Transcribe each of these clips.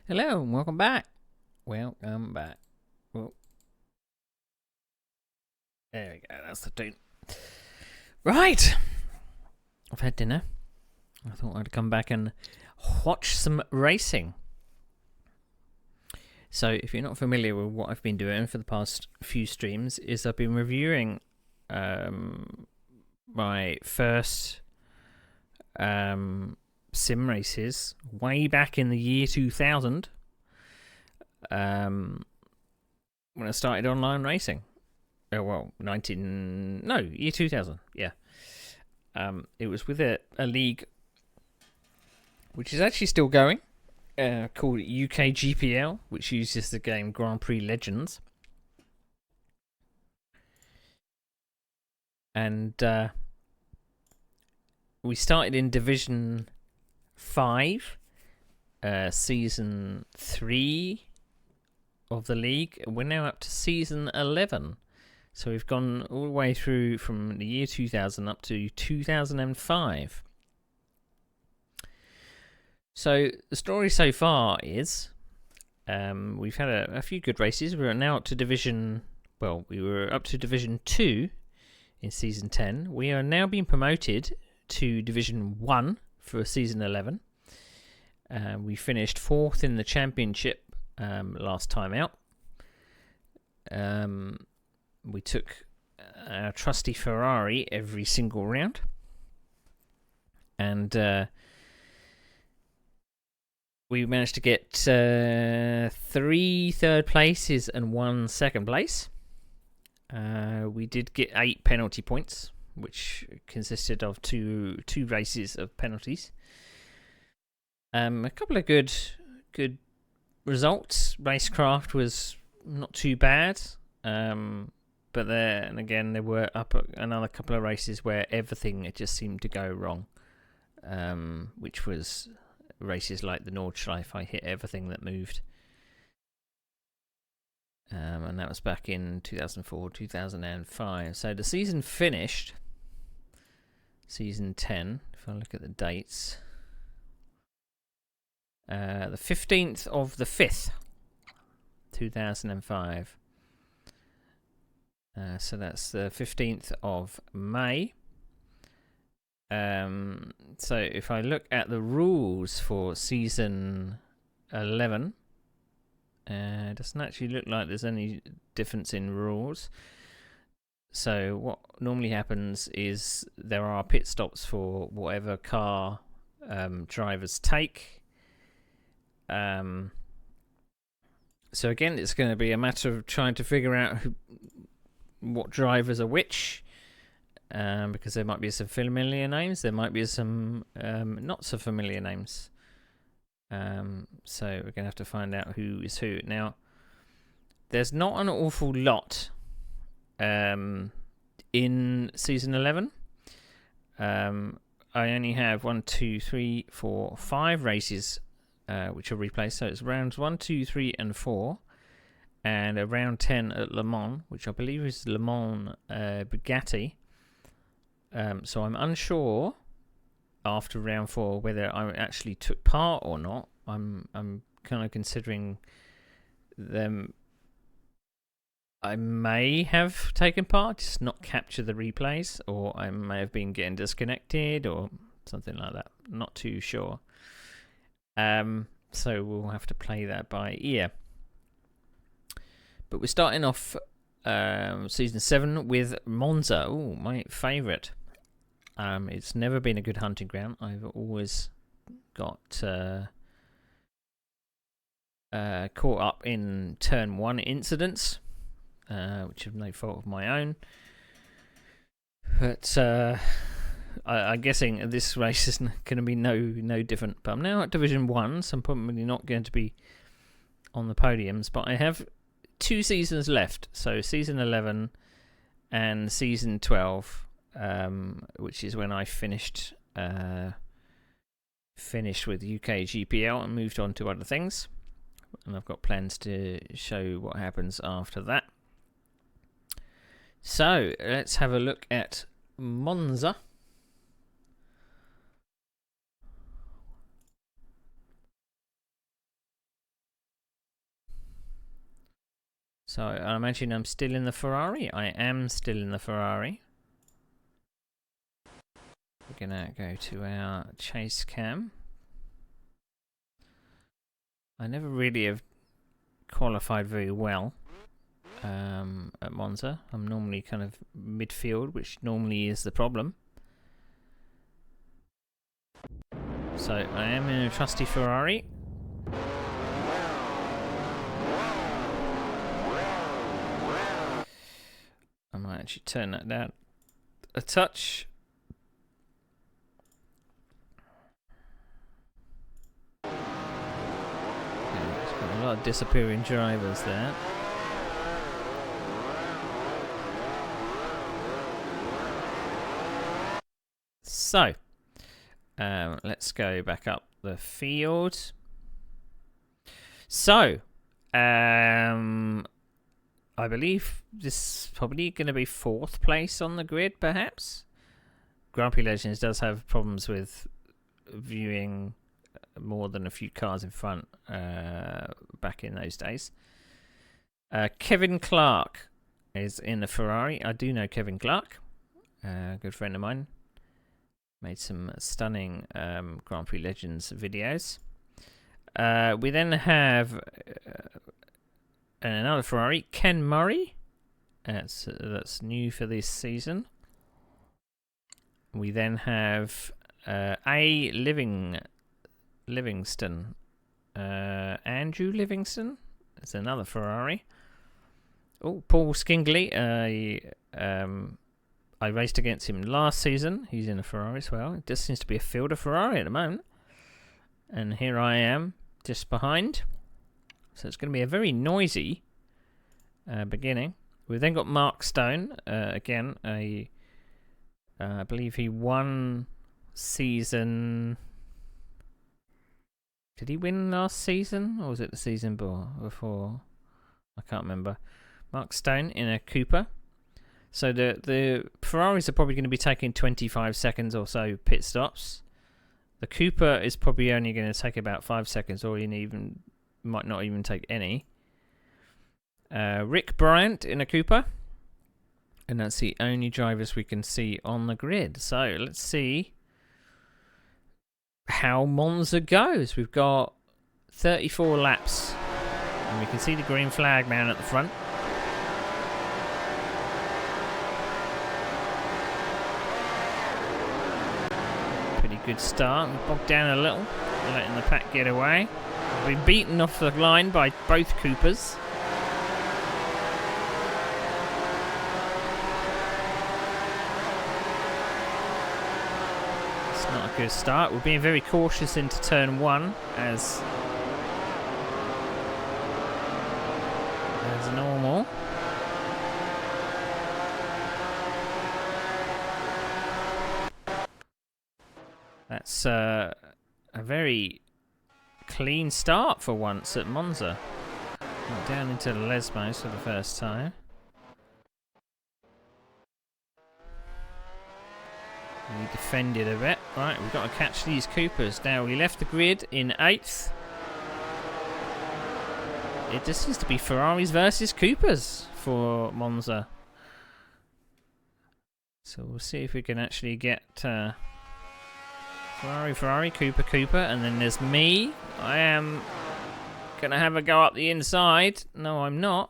Hello and welcome back. Welcome back. Oh, there we go. That's the tune. Right. I've had dinner. I thought I'd come back and watch some racing. So, if you're not familiar with what I've been doing for the past few streams, is I've been reviewing my first sim races way back in the year 2000. When I started online racing. Oh, well, year 2000, yeah. It was with a league which is actually still going, called UKGPL, which uses the game Grand Prix Legends. And we started in Division 5, Season 3 of the league. We're now up to Season 11. So we've gone all the way through from the year 2000 up to 2005. So the story so far is we've had a few good races. We're now up to Division... Well, we were up to Division 2 in Season 10. We are now being promoted to Division 1 for Season 11. We finished 4th in the championship last time out. We took our trusty Ferrari every single round. And we managed to get 3 third places and 1 second place. We did get 8 penalty points, which consisted of two races of penalties. A couple of good results. Racecraft was not too bad. But then again, there were another couple of races where everything just seemed to go wrong, which was races like the Nordschleife. I hit everything that moved, and that was back in 2004, 2005. So the season finished, Season 10, if I look at the dates, the 15th of the 5th, 2005. So that's the 15th of May. So if I look at the rules for Season 11, it doesn't actually look like there's any difference in rules. So what normally happens is there are pit stops for whatever car drivers take. So again, it's going to be a matter of trying to figure out what drivers are which, because there might be some familiar names, there might be some not so familiar names. So we're going to have to find out who is who. Now, there's not an awful lot in Season 11. I only have 5 races which are replaced. So it's rounds 1, 2, 3, and 4. And a round 10 at Le Mans, which I believe is Le Mans Bugatti. So I'm unsure after round 4 whether I actually took part or not. I'm kind of considering them. I may have taken part, just not capture the replays, or I may have been getting disconnected or something like that. Not too sure. So we'll have to play that by ear. But we're starting off Season 7 with Monza. Oh, my favourite. It's never been a good hunting ground. I've always got caught up in Turn 1 incidents, which have no fault of my own. But I'm guessing this race is going to be no different. But I'm now at Division 1, so I'm probably not going to be on the podiums. But I have 2 seasons left, so Season 11 and Season 12, which is when I finished with UKGPL and moved on to other things, and I've got plans to show what happens after that. So let's have a look at Monza. So I imagine I'm still in the Ferrari. I am still in the Ferrari. We're going to go to our chase cam. I never really have qualified very well at Monza. I'm normally kind of midfield, which normally is the problem. So I am in a trusty Ferrari. I might actually turn that down a touch. Okay, it's got a lot of disappearing drivers there. So, let's go back up the field. So, I believe this is probably going to be 4th place on the grid, perhaps. Grand Prix Legends does have problems with viewing more than a few cars in front back in those days. Kevin Clark is in the Ferrari. I do know Kevin Clark, a good friend of mine. Made some stunning Grand Prix Legends videos. We then have another Ferrari, Ken Murray. That's new for this season. We then have A. Livingston. Andrew Livingston. That's another Ferrari. Oh, Paul Skingley. I raced against him last season. He's in a Ferrari as well. It just seems to be a field of Ferrari at the moment. And here I am, just behind. So it's going to be a very noisy beginning. We've then got Mark Stone. Again, I believe he won season... Did he win last season? Or was it the season before? I can't remember. Mark Stone in a Cooper. So the Ferraris are probably going to be taking 25 seconds or so pit stops. The Cooper is probably only going to take about 5 seconds, or might not even take any. Rick Bryant in a Cooper. And that's the only drivers we can see on the grid. So let's see how Monza goes. We've got 34 laps. And we can see the green flag man at the front. Pretty good start. We bogged down a little, letting the pack get away. We've been beaten off the line by both Coopers. It's not a good start. We're being very cautious into turn 1 as normal. That's a very clean start for once at Monza. Went down into the Lesmos for the first time. We defended a bit. Right, we've got to catch these Coopers. Now, we left the grid in 8th. It just seems to be Ferraris versus Coopers for Monza. So we'll see if we can actually get Ferrari, Cooper, and then there's me. I am going to have a go up the inside. No, I'm not.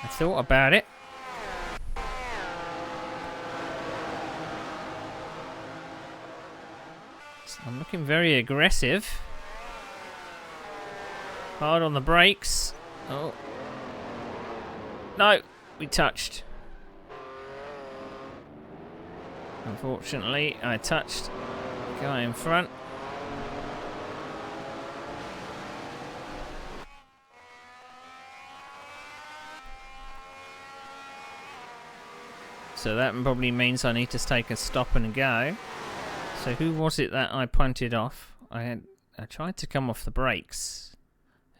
I thought about it. I'm looking very aggressive. Hard on the brakes. Oh. No, we touched. Unfortunately, I touched the guy in front. So that probably means I need to take a stop and go. So who was it that I punted off? I tried to come off the brakes,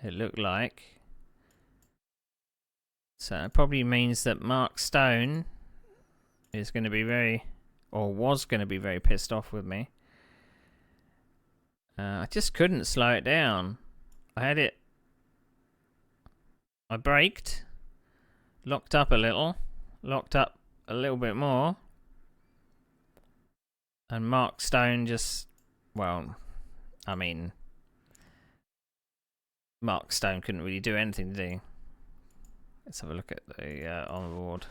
it looked like. So it probably means that Mark Stone is going to be was going to be very pissed off with me. I just couldn't slow it down. I had it I braked, locked up a little, locked up a little bit more, and Mark Stone just, well, I mean, Mark Stone couldn't really do anything, did he? Let's have a look at the on-board.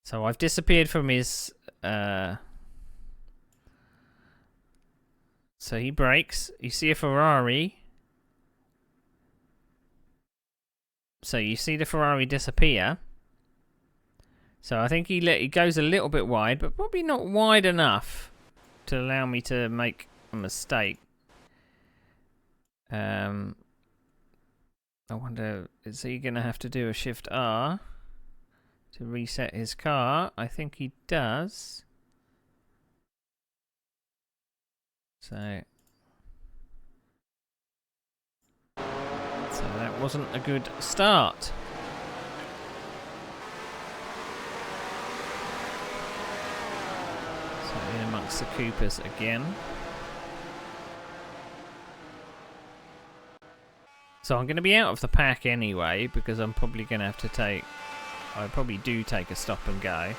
So I've disappeared from his... so he brakes. You see a Ferrari. So you see the Ferrari disappear. So I think he goes a little bit wide, but probably not wide enough to allow me to make a mistake. I wonder, is he going to have to do a Shift R to reset his car? I think he does. So that wasn't a good start. So in amongst the Coopers again. So I'm going to be out of the pack anyway, because I'm probably going to have to take... I probably do take a stop and go.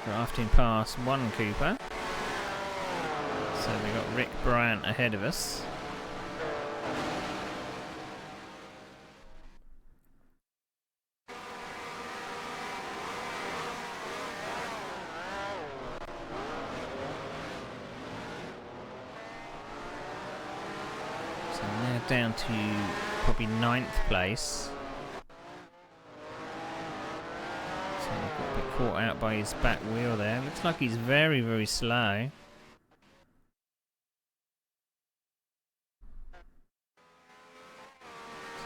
Drafting past one Cooper. So we've got Rick Bryant ahead of us. So now down to probably 9th place. So we've got a bit caught out by his back wheel there. Looks like he's very, very slow.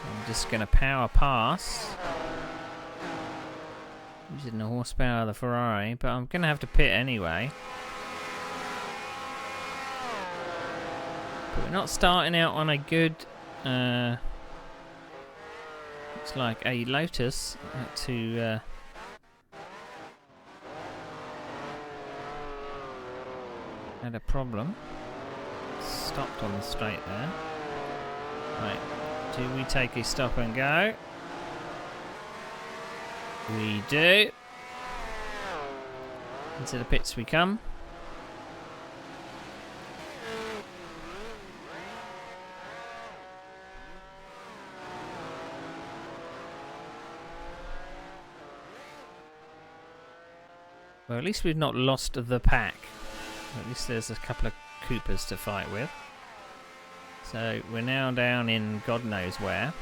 I'm just going to power pass using the horsepower of the Ferrari, but I'm going to have to pit anyway. But we're not starting out on a good, looks like a Lotus to had a problem. Stopped on the straight there. Right. Do we take a stop and go? We do. Into the pits we come. Well, at least we've not lost the pack. At least there's a couple of Coopers to fight with. So we're now down in God knows where.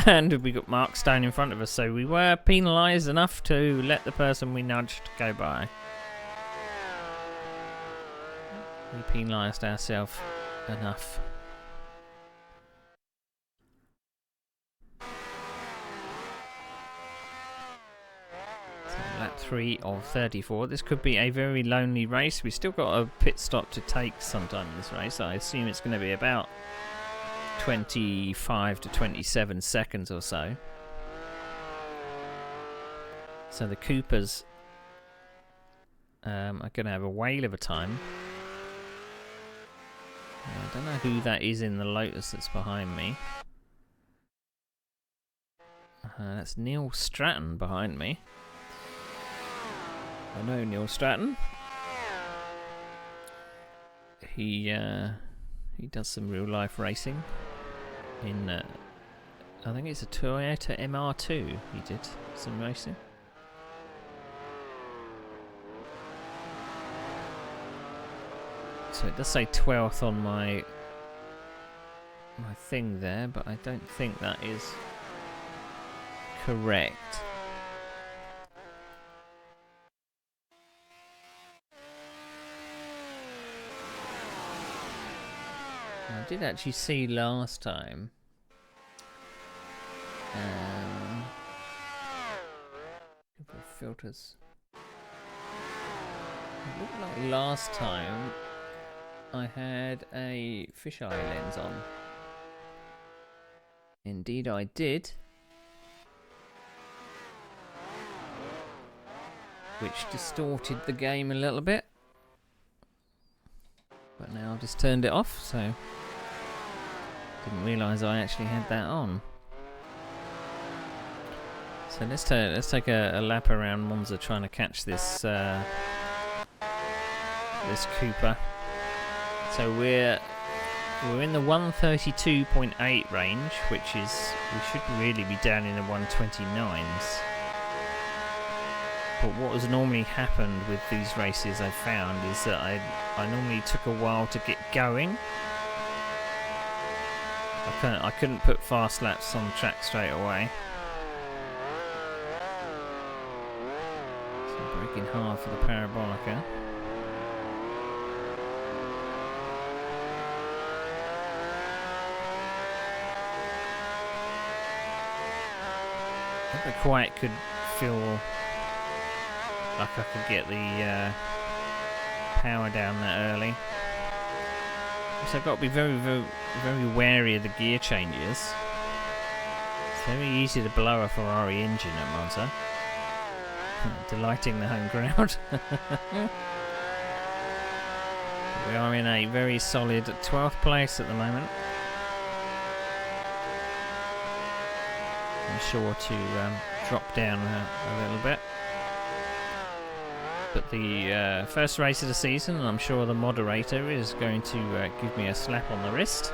And we got Mark Stone in front of us, so we were penalised enough to let the person we nudged go by. We penalised ourselves enough. So lap 3 of 34. This could be a very lonely race. We've still got a pit stop to take sometime in this race. I assume it's going to be about 25 to 27 seconds or so. So the Coopers are going to have a whale of a time. I don't know who that is in the Lotus that's behind me. That's Neil Stratton behind me. I know Neil Stratton. He does some real life racing in I think it's a Toyota MR2 he did some racing. So it does say 12th on my thing there, but I don't think that is correct. I did actually see last time. Filters. It looked like last time I had a fisheye lens on. Indeed I did. Which distorted the game a little bit. But now I've just turned it off, so didn't realise I actually had that on. So let's take a lap around Monza trying to catch this this Cooper. So we're in the 132.8 range, which is, we should really be down in the 129s. But what has normally happened with these races, I've found, is that I normally took a while to get going. I couldn't put fast laps on the track straight away. So braking hard for the parabolica. I never quite could feel like I could get the power down that early. So I've got to be very, very, very wary of the gear changes. It's very easy to blow a Ferrari engine at Monza. Delighting the home crowd. We are in a very solid 12th place at the moment. I'm sure to drop down a little bit. But the first race of the season, and I'm sure the moderator is going to give me a slap on the wrist.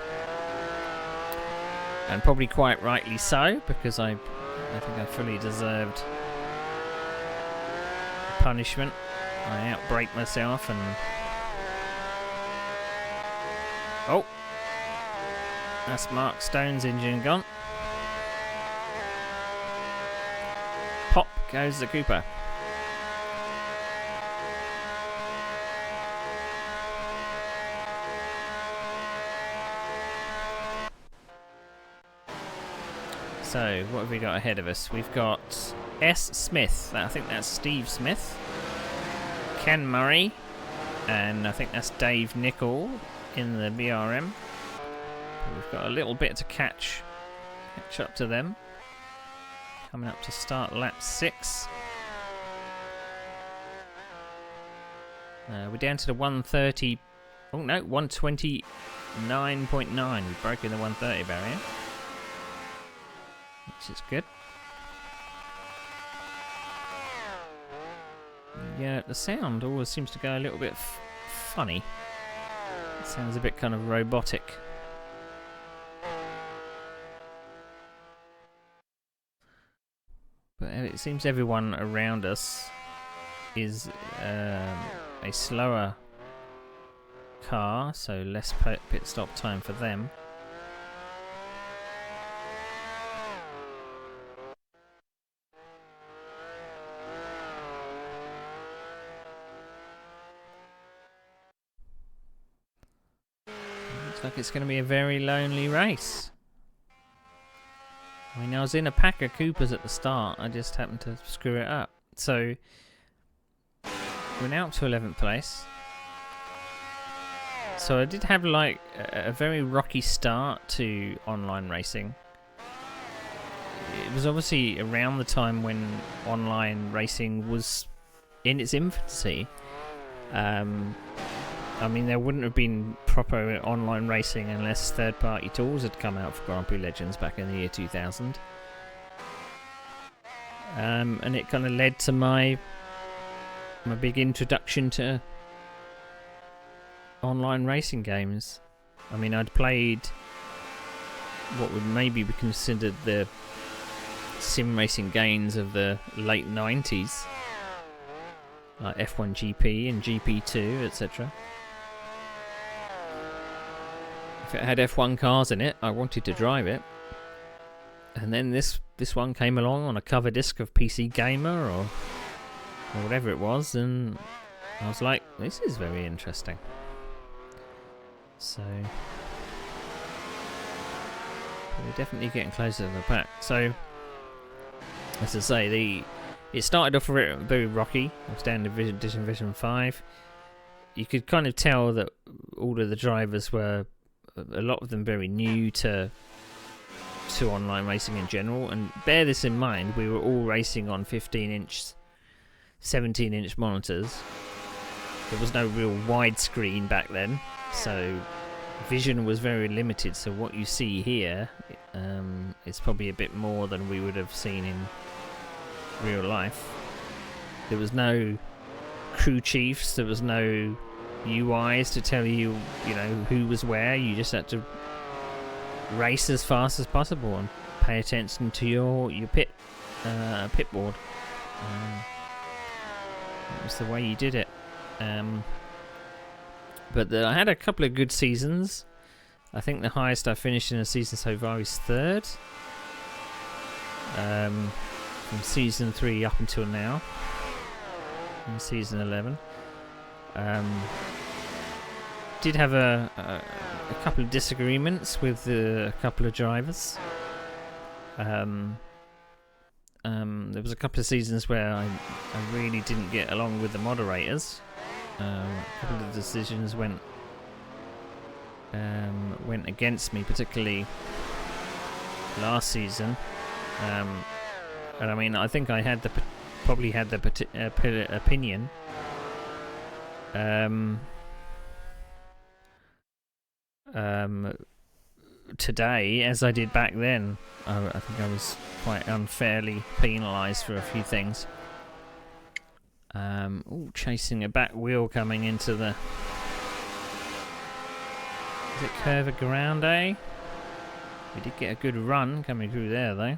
And probably quite rightly so, because I think I fully deserved the punishment. I outbraked myself and... Oh! That's Mark Stone's engine gone. Pop goes the Cooper. So, what have we got ahead of us? We've got S. Smith, I think that's Steve Smith, Ken Murray, and I think that's Dave Nichol in the BRM. We've got a little bit to catch up to them. Coming up to start lap 6. We're down to the 130. Oh no, 129.9. We've broken the 130 barrier, which is good. Yeah, the sound always seems to go a little bit funny. It sounds a bit kind of robotic. But it seems everyone around us is a slower car, so less pit stop time for them. Looks like it's going to be a very lonely race. I mean, I was in a pack of Coopers at the start. I just happened to screw it up. So, we're now up to 11th place. So I did have like a very rocky start to online racing. It was obviously around the time when online racing was in its infancy. I mean, there wouldn't have been proper online racing unless third-party tools had come out for Grand Prix Legends back in the year 2000. And it kind of led to my big introduction to online racing games. I mean, I'd played what would maybe be considered the sim racing games of the late 90s, like F1GP and GP2, etc. If it had F1 cars in it, I wanted to drive it. And then this one came along on a cover disc of PC Gamer or whatever it was, and I was like, this is very interesting. So we're definitely getting closer to the pack. So, as I say, it started off very rocky. I was down in Division 5. You could kind of tell that all of the drivers were, a lot of them, very new to online racing in general. And bear this in mind, we were all racing on 15-inch, 17-inch monitors. there was no real widescreen back then, so vision was very limited. So what you see here is probably a bit more than we would have seen in real life. There was no crew chiefs, there was no UIs to tell you, you know, who was where. You just had to race as fast as possible and pay attention to your pit board. That was the way you did it. But I had a couple of good seasons. I think the highest I finished in a season so far is 3rd. From season 3 up until now. In season 11. Did have a couple of disagreements with a couple of drivers. There was a couple of seasons where I really didn't get along with the moderators. A couple of decisions went against me, particularly last season. And I mean, I think I had probably had the opinion. Today, as I did back then, I think I was quite unfairly penalised for a few things. Ooh, chasing a back wheel coming into the... Is it Curva Grande? We did get a good run coming through there, though.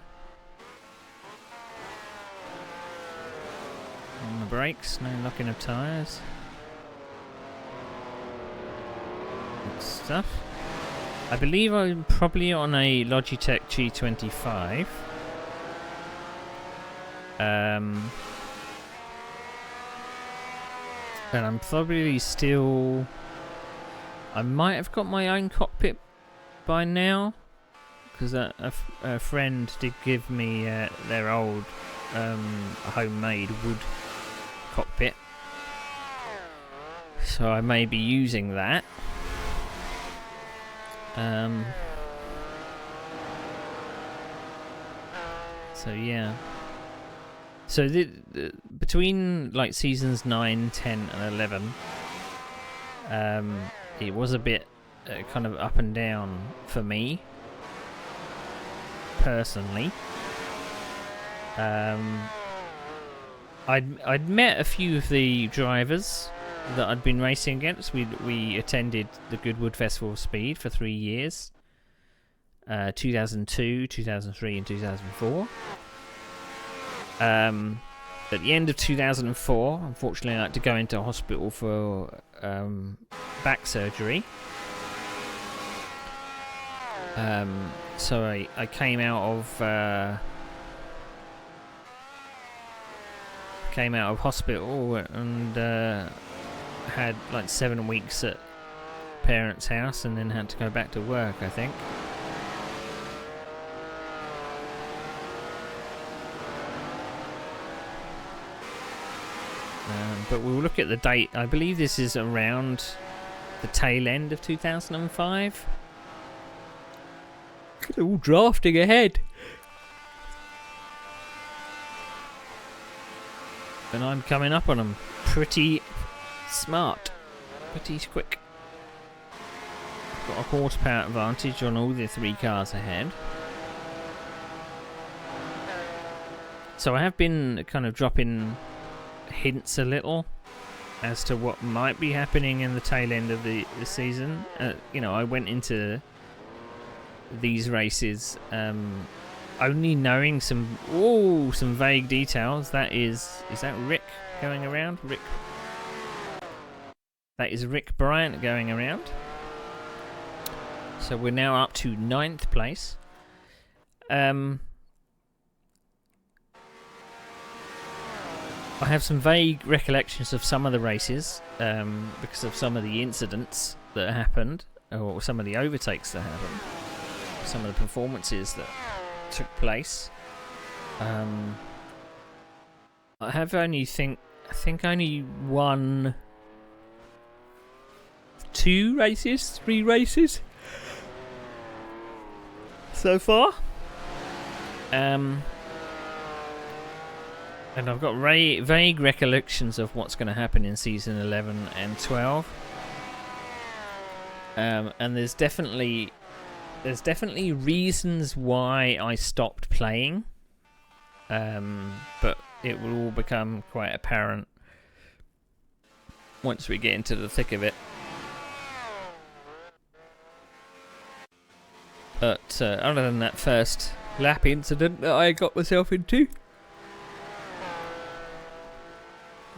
On the brakes, no locking of tyres. Good stuff. I believe I'm probably on a Logitech G25. And I'm probably still... I might have got my own cockpit by now, because a friend did give me their old homemade wood cockpit, so I may be using that. So yeah. So between like seasons 9, 10 and 11, it was a bit kind of up and down for me personally. I'd met a few of the drivers that I'd been racing against. We attended the Goodwood Festival of Speed for 3 years, 2002, 2003 and 2004. At the end of 2004, unfortunately I had to go into hospital for back surgery. So I came out of hospital and had like 7 weeks at parents' house, and then had to go back to work, I think. But we'll look at the date. I believe this is around the tail end of 2005. They're all drafting ahead. And I'm coming up on them pretty smart. Pretty quick. I've got a horsepower advantage on all the 3 cars ahead. So I have been kind of dropping hints a little as to what might be happening in the tail end of the season. You know, I went into these races only knowing some vague details. Is that Rick going around? That is Rick Bryant going around. So we're now up to 9th place. I have some vague recollections of some of the races because of some of the incidents that happened, or some of the overtakes that happened, some of the performances that took place. I have only only won 3 races so far. And I've got vague recollections of what's going to happen in season 11 and 12. And there's definitely reasons why I stopped playing. But it will all become quite apparent once we get into the thick of it. But other than that first lap incident that I got myself into,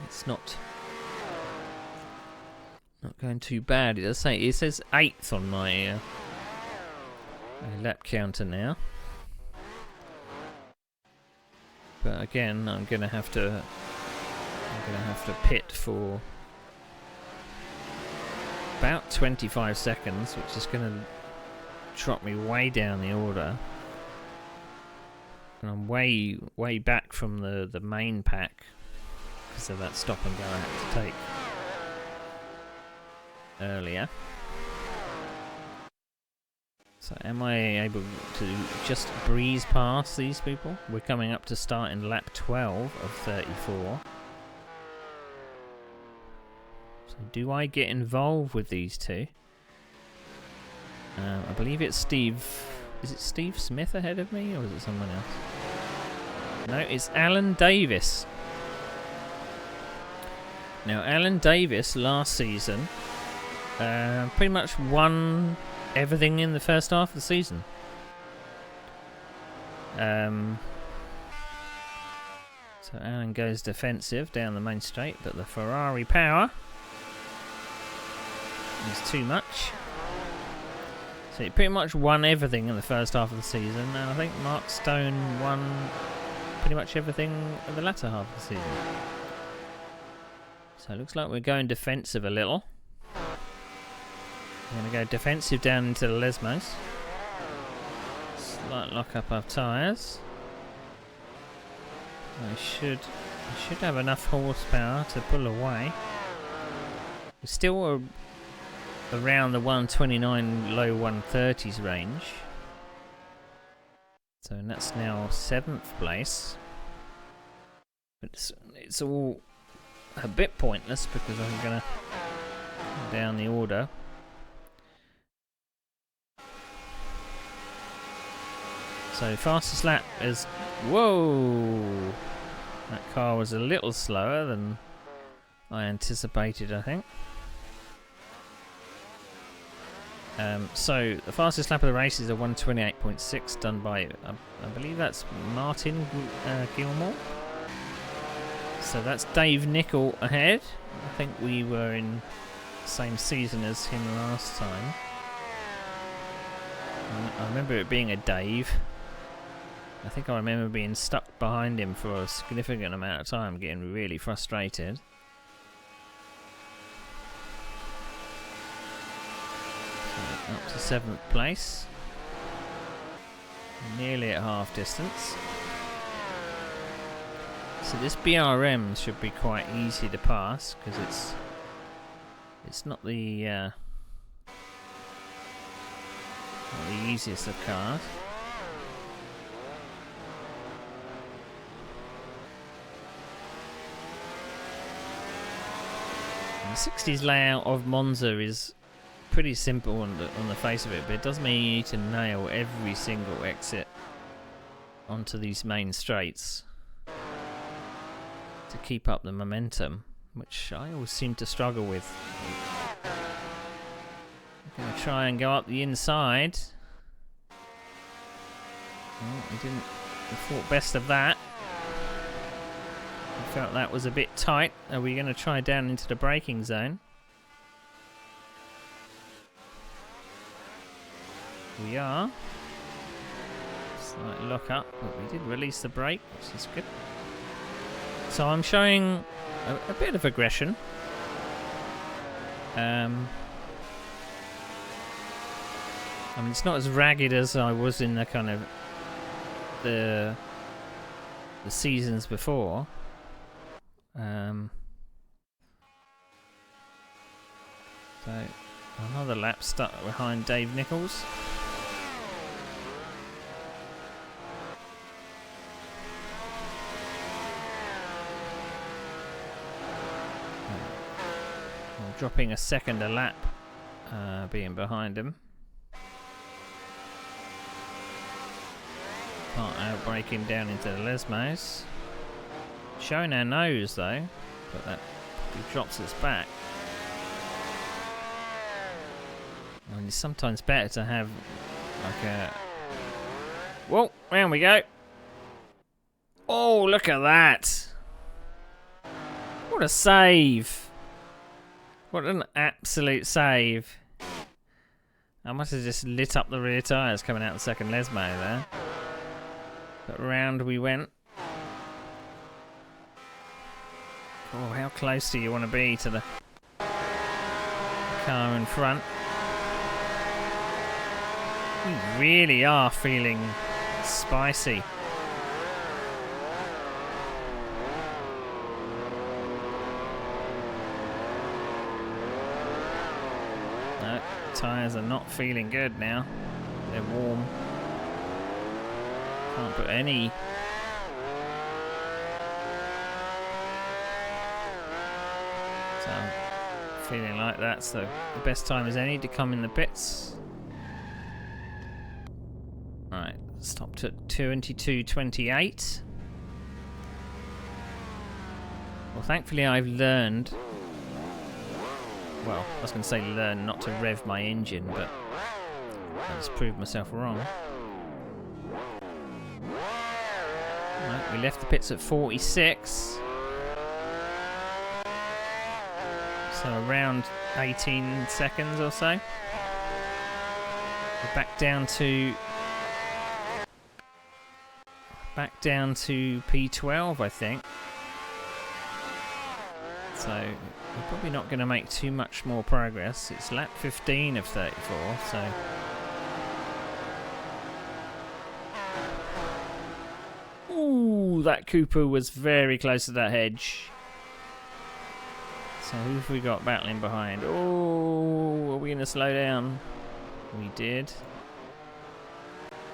it's not going too bad. It says 8th on my lap counter now. But again, I'm gonna have to pit for about 25 seconds, which is gonna drop me way down the order. And I'm way back from the main pack because of that stop and go I had to take earlier. So am I able to just breeze past these people? We're coming up to start in lap 12 of 34. So do I get involved with these two? I believe it's Steve. Is it Steve Smith ahead of me, or is it someone else? No, it's Alan Davis. Now, Alan Davis last season pretty much won everything in the first half of the season. So Alan goes defensive down the main straight, but the Ferrari power is too much. So he pretty much won everything in the first half of the season, and I think Mark Stone won pretty much everything in the latter half of the season. So it looks like we're going defensive a little. We're going to go defensive down into the Lesmos. Slight lock up our tyres. I should have enough horsepower to pull away. We're still around the 129 low 130s range. So that's now 7th place. But it's all a bit pointless because I'm going to go down the order. So fastest lap is... Whoa! That car was a little slower than I anticipated, I think. So the fastest lap of the race is a 128.6 done by, I believe that's Martin Gilmore. So that's Dave Nicol ahead. I think we were in the same season as him last time. I remember it being a Dave. I think I remember being stuck behind him for a significant amount of time, getting really frustrated. So up to 7th place. Nearly at half distance. So this BRM should be quite easy to pass because it's not the easiest of cars. And the 60s layout of Monza is pretty simple on the face of it, but it does mean you need to nail every single exit onto these main straights to keep up the momentum, which I always seem to struggle with. I'm going to try and go up the inside. Oh, we thought best of that. I felt that was a bit tight. Are we going to try down into the braking zone? We are. Slight lock up, but we did release the brake, which is good. So I'm showing a bit of aggression. I mean, it's not as ragged as I was in the kind of the seasons before. So another lap stuck behind Dave Nichols. dropping a second a lap, being behind him. Can't outbrake him down into the Lesmos. Showing our nose though, but that probably drops us back. I mean, it's sometimes better to have like a... Whoa, round we go. Oh, look at that. What a save. What an absolute save. I must have just lit up the rear tyres coming out the second Lesmo there. But round we went. Oh, how close do you want to be to the car in front? You really are feeling spicy. No, tyres are not feeling good now. They're warm. Can't put any. So I'm feeling like that's the best time as any to come in the pits. Right, stopped at 22.28. Well, thankfully I've learned. Well, I was going to say learn not to rev my engine, but I just proved myself wrong. Right, we left the pits at 46. So around 18 seconds or so. We're back down to P12, I think. So we're probably not going to make too much more progress. It's lap 15 of 34, so... Ooh, that Cooper was very close to that hedge. So who have we got battling behind? Oh, are we going to slow down? We did.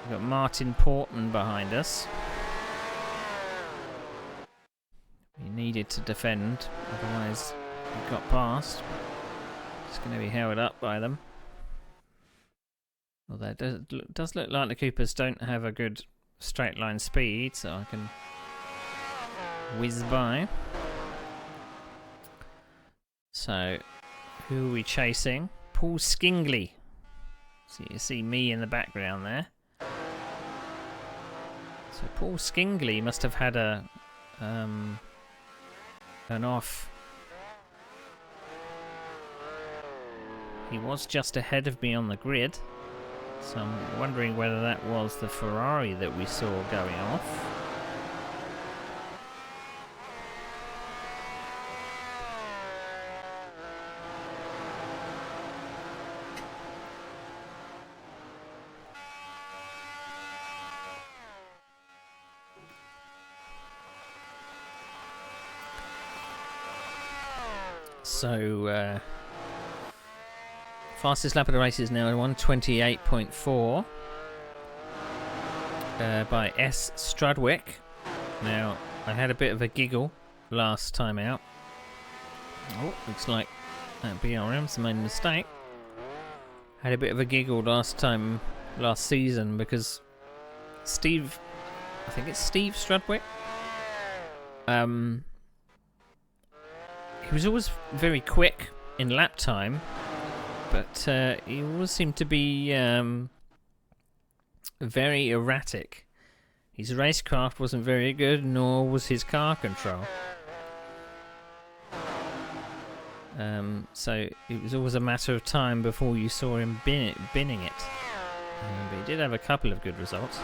We've got Martin Portman behind us. We needed to defend, otherwise we got past. It's going to be held up by them. Although it does look like the Coopers don't have a good straight line speed, so I can whiz by. So, who are we chasing? Paul Skingley. So you see me in the background there. So Paul Skingley must have had an off. He was just ahead of me on the grid, so I'm wondering whether that was the Ferrari that we saw going off. So, fastest lap of the race is now 1:28.4 by S. Strudwick. Now, I had a bit of a giggle last time out. Oh, looks like BRM's made a mistake. Had a bit of a giggle last season because Steve, I think it's Steve Strudwick. He was always very quick in lap time, but he always seemed to be very erratic. His racecraft wasn't very good, nor was his car control. So it was always a matter of time before you saw him binning it. But he did have a couple of good results.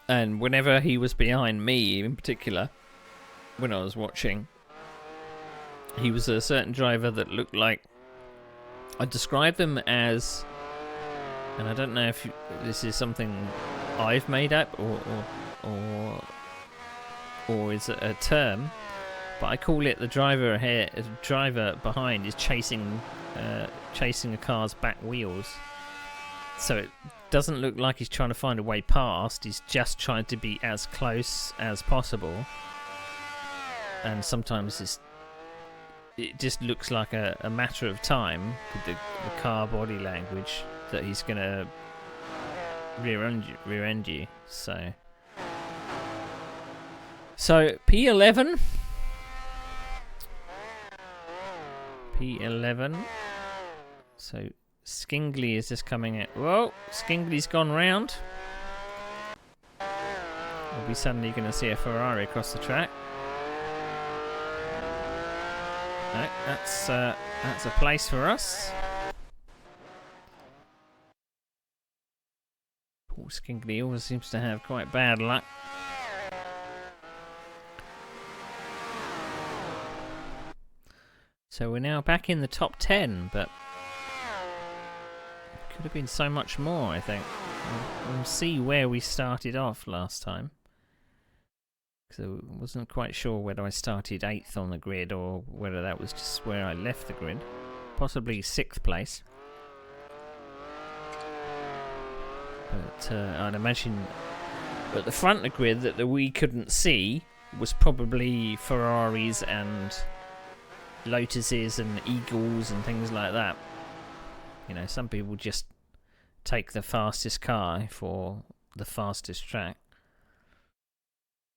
And whenever he was behind me, in particular, when I was watching, he was a certain driver that looked like... I'd describe them as... And I don't know if this is something I've made up or is it a term, but I call it the driver behind is chasing a car's back wheels. So it doesn't look like he's trying to find a way past, he's just trying to be as close as possible. and sometimes it just looks like a matter of time with the car body language that he's going to rear end you. So P11. So Skingley is just coming in. Whoa, Skingley's gone round. We'll be suddenly going to see a Ferrari across the track. No, that's a place for us. Paul Skingley always seems to have quite bad luck. So we're now back in the top 10, but it could have been so much more, I think. We'll see where we started off last time. Because I wasn't quite sure whether I started 8th on the grid or whether that was just where I left the grid. Possibly 6th place. But I'd imagine at the front of the grid that we couldn't see was probably Ferraris and Lotuses and Eagles and things like that. You know, some people just take the fastest car for the fastest track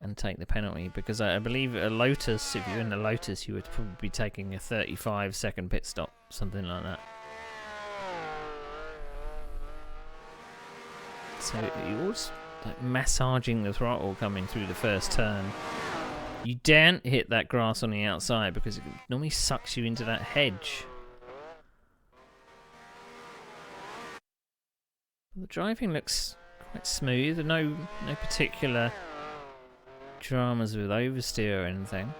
and take the penalty, because I believe a Lotus, if you're in a Lotus, you would probably be taking a 35-second pit stop, something like that. So you're always like massaging the throttle coming through the first turn. You daren't hit that grass on the outside because it normally sucks you into that hedge. The driving looks quite smooth. No particular dramas with oversteer or anything.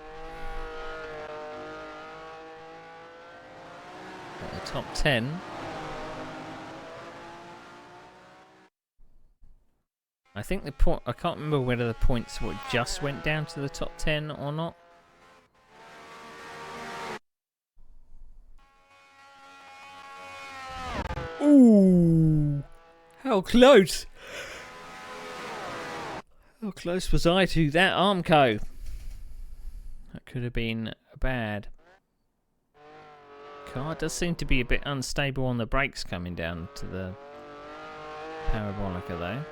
At the top 10. I think the point. I can't remember whether the points just went down to the top 10 or not. Ooh, how close! How close was I to that Armco? That could have been bad. Car does seem to be a bit unstable on the brakes coming down to the Parabolica though.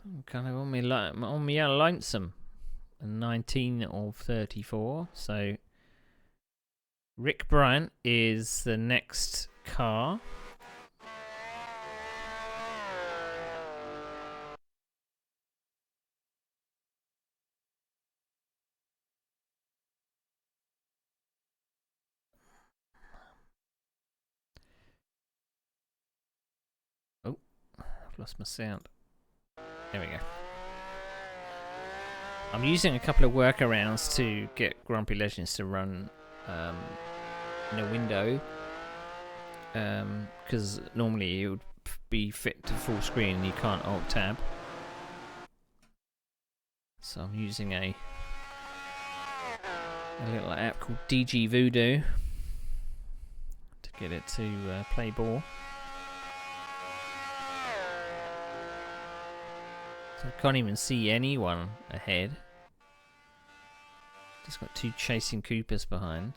I'm kind of on me lonesome. 19 of 34. So Rick Bryant is the next car. Oh, I've lost my sound. There we go. I'm using a couple of workarounds to get Grumpy Legends to run in a window, because normally it would be fit to full screen and you can't alt tab. So I'm using a little app called DG Voodoo to get it to play ball. So I can't even see anyone ahead. Just got two chasing Coopers behind.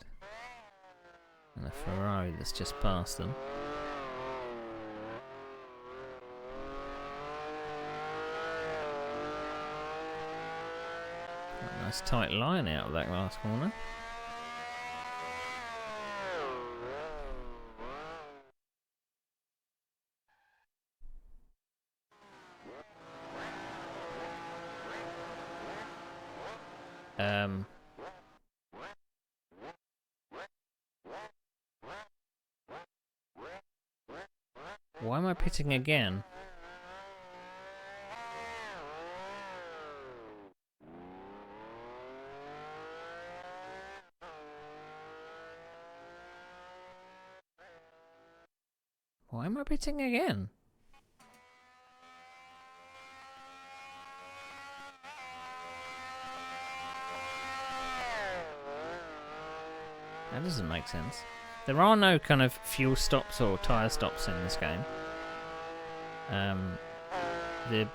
And a Ferrari that's just past them. Quite a nice tight line out of that last corner. Why am I pitting again? Why am I pitting again? That doesn't make sense. There are no kind of fuel stops or tyre stops in this game. The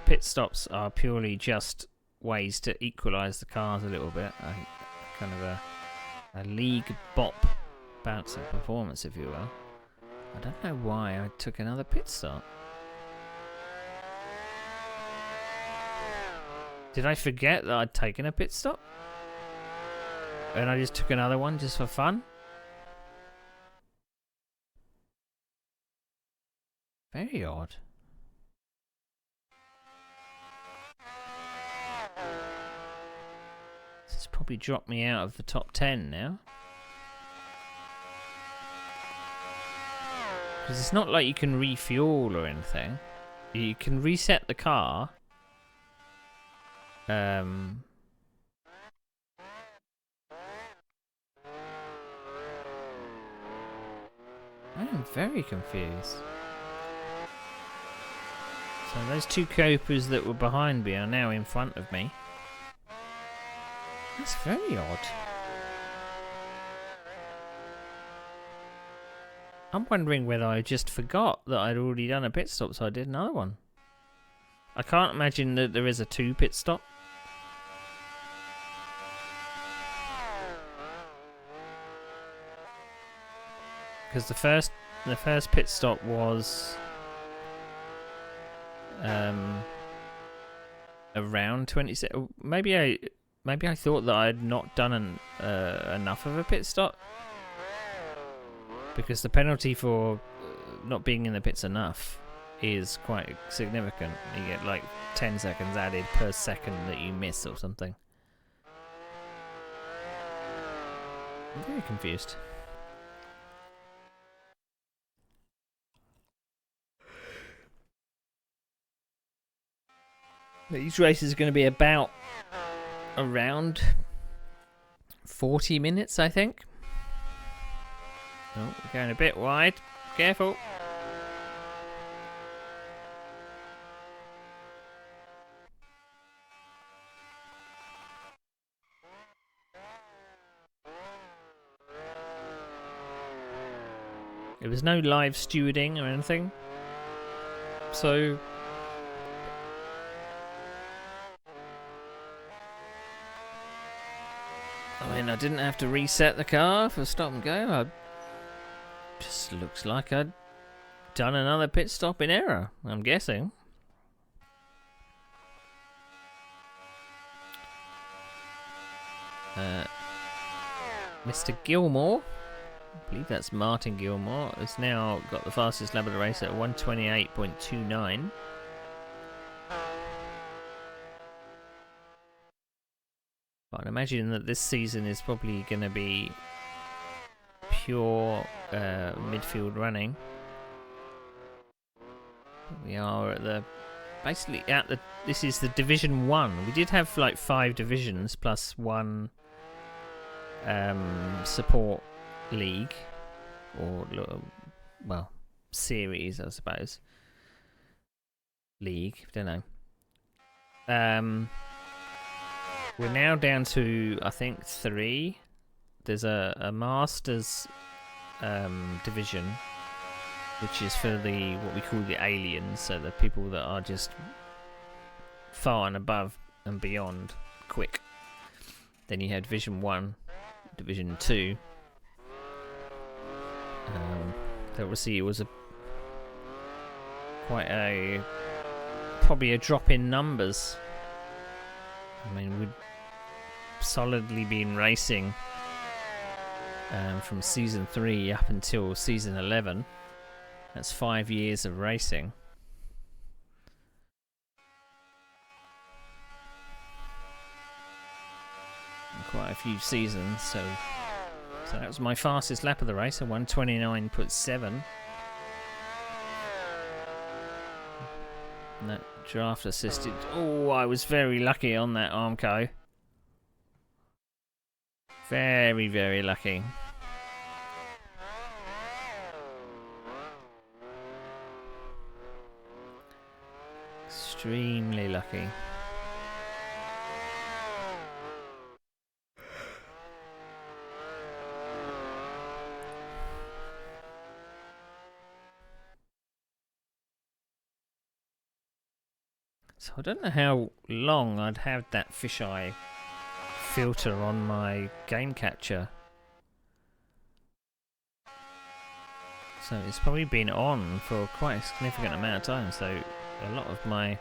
pit stops are purely just ways to equalise the cars a little bit. Kind of a league bop bounce of performance, if you will. I don't know why I took another pit stop. Did I forget that I'd taken a pit stop? And I just took another one just for fun? Very odd. This has probably dropped me out of the top 10 now. Because it's not like you can refuel or anything. You can reset the car. I am very confused. So those two Copas that were behind me are now in front of me. That's very odd. I'm wondering whether I just forgot that I'd already done a pit stop, so I did another one. I can't imagine that there is a 2 pit stop. Because the first pit stop was around 27. Maybe I thought that I had not done enough of a pit stop, because the penalty for not being in the pits enough is quite significant. You get like 10 seconds added per second that you miss or something. I'm very confused. These races are going to be about around 40 minutes, I think. Oh, we're going a bit wide. Careful. There was no live stewarding or anything. So I mean, I didn't have to reset the car for stop and go. Just looks like I'd done another pit stop in error, I'm guessing. Mr. Gilmore, I believe that's Martin Gilmore, has now got the fastest lap of the race at 128.29. But I imagine that this season is probably going to be pure midfield running. We are at the this is the Division 1. We did have like 5 divisions plus 1 support league, or well, series, I suppose. League, don't know. We're now down to, I think, 3. There's a Masters division, which is for what we call the aliens, so the people that are just far and above and beyond quick. Then you had Division 1, Division 2. Obviously it was probably a drop in numbers. I mean, we'd solidly been racing from season 3 up until season 11. That's 5 years of racing. And quite a few seasons, so that was my fastest lap of the race, a 129.7. And that draft assisted. Oh, I was very lucky on that Armco. Very, very lucky. Extremely lucky. So I don't know how long I'd have that fisheye filter on my game capture. So it's probably been on for quite a significant amount of time, so a lot of my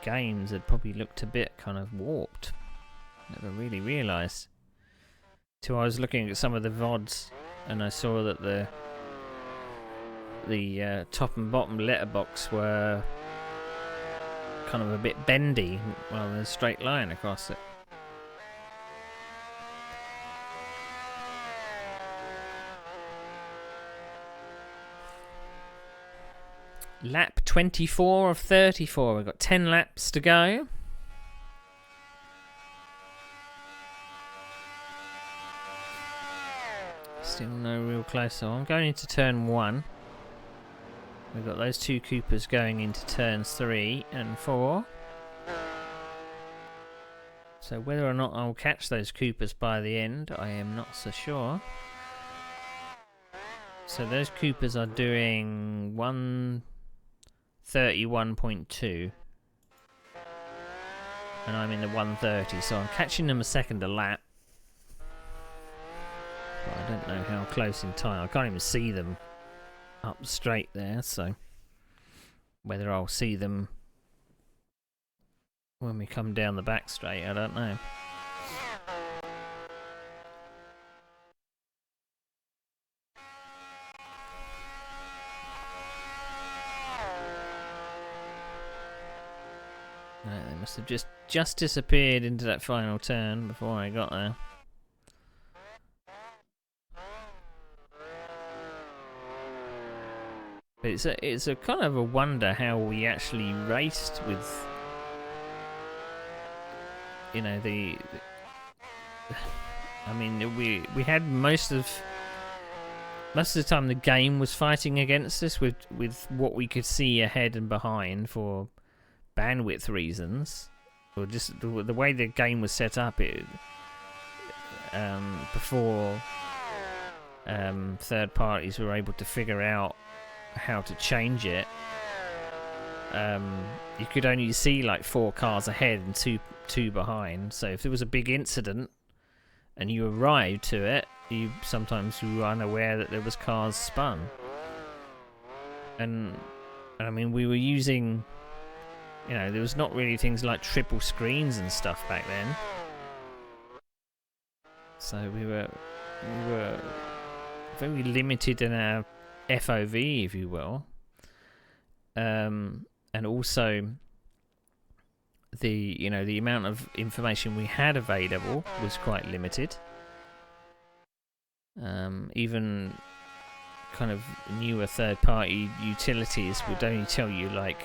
games had probably looked a bit kind of warped. Never really realised. Till I was looking at some of the VODs and I saw that the top and bottom letterbox were kind of a bit bendy rather than a straight line across it. Lap 24 of 34. We've got 10 laps to go. Still no real close. So I'm going into turn 1. We've got those two Coopers going into turns 3 and 4. So whether or not I'll catch those Coopers by the end, I am not so sure. So those Coopers are doing 131.2. And I'm in the 130, so I'm catching them a second a lap. But I don't know how close in time. I can't even see them up straight there, so whether I'll see them when we come down the back straight, I don't know. No, they must have just disappeared into that final turn before I got there. But it's a kind of a wonder how we actually raced with, you know, I mean, we had most of the time the game was fighting against us with what we could see ahead and behind for bandwidth reasons, or just the way the game was set up. Before third parties were able to figure out how to change it, you could only see like 4 cars ahead and two behind. So if there was a big incident and you arrived to it, you sometimes were unaware that there was cars spun. And I mean, we were using, you know, there was not really things like triple screens and stuff back then. So we were very limited in our FOV, if you will. And also the amount of information we had available was quite limited. Even kind of newer third-party utilities would only tell you like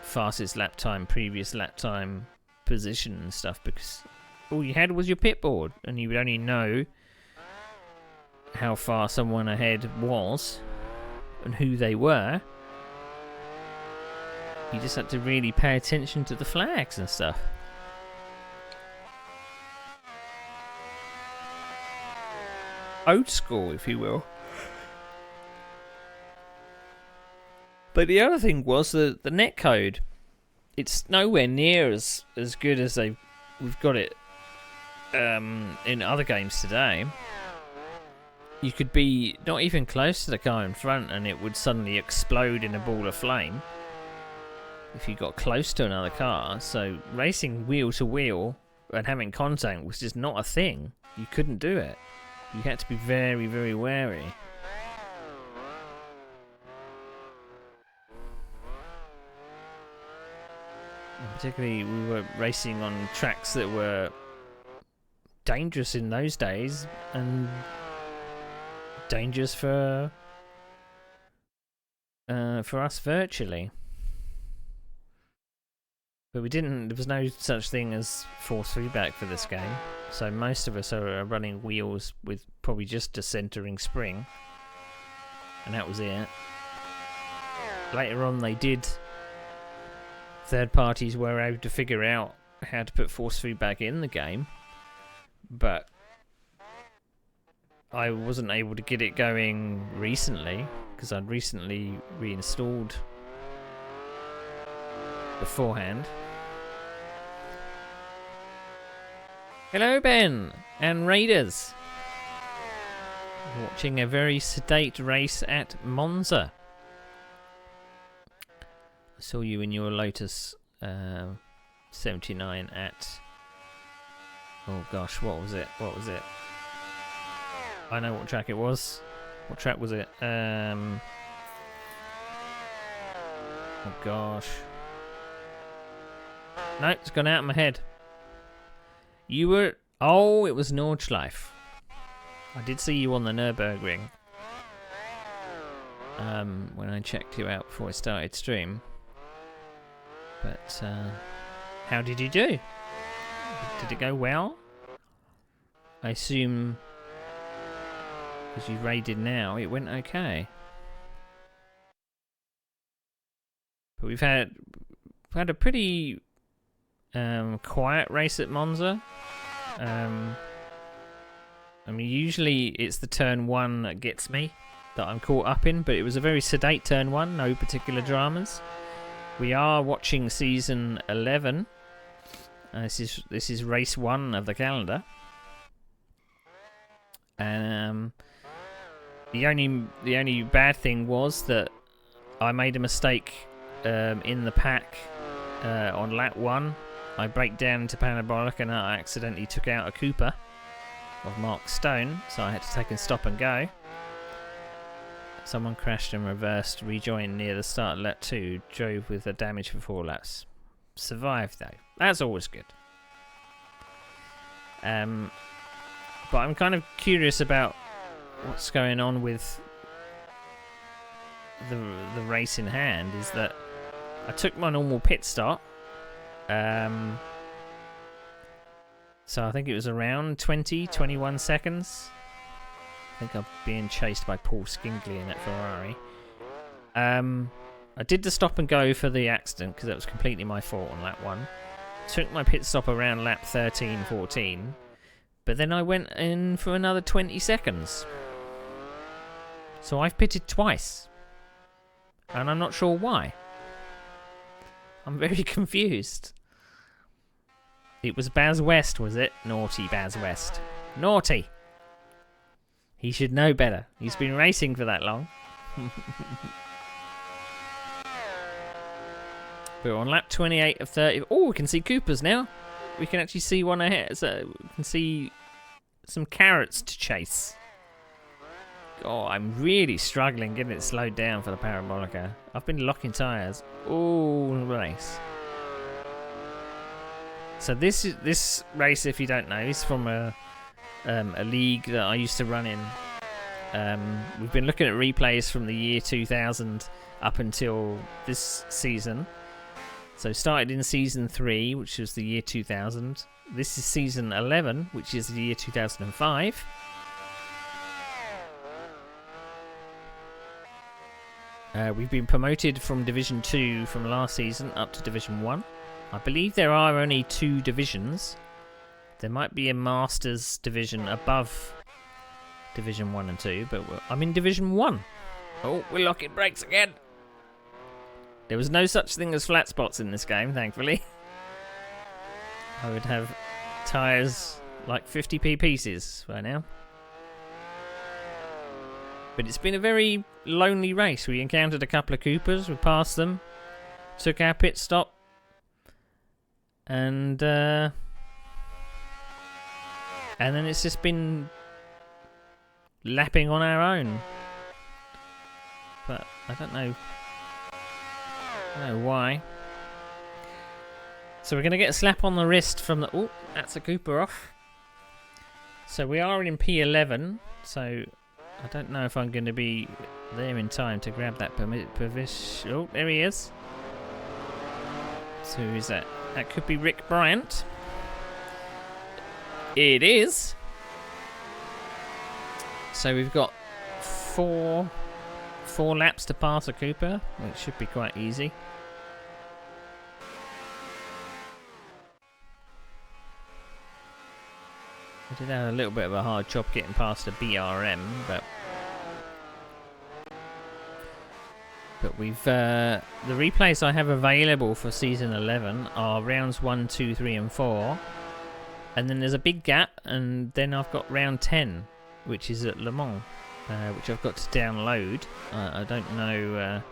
fastest lap time, previous lap time, position and stuff, because all you had was your pit board, and you would only know how far someone ahead was and who they were. You just had to really pay attention to the flags and stuff. Old school, if you will. But the other thing was the netcode. It's nowhere near as good as we've got it in other games today. You could be not even close to the car in front and it would suddenly explode in a ball of flame if you got close to another car. So racing wheel to wheel and having contact was just not a thing. You couldn't do it. You had to be very, very wary. And particularly, we were racing on tracks that were dangerous in those days and dangerous for us virtually. But there was no such thing as force feedback for this game, so most of us are running wheels with probably just a centering spring, and that was it. Later on third parties were able to figure out how to put force feedback in the game, but I wasn't able to get it going recently, because I'd recently reinstalled beforehand. Hello, Ben and Raiders. Watching a very sedate race at Monza. I saw you in your Lotus 79 at... Oh gosh, what was it? What was it? I know what track it was. What track was it? Oh gosh. No, it's gone out of my head. You were... Oh, it was Nordschleife. I did see you on the Nürburgring. When I checked you out before I started stream. But, how did you do? Did it go well? I assume... Because you raided now, it went okay. But we've had a pretty quiet race at Monza. I mean, usually it's the turn one that gets me, that I'm caught up in, but it was a very sedate turn one, no particular dramas. We are watching season 11. This is race 1 of the calendar. The only bad thing was that I made a mistake in the pack on lap 1. I brake down into parabolic and I accidentally took out a Cooper of Mark Stone, so I had to take a stop and go. Someone crashed and reversed, rejoined near the start of lap 2, drove with a damage for 4 laps. Survived though. That's always good. But I'm kind of curious about what's going on with the race in hand. Is that I took my normal pit stop. So I think it was around 21 seconds. I think I'm being chased by Paul Skingley in that Ferrari. I did the stop and go for the accident because that was completely my fault on lap 1. Took my pit stop around lap 13, 14. But then I went in for another 20 seconds. So I've pitted twice. And I'm not sure why. I'm very confused. It was Baz West, was it? Naughty Baz West. Naughty! He should know better. He's been racing for that long. We're on lap 28 of 30. Oh, we can see Coopers now. We can actually see one ahead. So we can see some carrots to chase. Oh, I'm really struggling getting it slowed down for the Parabolica. I've been locking tyres all race. So this race, if you don't know, is from a league that I used to run in. We've been looking at replays from the year 2000 up until this season. So started in season 3, which was the year 2000. This is season 11, which is the year 2005. We've been promoted from Division 2 from last season up to Division 1. I believe there are only 2 divisions. There might be a Masters division above Division 1 and 2, but I'm in Division 1. Oh, we're locking brakes again. There was no such thing as flat spots in this game, thankfully. I would have tyres like 50p pieces by now. But it's been a very lonely race. We encountered a couple of Coopers, we passed them, took our pit stop, and then it's just been lapping on our own. But I don't know why. So we're going to get a slap on the wrist from the... Oh, that's a Cooper off. So we are in P11, so I don't know if I'm going to be there in time to grab that permission. Oh, there he is. So who is that? That could be Rick Bryant. It is. So we've got four laps to pass a Cooper, which should be quite easy. I did have a little bit of a hard job getting past a BRM, but But we've the replays I have available for season 11 are rounds 1, 2, 3, and 4, and then there's a big gap, and then I've got round 10, which is at Le Mans, which I've got to download. I don't know. I'm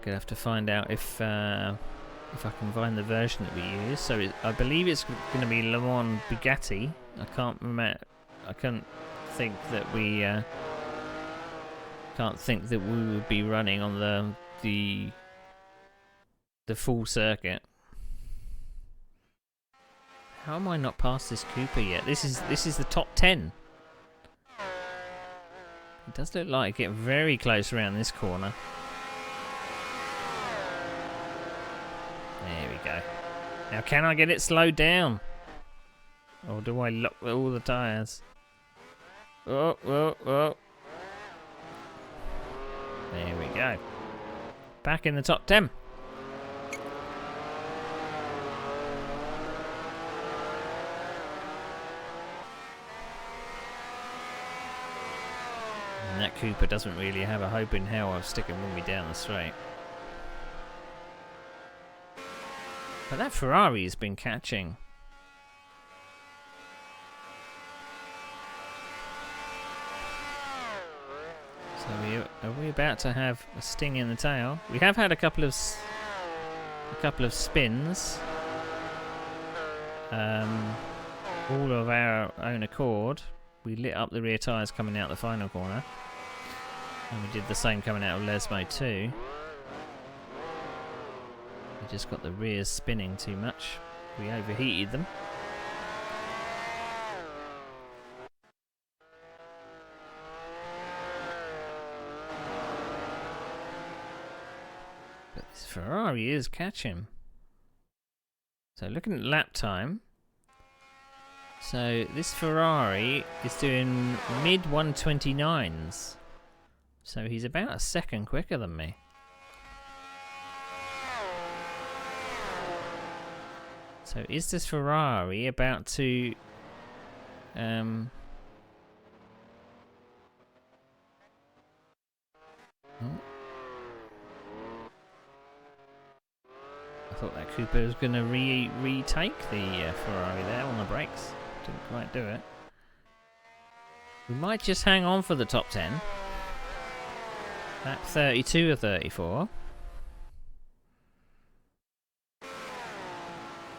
gonna have to find out if I can find the version that we use. So I believe it's going to be Le Mans Bugatti. I can't remember. I can't think that we. Can't think that we would be running on the full circuit. How am I not past this Cooper yet? This is the top 10. It does look like getting very close around this corner. There we go. Now can I get it slowed down? Or do I lock all the tyres? Oh, oh, oh. There we go. Back in the top 10. And that Cooper doesn't really have a hope in hell of sticking with me down the straight. But that Ferrari has been catching. So are we about to have a sting in the tail? We have had a couple of spins, all of our own accord. We lit up the rear tyres coming out the final corner, and we did the same coming out of Lesmo too. We just got the rears spinning too much. We overheated them. Ferrari is catching. So looking at lap time. So this Ferrari is doing mid 129s. So he's about a second quicker than me. So is this Ferrari about to oh. I thought that Cooper was going to retake the Ferrari there on the brakes. Didn't quite do it. We might just hang on for the top 10. Lap 32 or 34.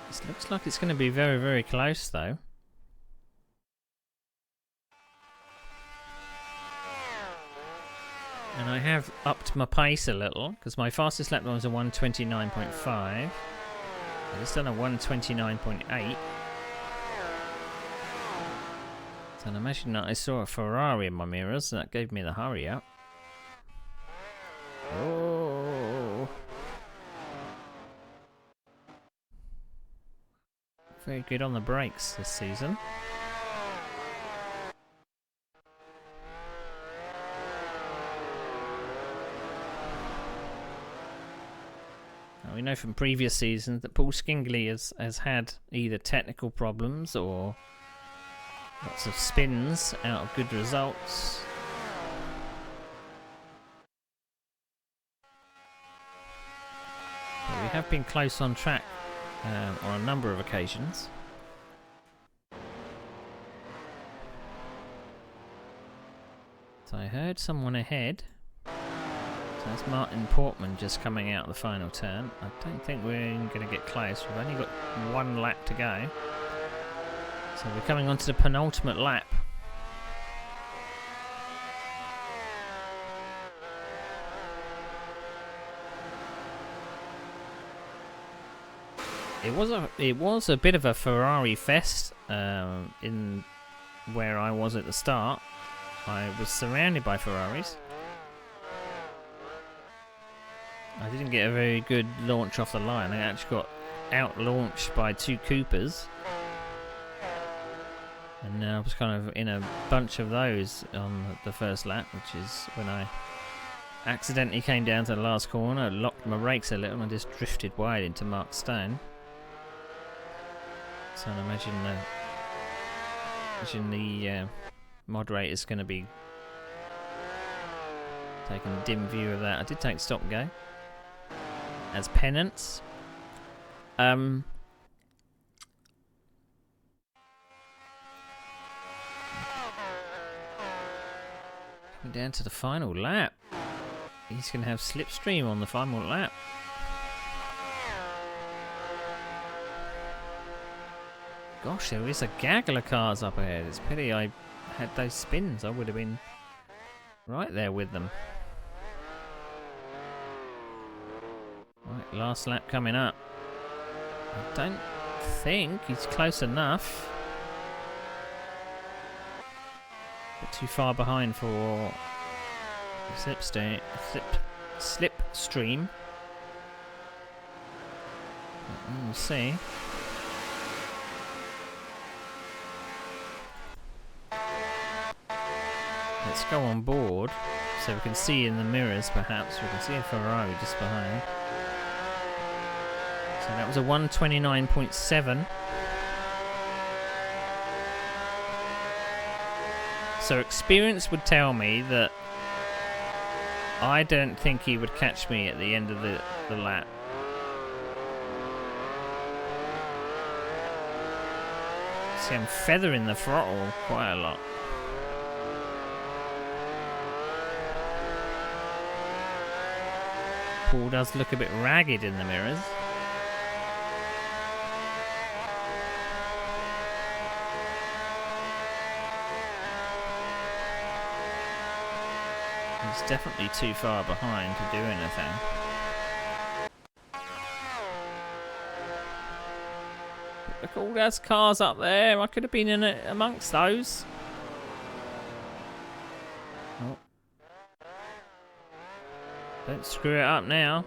This looks like it's going to be very, very close though. And I have upped my pace a little, because my fastest lap time was a 1:29.5. I just done a 1:29.8. So I imagine that I saw a Ferrari in my mirrors, and that gave me the hurry up. Oh! Very good on the brakes this season. We know from previous seasons that Paul Skingley has had either technical problems or lots of spins out of good results. But we have been close on track on a number of occasions. So I heard someone ahead. That's Martin Portman just coming out of the final turn. I don't think we're going to get close. We've only got one lap to go. So we're coming on to the penultimate lap. It was a bit of a Ferrari fest in where I was at the start. I was surrounded by Ferraris. I didn't get a very good launch off the line. I actually got out-launched by two Coopers. And I was kind of in a bunch of those on the first lap, which is when I accidentally came down to the last corner, locked my brakes a little, and I just drifted wide into Mark Stone. So I imagine the moderator's going to be Taking a dim view of that. I did take stop and go as penance. Down to the final lap. He's going to have slipstream on the final lap. Gosh, there is a gaggle of cars up ahead. It's a pity I had those spins. I would have been right there with them. Right, last lap coming up. I don't think he's close enough. A bit too far behind for slipstream. We'll see. Let's go on board so we can see in the mirrors, perhaps. We can see a Ferrari just behind. So that was a 129.7. So experience would tell me that I don't think he would catch me at the end of the lap. See, I'm feathering the throttle quite a lot. Paul does look a bit ragged in the mirrors. He's definitely too far behind to do anything. Look at all those cars up there. I could have been in it amongst those. Oh. Don't screw it up now.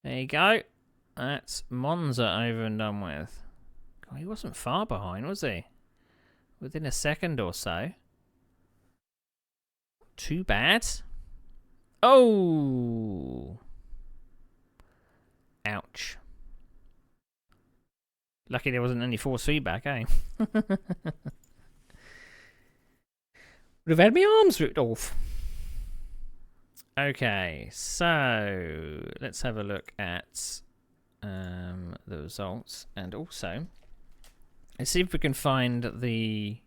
There you go. That's Monza over and done with. God, he wasn't far behind, was he? Within a second or so. Too bad. Oh! Ouch. Lucky there wasn't any force feedback, eh? Would have had my arms ripped off. Okay, so let's have a look at the results, and also let's see if we can find the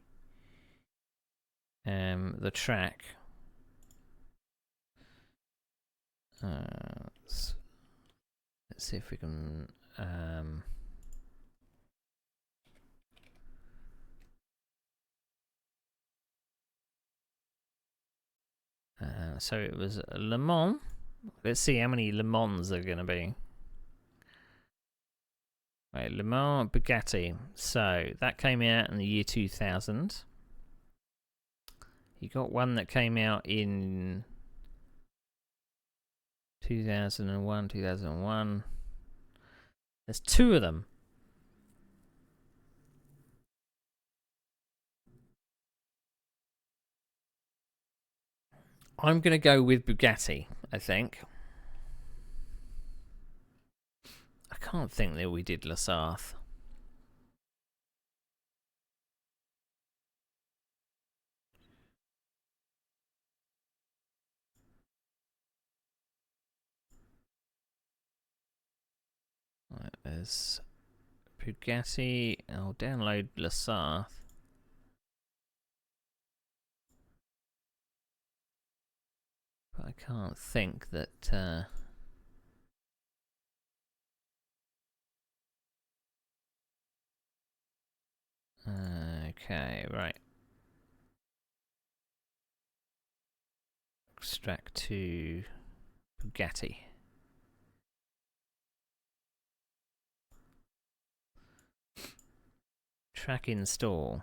track. Let's see if we can so it was Le Mans. Let's see how many Le Mans are going to be. Right, Le Mans Bugatti. So that came out in the year 2000. You got one that came out in 2001. There's two of them. I'm going to go with Bugatti, I think. I can't think that we did Lasarth. Right, there's Bugatti. I'll download Lasarth. But I can't think that... okay, right. Extract to Bugatti. Track install.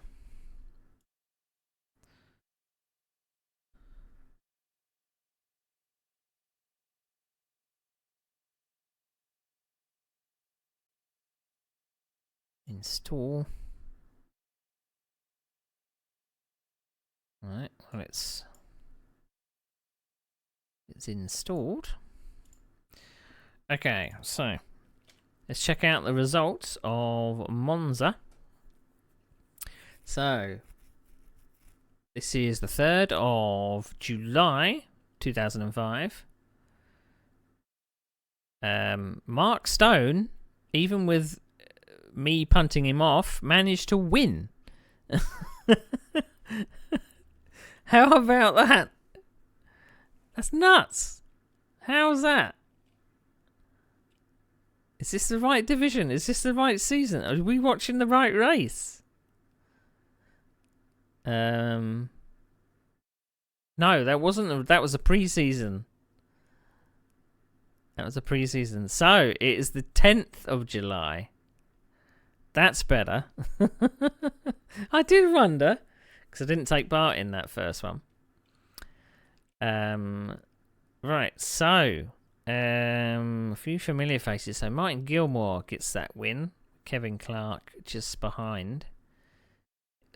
Install. Right, well it's it's installed. Okay, so let's check out the results of Monza. So this is the 3rd of July 2005. Mark Stone, even with me punting him off, managed to win. How about that? That's nuts. How's that? Is this the right division? Is this the right season? Are we watching the right race? No, that wasn't. That was a pre-season. That was a pre-season. So it is the 10th of July. That's better. I did wonder, because I didn't take part in that first one. Right, so a few familiar faces. So Martin Gilmore gets that win. Kevin Clark just behind.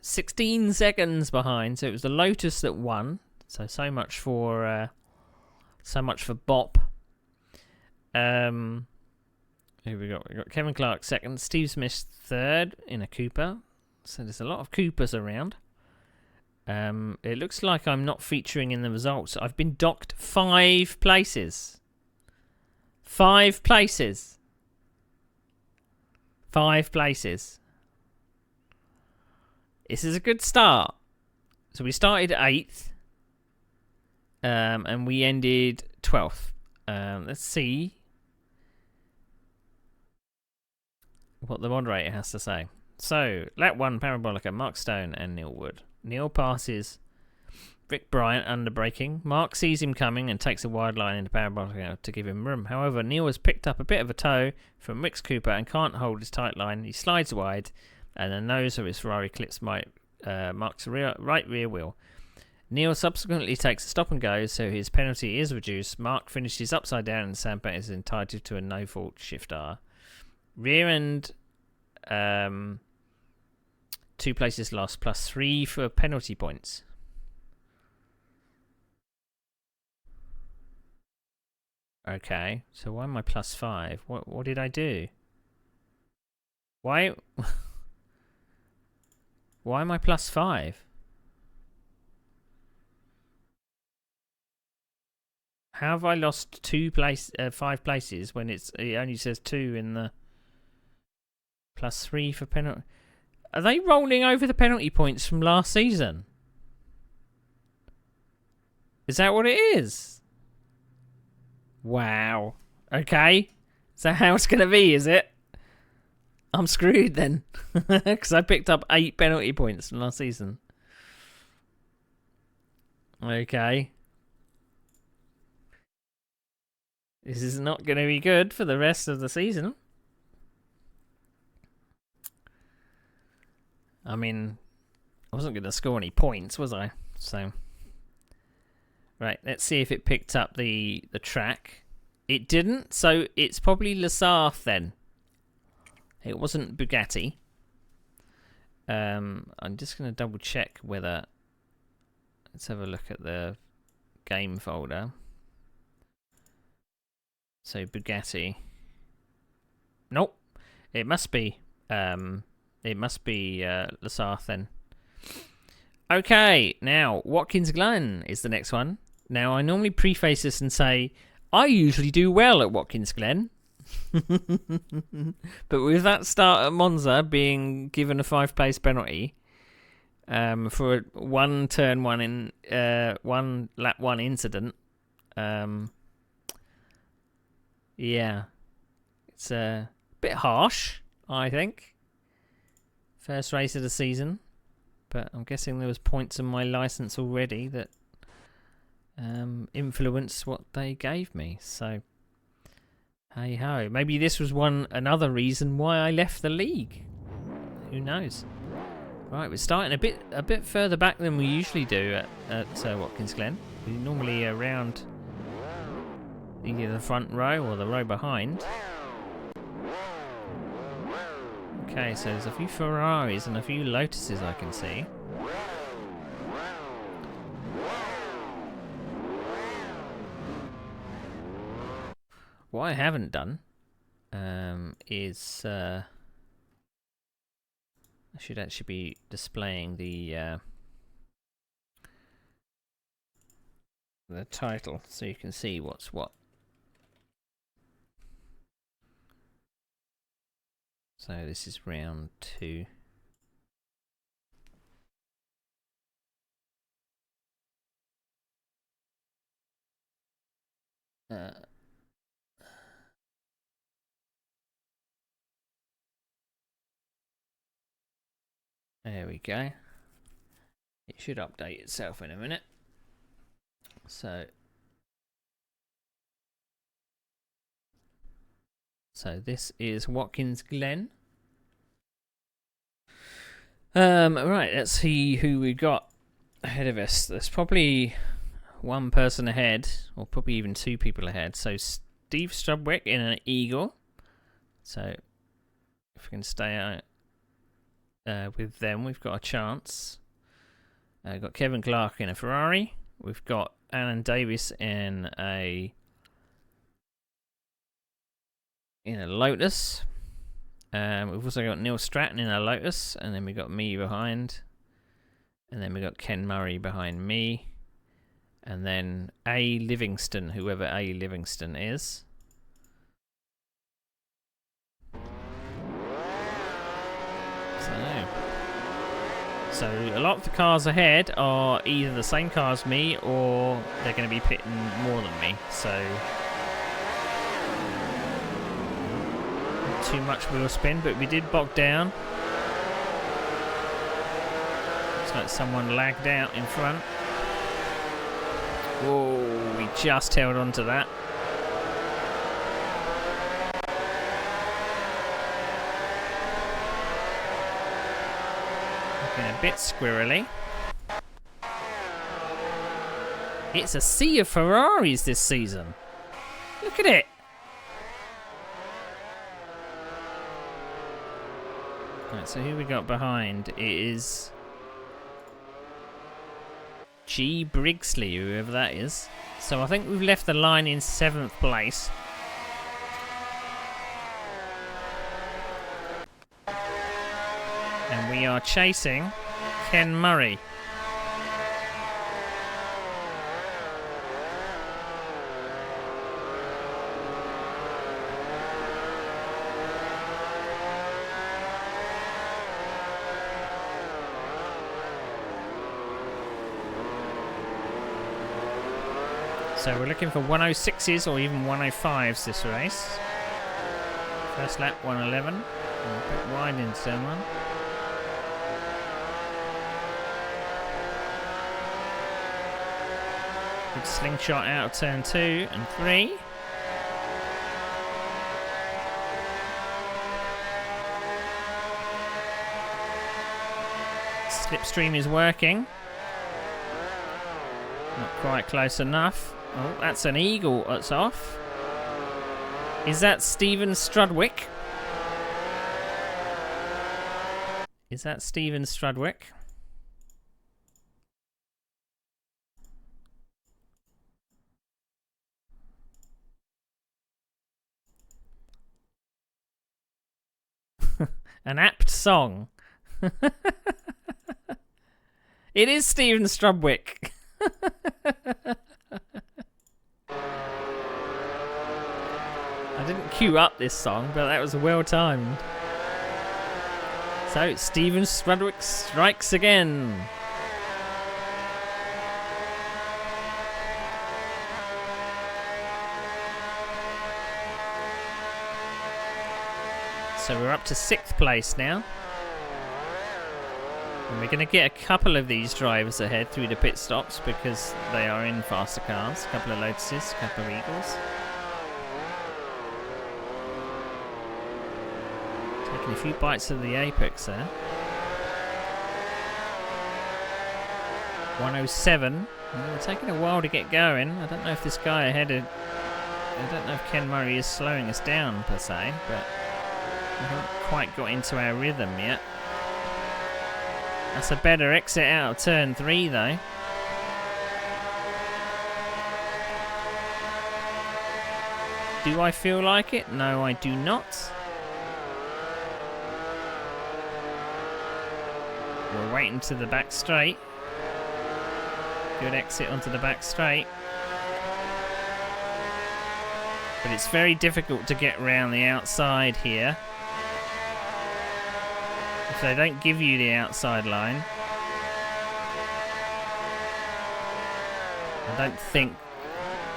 16 seconds behind. So it was the Lotus that won. So much for Bop. Who we got? We got Kevin Clark second, Steve Smith third in a Cooper. So there's a lot of Coopers around. It looks like I'm not featuring in the results. I've been docked 5 places. 5 places. 5 places. This is a good start. So we started 8th. And we ended 12th. Let's see what the moderator has to say. So, lap 1, Parabolica, Mark Stone and Neil Wood. Neil passes Rick Bryant under braking. Mark sees him coming and takes a wide line into Parabolica to give him room. However, Neil has picked up a bit of a tow from Rick's Cooper and can't hold his tight line. He slides wide and the nose of his Ferrari clips Mark's right rear wheel. Neil subsequently takes a stop and go, so his penalty is reduced. Mark finishes upside down and Sandbank is entitled to a no-fault Shift R. Rear end, 2 places lost, plus 3 for penalty points. Okay, so why am I plus 5? What did I do? Why am I plus 5? How have I lost 5 places when it only says 2 in the plus 3 for penalty? Are they rolling over the penalty points from last season? Is that what it is? Wow. Okay. Is that how it's going to be, is it? I'm screwed then. Because I picked up 8 penalty points from last season. Okay. This is not going to be good for the rest of the season. I mean, I wasn't going to score any points, was I? So, right, let's see if it picked up the track. It didn't, so it's probably Lasarth then. It wasn't Bugatti. I'm just going to double check whether... Let's have a look at the game folder. So Bugatti. Nope. It must be Lasarth then. Okay, now Watkins Glen is the next one. Now I normally preface this and say I usually do well at Watkins Glen. But with that start at Monza being given a 5-place penalty for one turn 1 in one lap 1 incident, yeah, it's a bit harsh, I think. First race of the season, but I'm guessing there was points on my license already that influenced what they gave me. So, hey ho, maybe this was another reason why I left the league. Who knows? Right, we're starting a bit further back than we usually do at Watkins Glen. We're normally around either the front row or the row behind. Okay, so there's a few Ferraris and a few Lotuses I can see. What I haven't done is I should actually be displaying the title so you can see what's what. So this is round 2. There we go. It should update itself in a minute. So this is Watkins Glen. Right, let's see who we got ahead of us. There's probably one person ahead, or probably even 2 people ahead. So Steve Strudwick in an Eagle. So if we can stay out with them, we've got a chance. Got Kevin Clark in a Ferrari. We've got Alan Davis in a Lotus. We've also got Neil Stratton in a Lotus, and then we got me behind, and then we got Ken Murray behind me, and then A. Livingston, whoever A. Livingston is. So a lot of the cars ahead are either the same car as me, or they're going to be pitting more than me. So not too much wheel spin, but we did bog down. Looks like someone lagged out in front. Whoa, we just held on to that. Looking a bit squirrely. It's a sea of Ferraris this season. Look at it. Right, so who we got behind? It is G. Brigsley, whoever that is. So I think we've left the line in 7th place. And we are chasing Ken Murray. So we're looking for 106s or even 105s this race. First lap 111. A bit wide in turn 1. Good slingshot out of turn 2 and 3. Slipstream is working. Not quite close enough. Oh, that's an Eagle that's off. Is that Stephen Strudwick? Is that Stephen Strudwick? An apt song. It is Stephen Strudwick. I didn't queue up this song, but that was well timed. So Stephen Strudwick strikes again. So we're up to 6th place now. And we're going to get a couple of these drivers ahead through the pit stops because they are in faster cars. A couple of Lotuses, a couple of Eagles. Taking a few bites of the apex there. 107. Well, it's taking a while to get going. I don't know if this guy ahead of... I don't know if Ken Murray is slowing us down per se, but we haven't quite got into our rhythm yet. That's a better exit out of turn 3 though. Do I feel like it? No, I do not. We're waiting to the back straight. Good exit onto the back straight. But it's very difficult to get around the outside here. If they don't give you the outside line, I don't think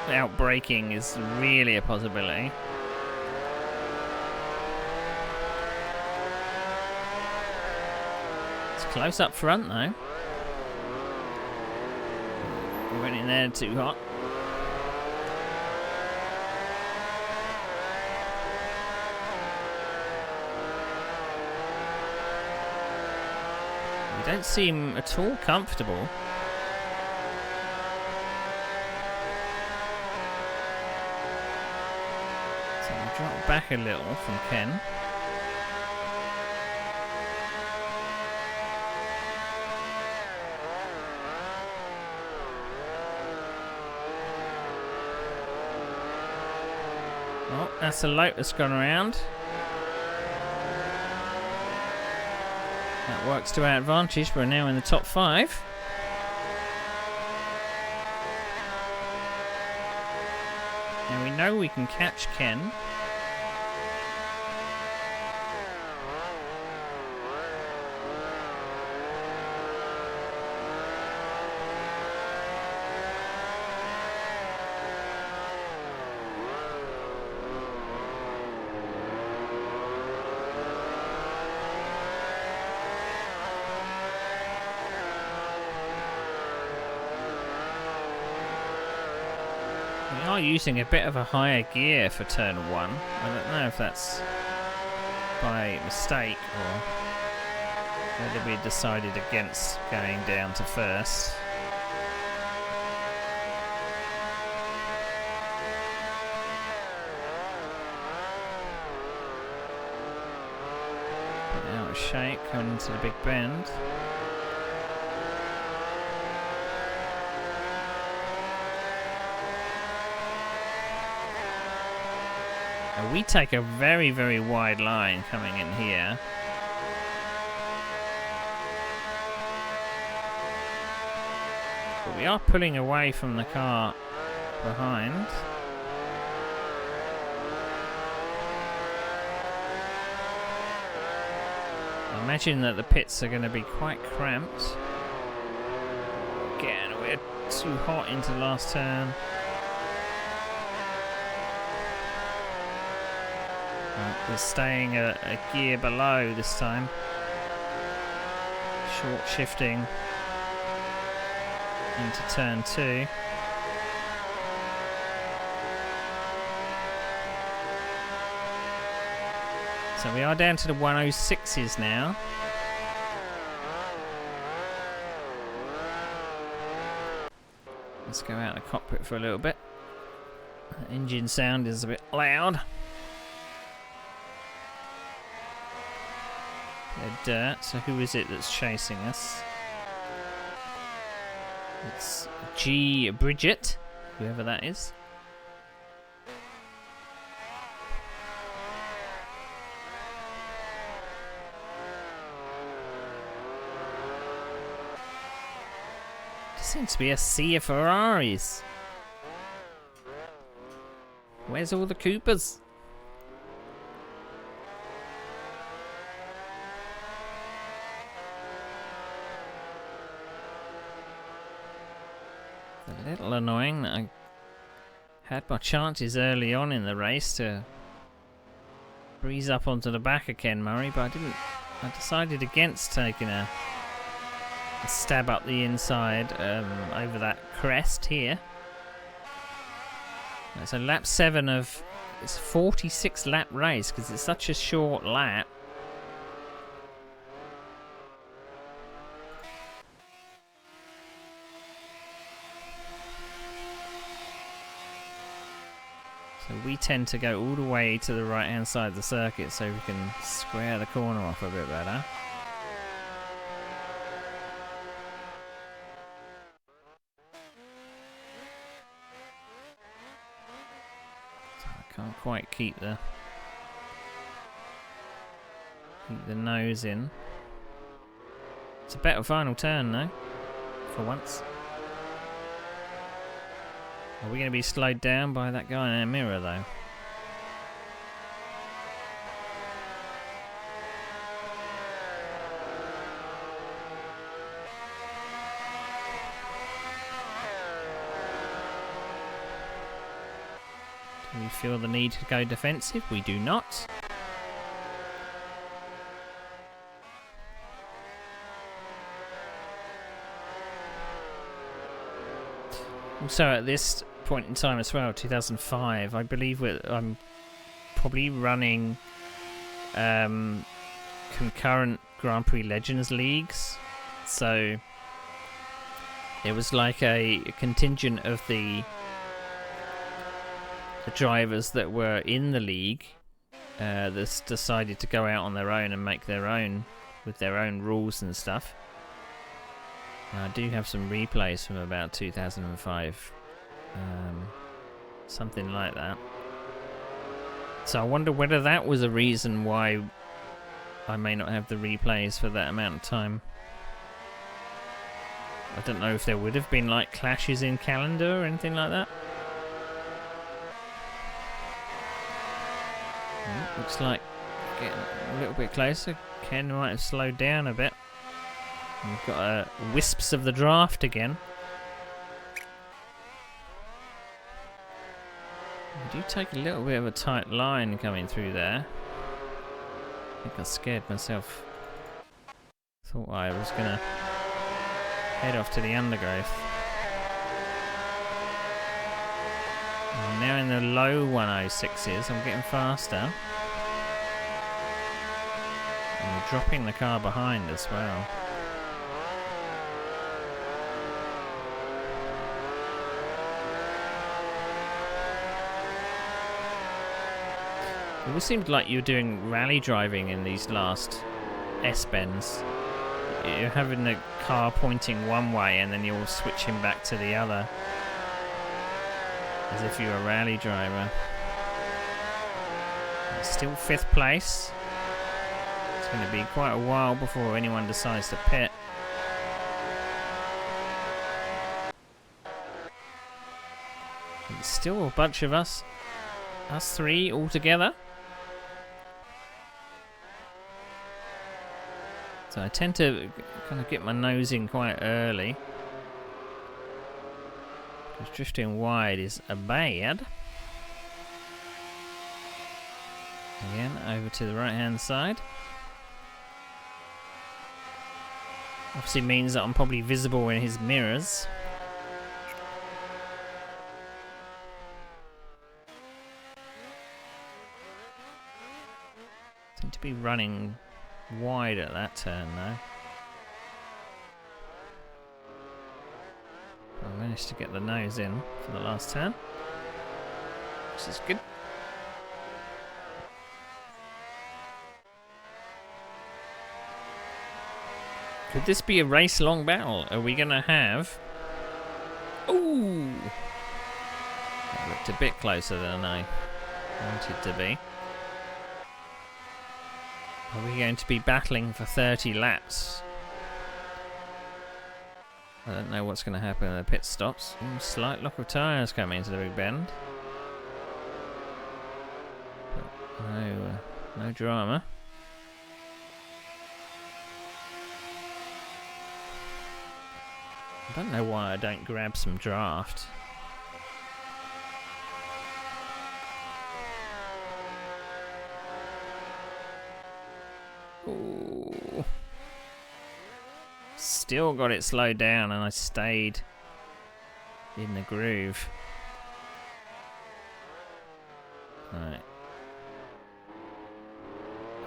outbraking is really a possibility. It's close up front though. We went in there too hot. We don't seem at all comfortable. So we drop back a little from Ken. Oh, that's a Lotus gone around. That works to our advantage. We're now in the top 5. Now we know we can catch Ken. We are using a bit of a higher gear for turn 1. I don't know if that's by mistake or whether we decided against going down to first. Put out a shake going into the big bend. We take a very, very wide line coming in here. But we are pulling away from the car behind. I imagine that the pits are going to be quite cramped. Again, we're too hot into the last turn. We're staying a gear below this time. Short shifting into turn 2. So we are down to the 106s now. Let's go out of the cockpit for a little bit. The engine sound is a bit loud. Dirt. So who is it that's chasing us? It's G. Bridget, whoever that is. There seems to be a sea of Ferraris. Where's all the Coopers? A little annoying that I had my chances early on in the race to breeze up onto the back of Ken Murray, but I didn't. I decided against taking a stab up the inside over that crest here. It's a lap 7 of it's a 46 lap race because it's such a short lap. So we tend to go all the way to the right hand side of the circuit so we can square the corner off a bit better. So Can't quite keep the nose in. It's a better final turn though, for once. Are we going to be slowed down by that guy in our mirror though? Do we feel the need to go defensive? We do not. Also at this point in time as well, 2005, I believe I'm probably running concurrent Grand Prix Legends leagues. So it was like a contingent of the drivers that were in the league that decided to go out on their own and make their own with their own rules and stuff. I do have some replays from about 2005, something like that. So I wonder whether that was a reason why I may not have the replays for that amount of time. I don't know if there would have been like clashes in calendar or anything like that. Looks like getting a little bit closer. Ken might have slowed down a bit. We've got wisps of the draft again. We do take a little bit of a tight line coming through there. I think I scared myself. Thought I was going to head off to the undergrowth. I'm now in the low 106s. I'm getting faster. And we're dropping the car behind as well. It always seemed like you were doing rally driving in these last S-bends. You're having the car pointing one way and then you're switching back to the other. As if you're a rally driver. Still 5th place. It's going to be quite a while before anyone decides to pit. It's still a bunch of us. Us 3 all together. So I tend to kind of get my nose in quite early. Because drifting wide is a bad. Again, over to the right hand side. Obviously means that I'm probably visible in his mirrors. Seem to be running wide at that turn though. I managed to get the nose in for the last turn, which is good. Could this be a race-long battle? Are we going to have... Ooh! That looked a bit closer than I wanted to be. Are we going to be battling for 30 laps? I don't know what's going to happen in the pit stops. Slight lock of tyres coming into the big bend. But no drama. I don't know why I don't grab some draft. Ooh. Still got it slowed down and I stayed in the groove. Right.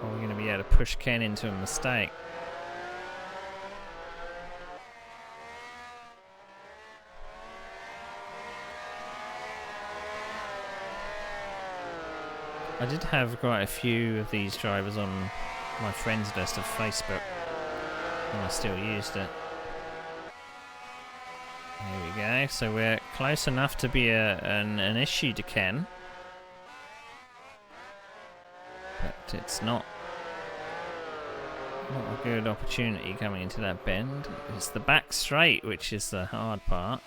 Are we going to be able to push Ken into a mistake? I did have quite a few of these drivers on my friends list of Facebook, and I still used it. There we go. So we're close enough to be an issue to Ken. But it's not a good opportunity coming into that bend. It's the back straight which is the hard part.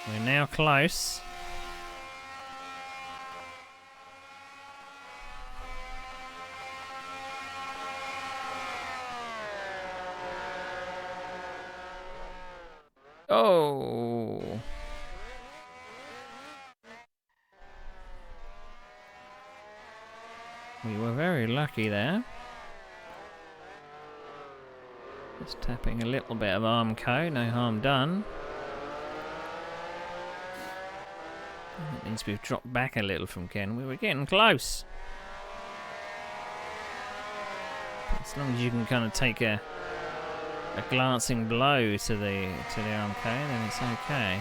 We're now close. Oh! We were very lucky there. Just tapping a little bit of Armco, no harm done. That means we've dropped back a little from Ken. We were getting close. As long as you can kind of take a glancing blow to the Armco, then it's okay.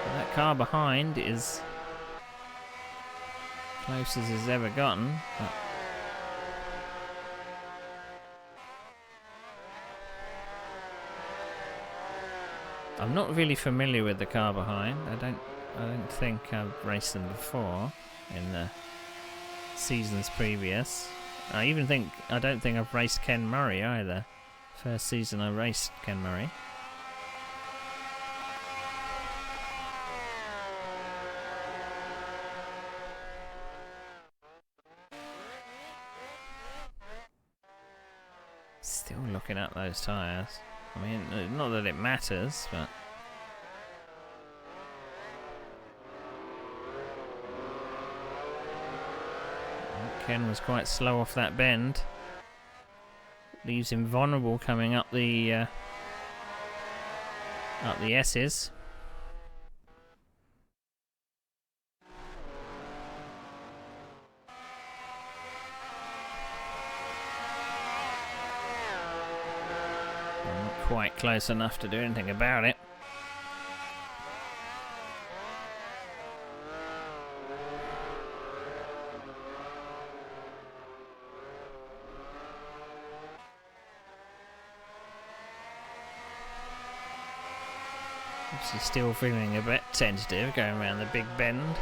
But that car behind is close as it's ever gotten. But I'm not really familiar with the car behind. I don't think I've raced them before in the seasons previous. I don't think I've raced Ken Murray either. First season I raced Ken Murray. Still looking at those tyres. I mean, not that it matters, but Ken was quite slow off that bend. Leaves him vulnerable coming up the S's. Not quite close enough to do anything about it. Obviously still feeling a bit tentative going around the big bend.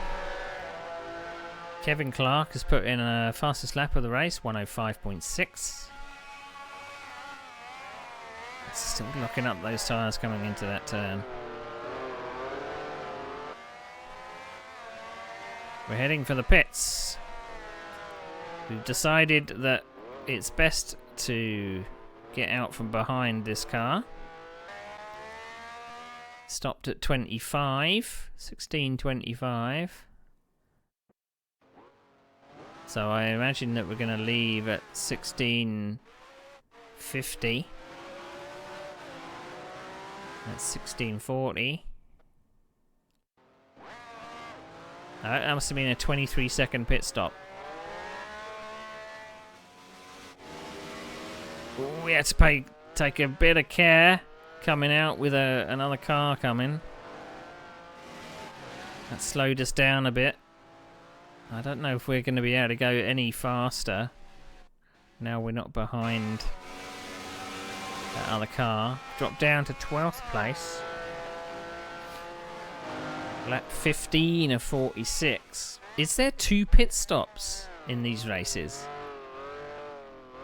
Kevin Clark has put in a fastest lap of the race, 105.6. Still locking up those tyres coming into that turn. We're heading for the pits. We've decided that it's best to get out from behind this car. Stopped at 16:25. So I imagine that we're going to leave at 16:50. That's 16:40. That must have been a 23-second pit stop. Ooh, we had to take a bit of care coming out with another car coming. That slowed us down a bit. I don't know if we're going to be able to go any faster. Now we're not behind that other car. Dropped down to 12th place. Lap 15 of 46. Is there 2 pit stops in these races?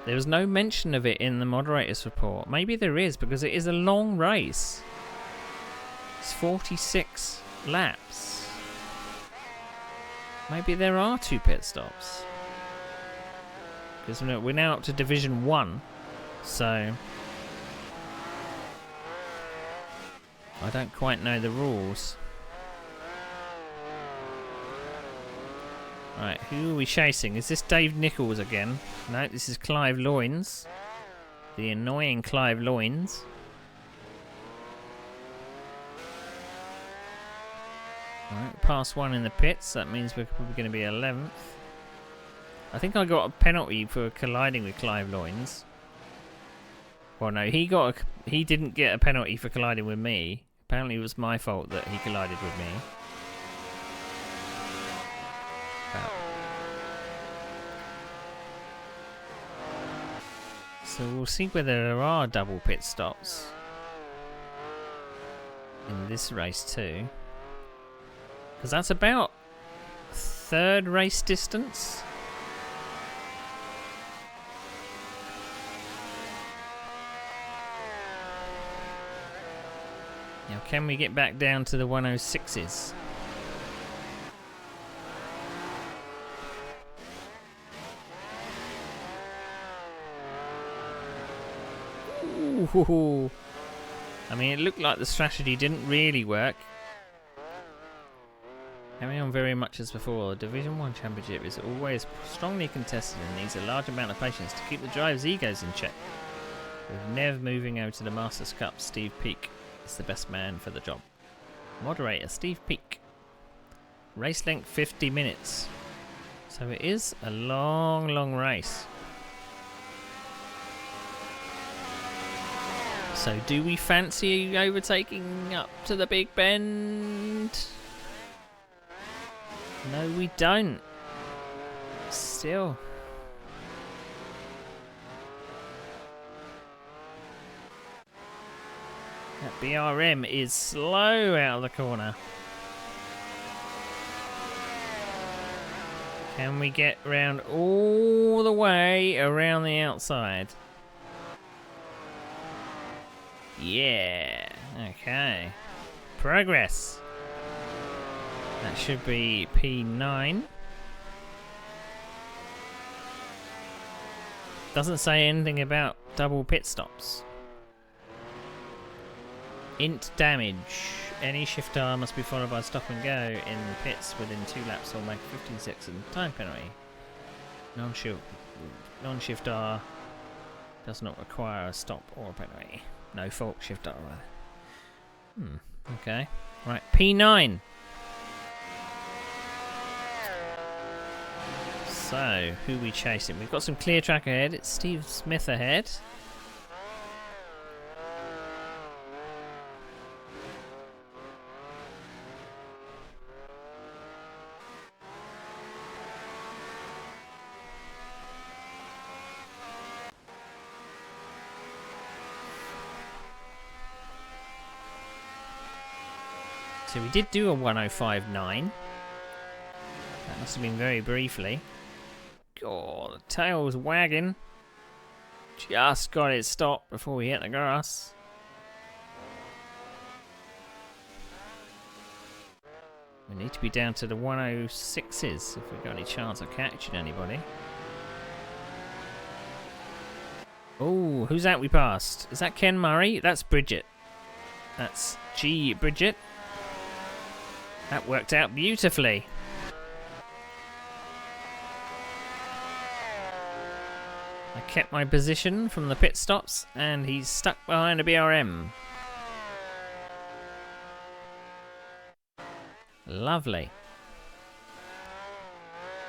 There was no mention of it in the moderator's report. Maybe there is, because it is a long race. It's 46 laps. Maybe there are 2 pit stops. Because we're now up to Division 1. So I don't quite know the rules. Right, who are we chasing? Is this Dave Nichols again? No, this is Clive Loynes. The annoying Clive Loynes. Alright, past 1 in the pits. That means we're probably going to be 11th. I think I got a penalty for colliding with Clive Loynes. Well, no, he didn't get a penalty for colliding with me. Apparently it was my fault that he collided with me. So we'll see whether there are double pit stops in this race too. Because that's about third race distance. Now, can we get back down to the 106s? Ooh. I mean, it looked like the strategy didn't really work. Carrying on very much as before, the Division 1 Championship is always strongly contested and needs a large amount of patience to keep the drivers' egos in check. With Nev moving over to the Masters Cup, Steve Peake is the best man for the job. Moderator, Steve Peake. Race length 50 minutes. So it is a long, long race. So do we fancy overtaking up to the Big Bend? No, we don't. Still. That BRM is slow out of the corner. Can we get round all the way around the outside? Yeah. Okay. Progress. That should be P9. Doesn't say anything about double pit stops. Int damage. Any shifter must be followed by stop and go in the pits within 2 laps or make a 15-second time penalty. Non-shifter does not require a stop or a penalty. No fault shifter rather. Okay. Right, P9. So, who are we chasing? We've got some clear track ahead. It's Steve Smith ahead. So we did do a 105.9. That must have been very briefly. God, the tail's wagging. Just got it stopped before we hit the grass. We need to be down to the 106s if we've got any chance of catching anybody. Oh, who's that we passed? Is that Ken Murray? That's Bridget. That's G. Bridget. That worked out beautifully. I kept my position from the pit stops and he's stuck behind a BRM. Lovely.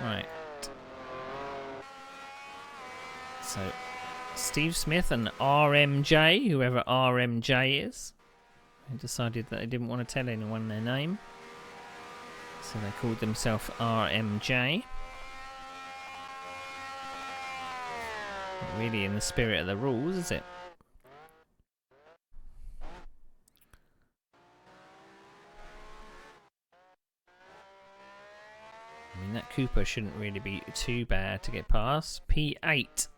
Right. So, Steve Smith and RMJ, whoever RMJ is, they decided that they didn't want to tell anyone their name. So they called themselves RMJ. Not really in the spirit of the rules, is it? I mean, that Cooper shouldn't really be too bad to get past. P8.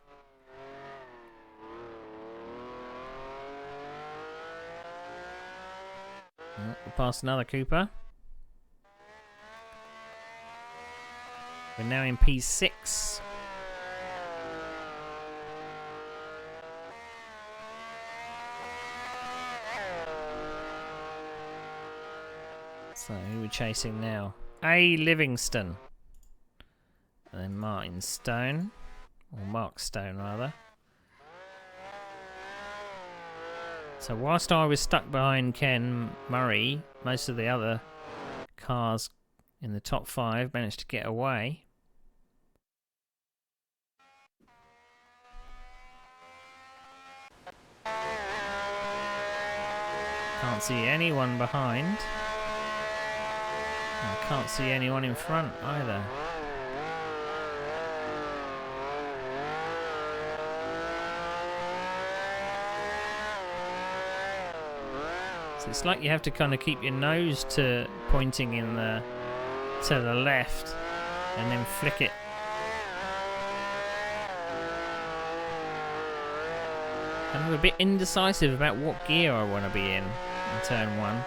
Oh, we'll pass another Cooper. We're now in P6. So who are we chasing now? A. Livingston. And then Martin Stone. Or Mark Stone rather. So whilst I was stuck behind Ken Murray, most of the other cars in the top 5 managed to get away. Can't see anyone behind. I can't see anyone in front either. So it's like you have to kind of keep your nose pointing in to the left and then flick it. I'm a bit indecisive about what gear I want to be in turn 1.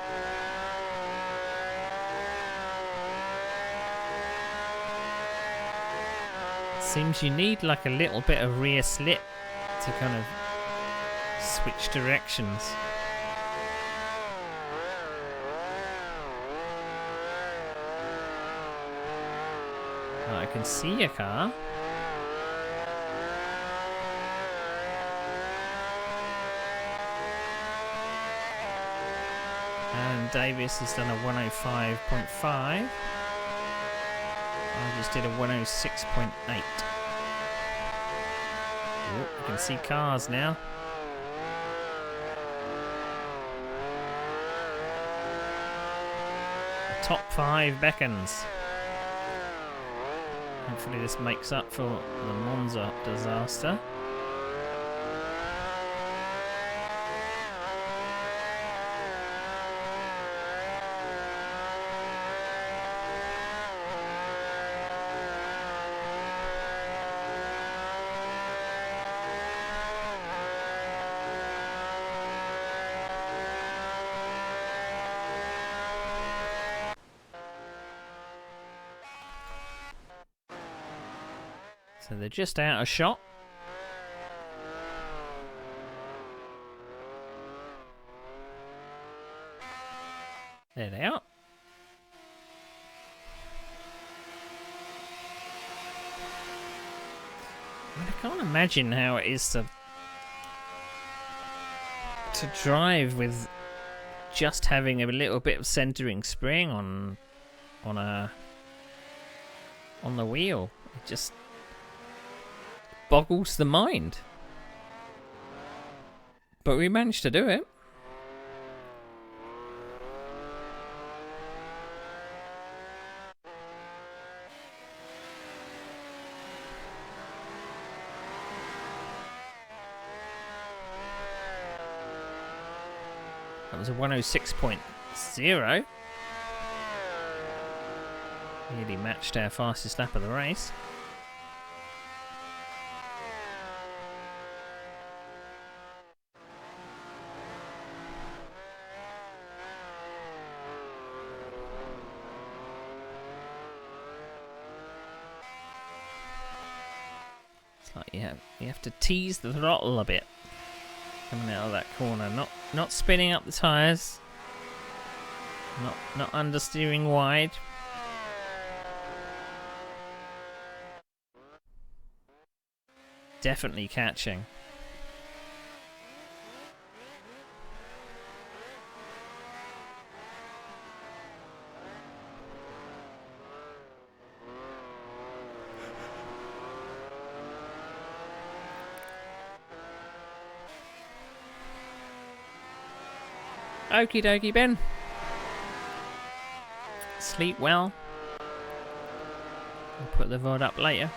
Seems you need like a little bit of rear slip to kind of switch directions. Oh, I can see your car. And Davis has done a 105.5. I just did a 106.8. Oh, you can see cars now. The top 5 beckons. Hopefully this makes up for the Monza disaster. So they're just out of shot. There they are. I can't imagine how it is to drive with just having a little bit of centering spring on the wheel. It just boggles the mind. But we managed to do it. That was a 106.0. Nearly matched our fastest lap of the race. It's like you have to tease the throttle a bit coming out of that corner, not spinning up the tyres, not understeering wide. Definitely catching. Okie dokie, Ben. Sleep well. I'll put the VOD up later.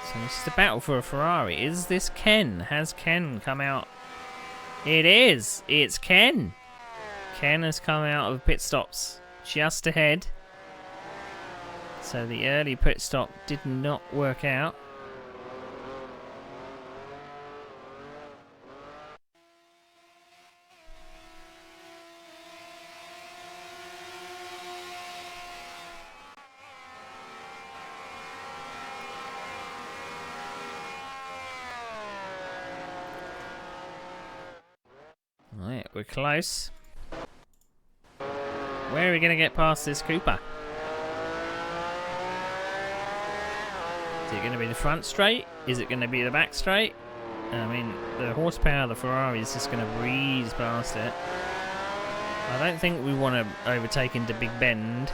So this is the battle for a Ferrari. Is this Ken? Has Ken come out? It is. It's Ken. Ken has come out of pit stops just ahead. So the early pit stop did not work out. Right, we're close. Where are we going to get past this Cooper? Is it going to be the front straight? Is it going to be the back straight? I mean, the horsepower of the Ferrari is just going to breeze past it. I don't think we want to overtake into Big Bend.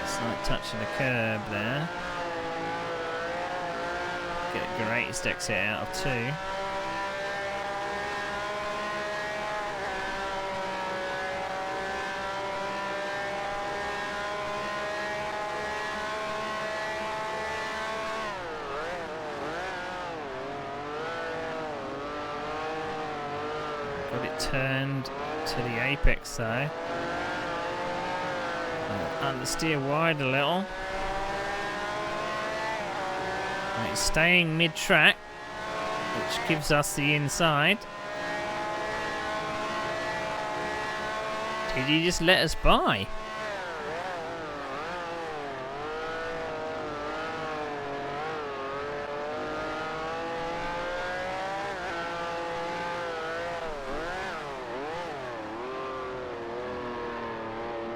Slight touch of the curb there. Get a greatest exit out of 2. Got it turned to the apex though. Understeer wide a little. Right, staying mid-track, which gives us the inside. Did he just let us by?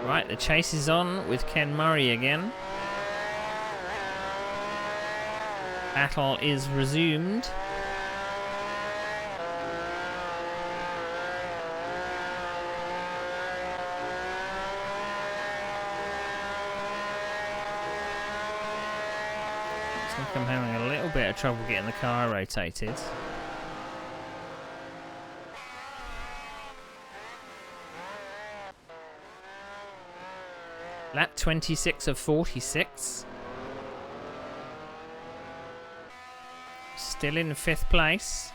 Right, the chase is on with Ken Murray again. Battle is resumed. Looks like I'm having a little bit of trouble getting the car rotated. Lap 26 of 46. Still in 5th place.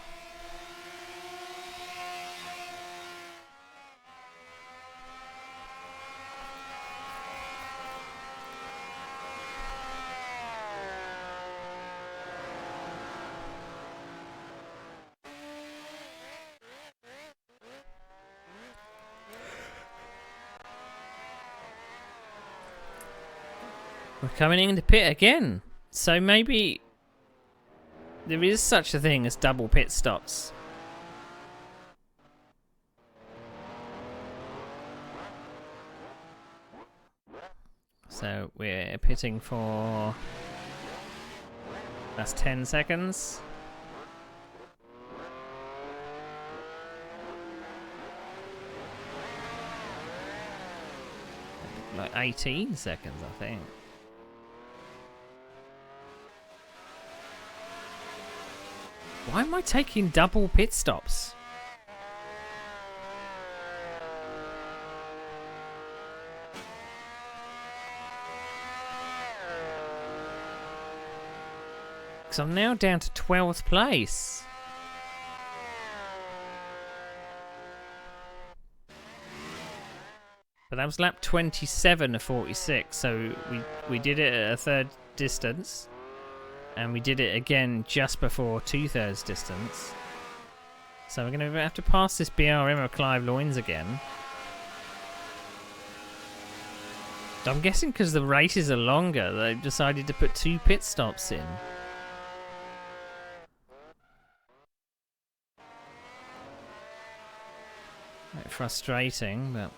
We're coming into pit again. So maybe there is such a thing as double pit stops. So we're pitting for... that's 10 seconds. Like 18 seconds, I think. Why am I taking double pit stops? Because I'm now down to 12th place. But that was lap 27 of 46, so we did it at a third distance. And we did it again just before 2/3 distance. So we're going to have to pass this BRM of Clive Loynes again. I'm guessing because the races are longer, they've decided to put 2 pit stops in. Bit frustrating, but...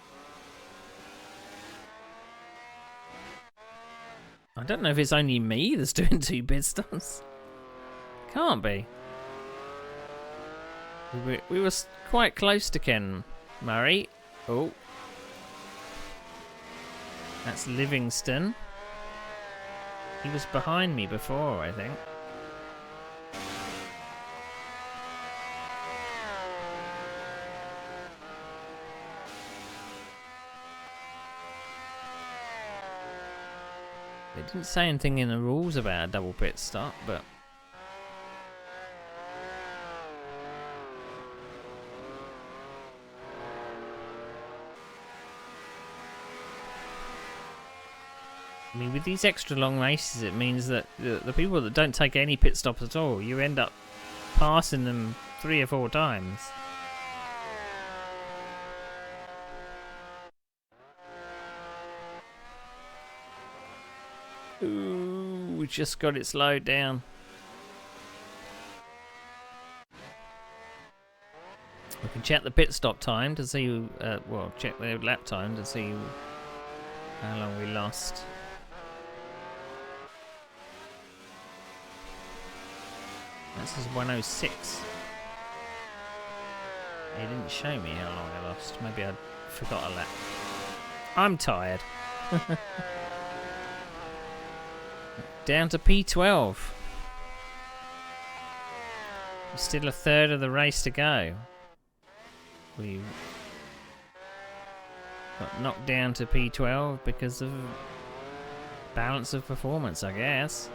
I don't know if it's only me that's doing 2 pit stops. Can't be. We were quite close to Ken Murray. Oh. That's Livingston. He was behind me before, I think. They didn't say anything in the rules about a double pit stop, but... I mean, with these extra long races, it means that the people that don't take any pit stops at all, you end up passing them 3 or 4 times. Ooh, we just got it slowed down. We can check the pit stop time to see, well, check the lap time to see how long we lost. This is 106. It didn't show me how long I lost. Maybe I forgot a lap. I'm tired. Down to P12. Still a third of the race to go. We got knocked down to P12 because of balance of performance, I guess.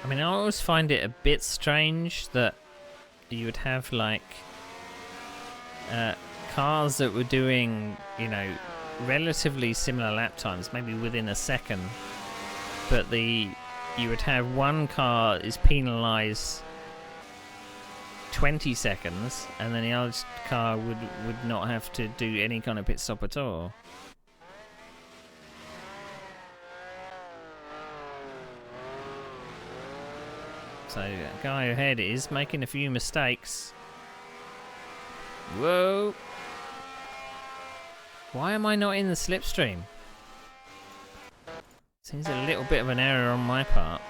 I mean, I always find it a bit strange that you would have like cars that were doing, you know, relatively similar lap times, maybe within a second, but you would have one car is penalised 20 seconds, and then the other car would not have to do any kind of pit stop at all. So that guy ahead is making a few mistakes. Whoa! Why am I not in the slipstream? Seems a little bit of an error on my part.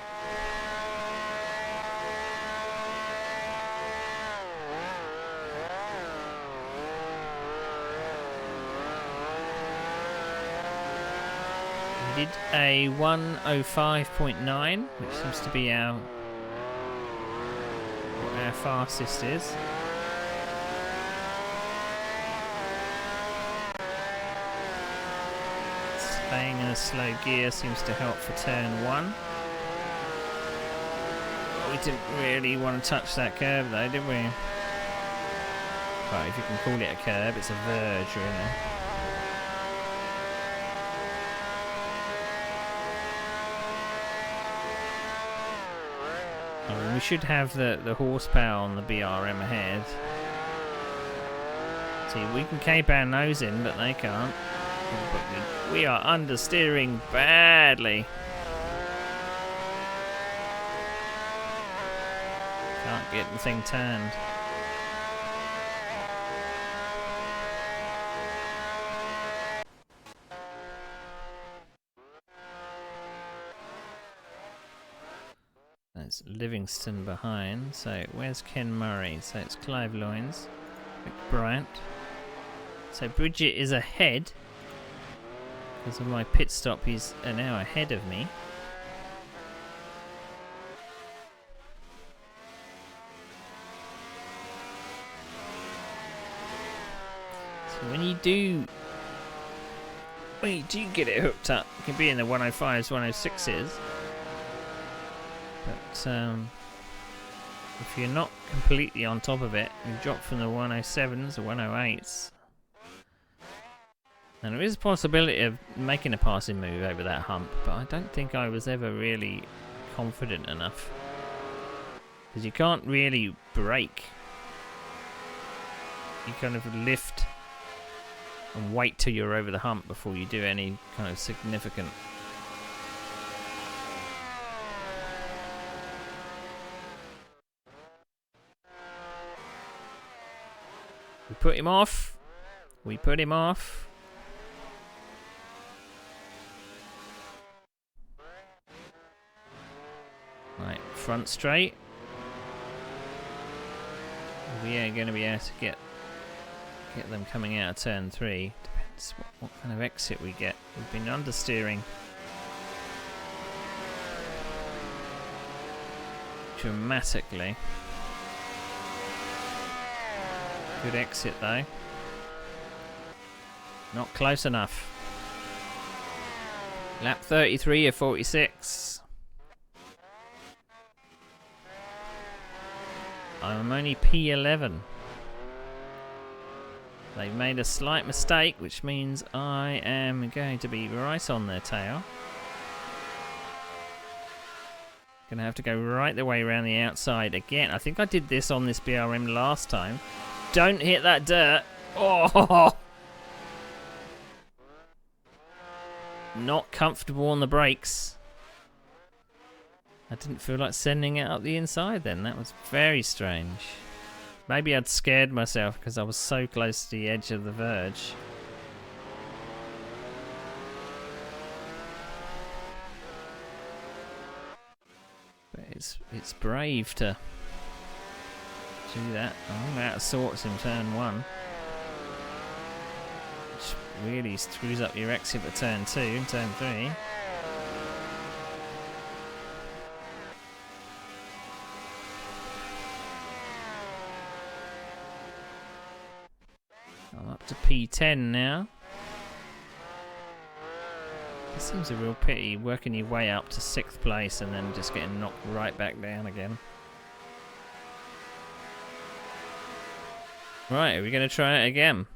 We did a 1:05.9, which seems to be what our fastest is. Staying in a slow gear seems to help for turn 1. We didn't really want to touch that curve though, did we? Well, if you can call it a curve, it's a verge really. I mean, we should have the horsepower on the BRM ahead. See, we can cape our nose in, but they can't. We are understeering badly. Can't get the thing turned. There's Livingston behind. So where's Ken Murray? So it's Clive Loynes, Rick Bryant. So Bridget is ahead. Because of my pit stop, he's now ahead of me. So when you do get it hooked up, it can be in the 105s, 106s. But if you're not completely on top of it, you drop from the 107s or 108s. And there is a possibility of making a passing move over that hump, but I don't think I was ever really confident enough. Because you can't really brake. You kind of lift and wait till you're over the hump before you do any kind of significant. We put him off. We put him off. Right, front straight. We are going to be able to get them coming out of turn 3. Depends what kind of exit we get. We've been understeering dramatically. Good exit though. Not close enough. Lap 33 of 46. I'm only P11. They've made a slight mistake, which means I am going to be right on their tail. Gonna have to go right the way around the outside again. I think I did this on this BRM last time. Don't hit that dirt. Oh! Not comfortable on the brakes. I didn't feel like sending it up the inside then. That was very strange. Maybe I'd scared myself because I was so close to the edge of the verge. But it's brave to do that. I'm out of sorts in turn 1. Which really screws up your exit for turn 2 and turn 3. I'm up to P10 now. It seems a real pity working your way up to 6th place and then just getting knocked right back down again. Right, are we going to try it again?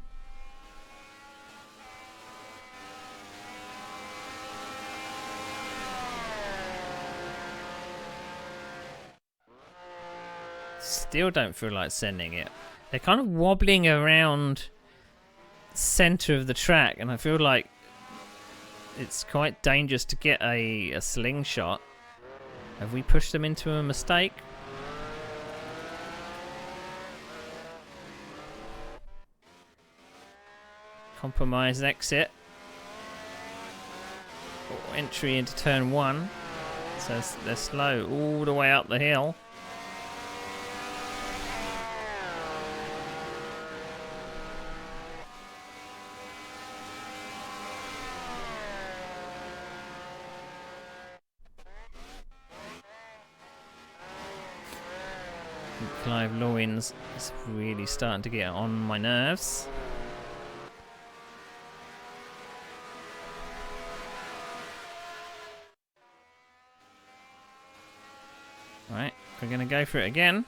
Still don't feel like sending it. They're kind of wobbling around the centre of the track, and I feel like it's quite dangerous to get a slingshot. Have we pushed them into a mistake? Compromise exit. Oh, entry into turn 1. So they're slow all the way up the hill. Clive Lawins is really starting to get on my nerves. Right, we're going to go for it again.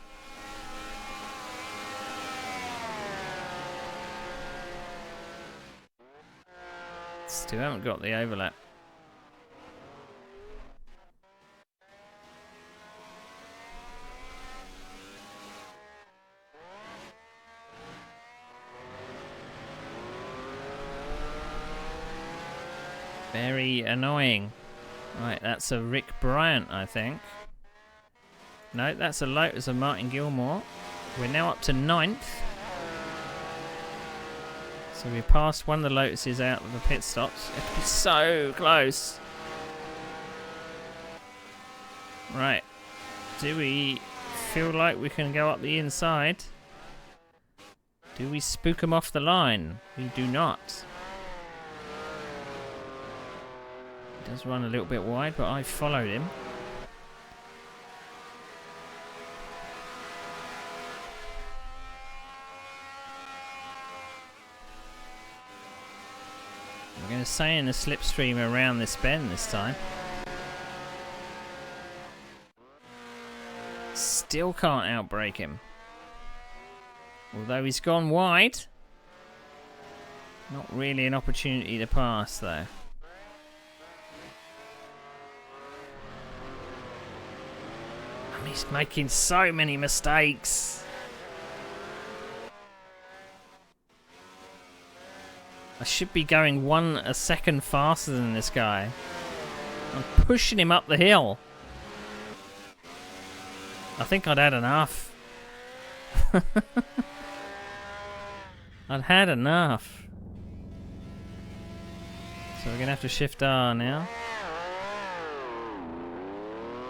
Still haven't got the overlap. Very annoying. Right, that's a Rick Bryant, I think. No, that's a Lotus of Martin Gilmore. We're now up to 9th. So we passed one of the Lotuses out of the pit stops. It's so close. Right. Do we feel like we can go up the inside? Do we spook him off the line? We do not. He does run a little bit wide, but I followed him. We're going to stay in the slipstream around this bend this time. Still can't outbrake him. Although he's gone wide. Not really an opportunity to pass though. And he's making so many mistakes. I should be going a second faster than this guy. I'm pushing him up the hill. I think I'd had enough. I'd had enough. So we're going to have to shift R now.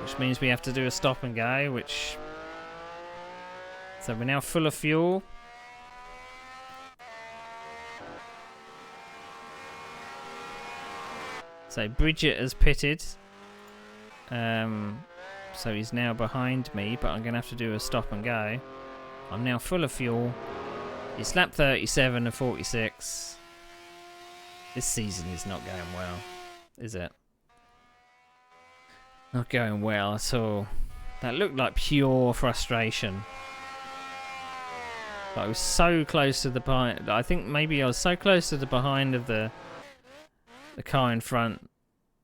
Which means we have to do a stop and go, which... So we're now full of fuel. So Bridget has pitted. So he's now behind me, but I'm going to have to do a stop and go. I'm now full of fuel. It's lap 37 of 46. This season is not going well, is it? Not going well at all. That looked like pure frustration. But I was so close to the behind. I think maybe I was so close to the behind of the car in front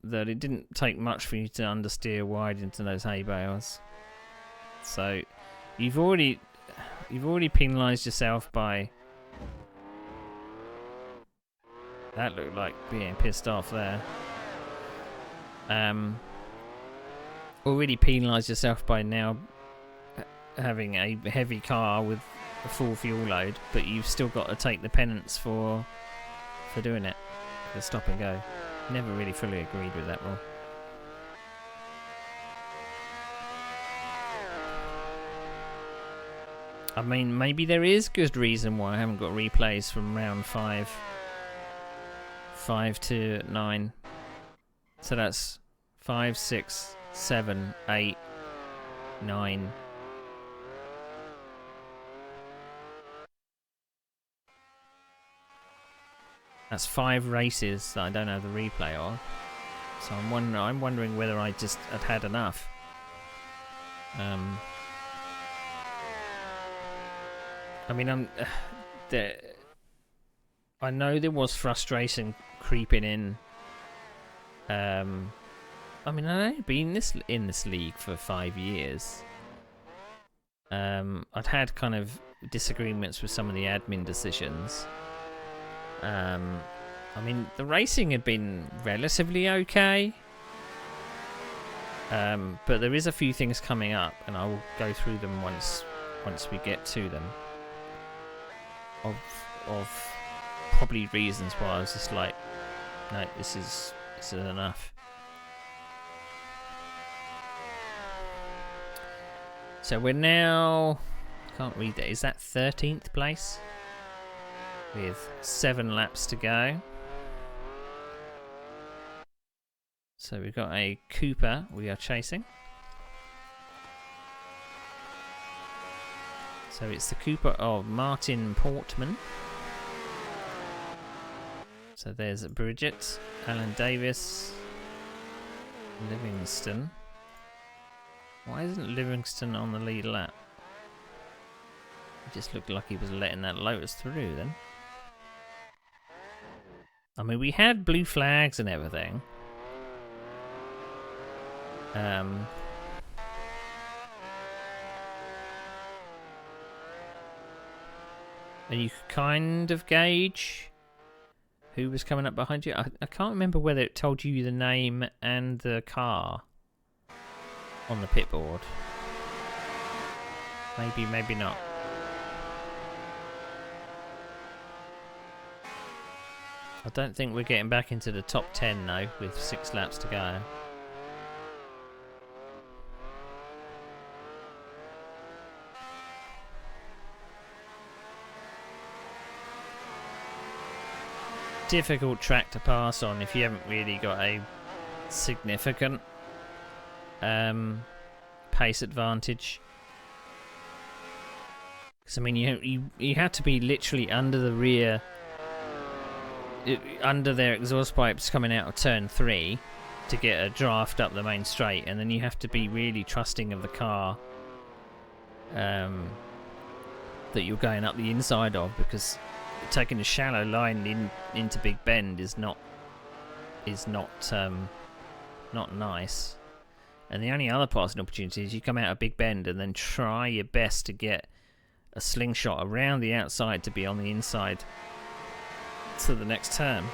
that it didn't take much for you to understeer wide into those hay bales. So you've already penalised yourself by that. Looked like being pissed off there. Already penalised yourself by now having a heavy car with a full fuel load, but you've still got to take the penance for doing it. The stop and go. Never really fully agreed with that rule. I mean, maybe there is good reason why I haven't got replays from round 5 to 9. So that's 5, 6, 7, 8, 9. That's 5 races that I don't have the replay of. So I'm wondering whether I just had enough. I mean, I know there was frustration creeping in. I mean, I've only been in this league for 5 years. I'd had kind of disagreements with some of the admin decisions. I mean, the racing had been relatively okay. But there is a few things coming up, and I will go through them once we get to them. Of probably reasons why I was just like, no, this is enough. So we're now, can't read that. Is that 13th place? With 7 laps to go. So we've got a Cooper we are chasing. So it's the Cooper of Martin Portman. So there's Bridget, Alan Davis, Livingston. Why isn't Livingston on the lead lap? It just looked like he was letting that Lotus through then. I mean, we had blue flags and everything. And you could kind of gauge who was coming up behind you. I can't remember whether it told you the name and the car on the pit board. Maybe, maybe not. I don't think we're getting back into the top 10 though, with 6 laps to go. Difficult track to pass on if you haven't really got a significant pace advantage. Because I mean, you have to be literally under the rear, under their exhaust pipes coming out of turn 3 to get a draft up the main straight, and then you have to be really trusting of the car that you're going up the inside of, because taking a shallow line into Big Bend is not nice. And the only other passing opportunity is you come out of Big Bend and then try your best to get a slingshot around the outside to be on the inside to the next turn.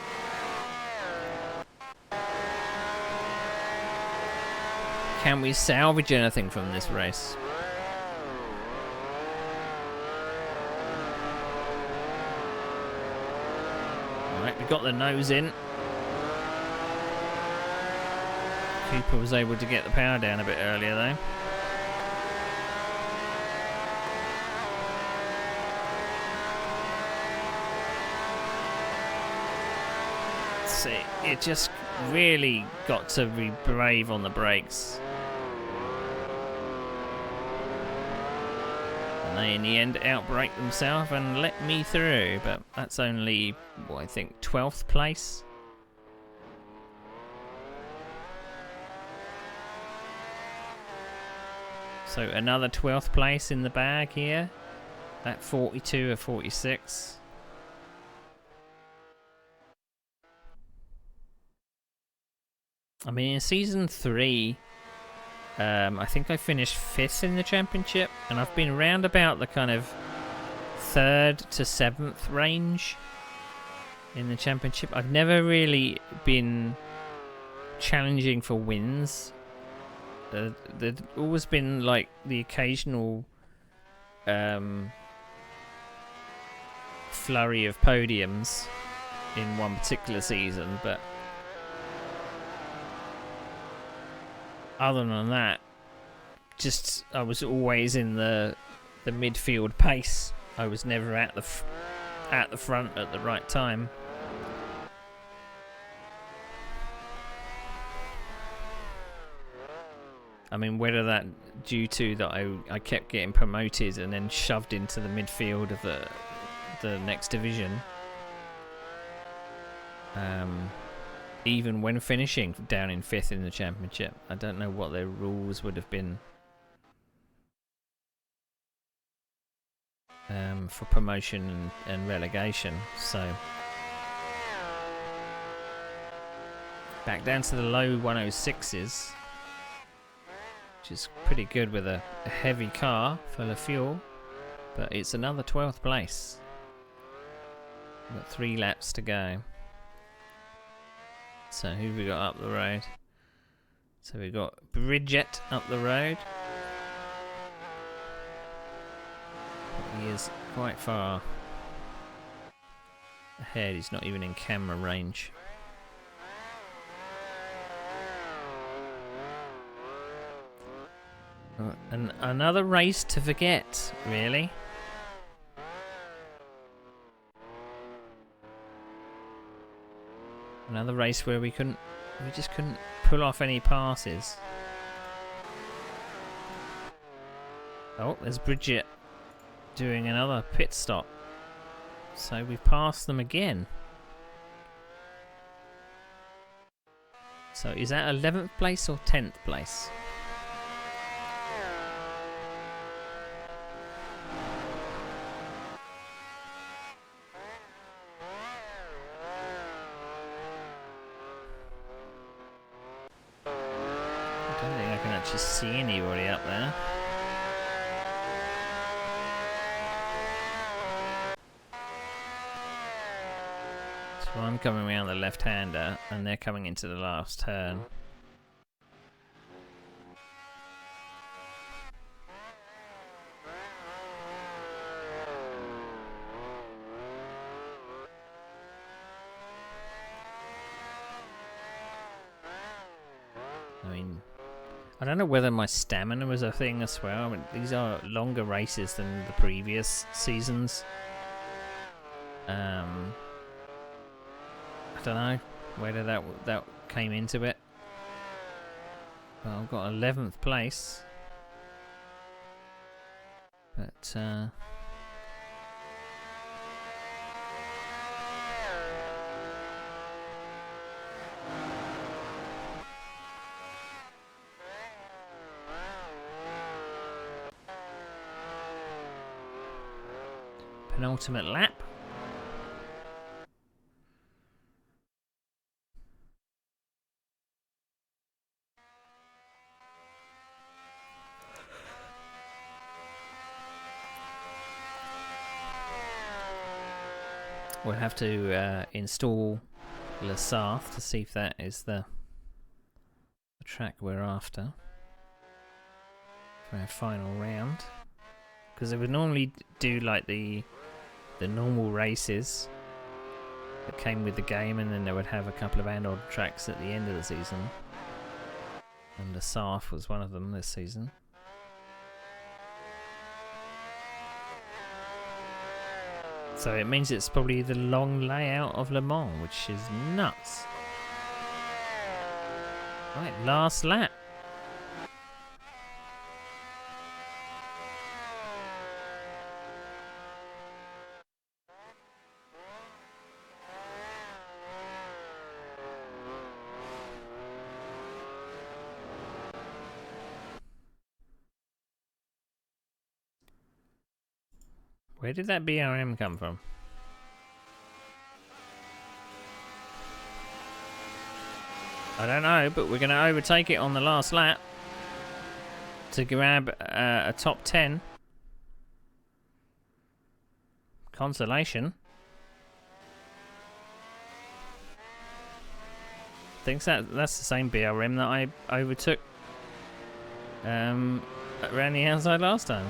Can we salvage anything from this race? Alright, we got the nose in. Cooper was able to get the power down a bit earlier though. See, it just really got to be brave on the brakes. And they in the end outbrake themselves and let me through, but that's only, what, I think 12th place. So another 12th place in the bag here at 42 or 46. I mean, in season 3, I think I finished 5th in the championship, and I've been around about the kind of 3rd to 7th range in the championship. I've never really been challenging for wins. There's always been like the occasional flurry of podiums in one particular season, but other than that, just I was always in the midfield pace. I was never at the front at the right time. I mean, whether that due to that I kept getting promoted and then shoved into the midfield of the next division. even when finishing down in 5th in the championship. I don't know what their rules would have been for promotion and relegation. So back down to the low 106s, which is pretty good with a heavy car full of fuel, but it's another 12th place. We've got 3 laps to go. So who have we got up the road? So we've got Bridget up the road. He is quite far ahead, he's not even in camera range. And another race to forget, really. Another race where we just couldn't pull off any passes. Oh, there's Bridget doing another pit stop. So we've passed them again. So is that 11th place or 10th place? I don't think I can actually see anybody up there. So I'm coming around the left-hander and they're coming into the last turn. I mean, I don't know whether my stamina was a thing as well. I mean, these are longer races than the previous seasons. I don't know whether that came into it. Well, I've got 11th place, but penultimate lap. We'll have to install Le Sarthe to see if that is the track we're after for our final round. Because they would normally do like the normal races that came with the game, and then they would have a couple of add-on tracks at the end of the season. And Le Sarthe was one of them this season. So it means it's probably the long layout of Le Mans, which is nuts. Right, last lap. Where did that BRM come from? I don't know, but we're going to overtake it on the last lap to grab a top 10. Consolation. I think that's the same BRM that I overtook around the outside last time.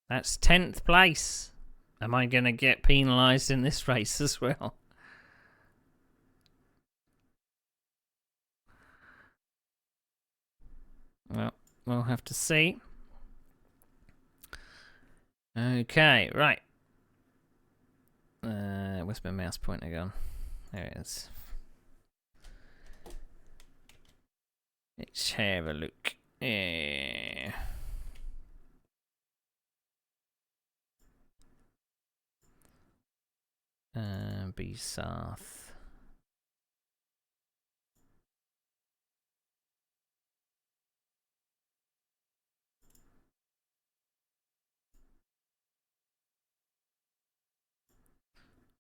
That's 10th place. Am I going to get penalised in this race as well? Well, we'll have to see. Okay, right. Where's my mouse pointer gone? There it is. Let's have a look. Yeah. be south.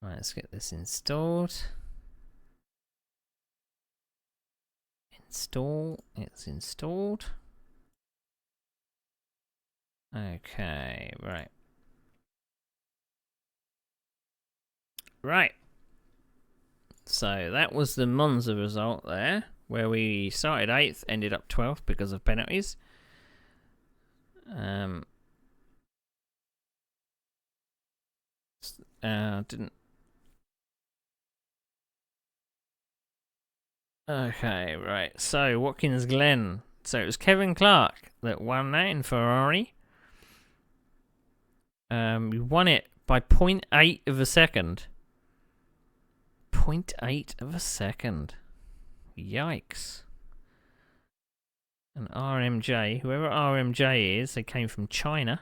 Right, let's get this installed. Install. It's installed. Okay, right. Right. So that was the Monza result there, where we started 8th, ended up 12th because of penalties. Didn't. Okay, right. So Watkins Glen. So it was Kevin Clark that won that in Ferrari. We won it by 0.8 of a second. 0.8 of a second. Yikes. And RMJ, whoever RMJ is, they came from China.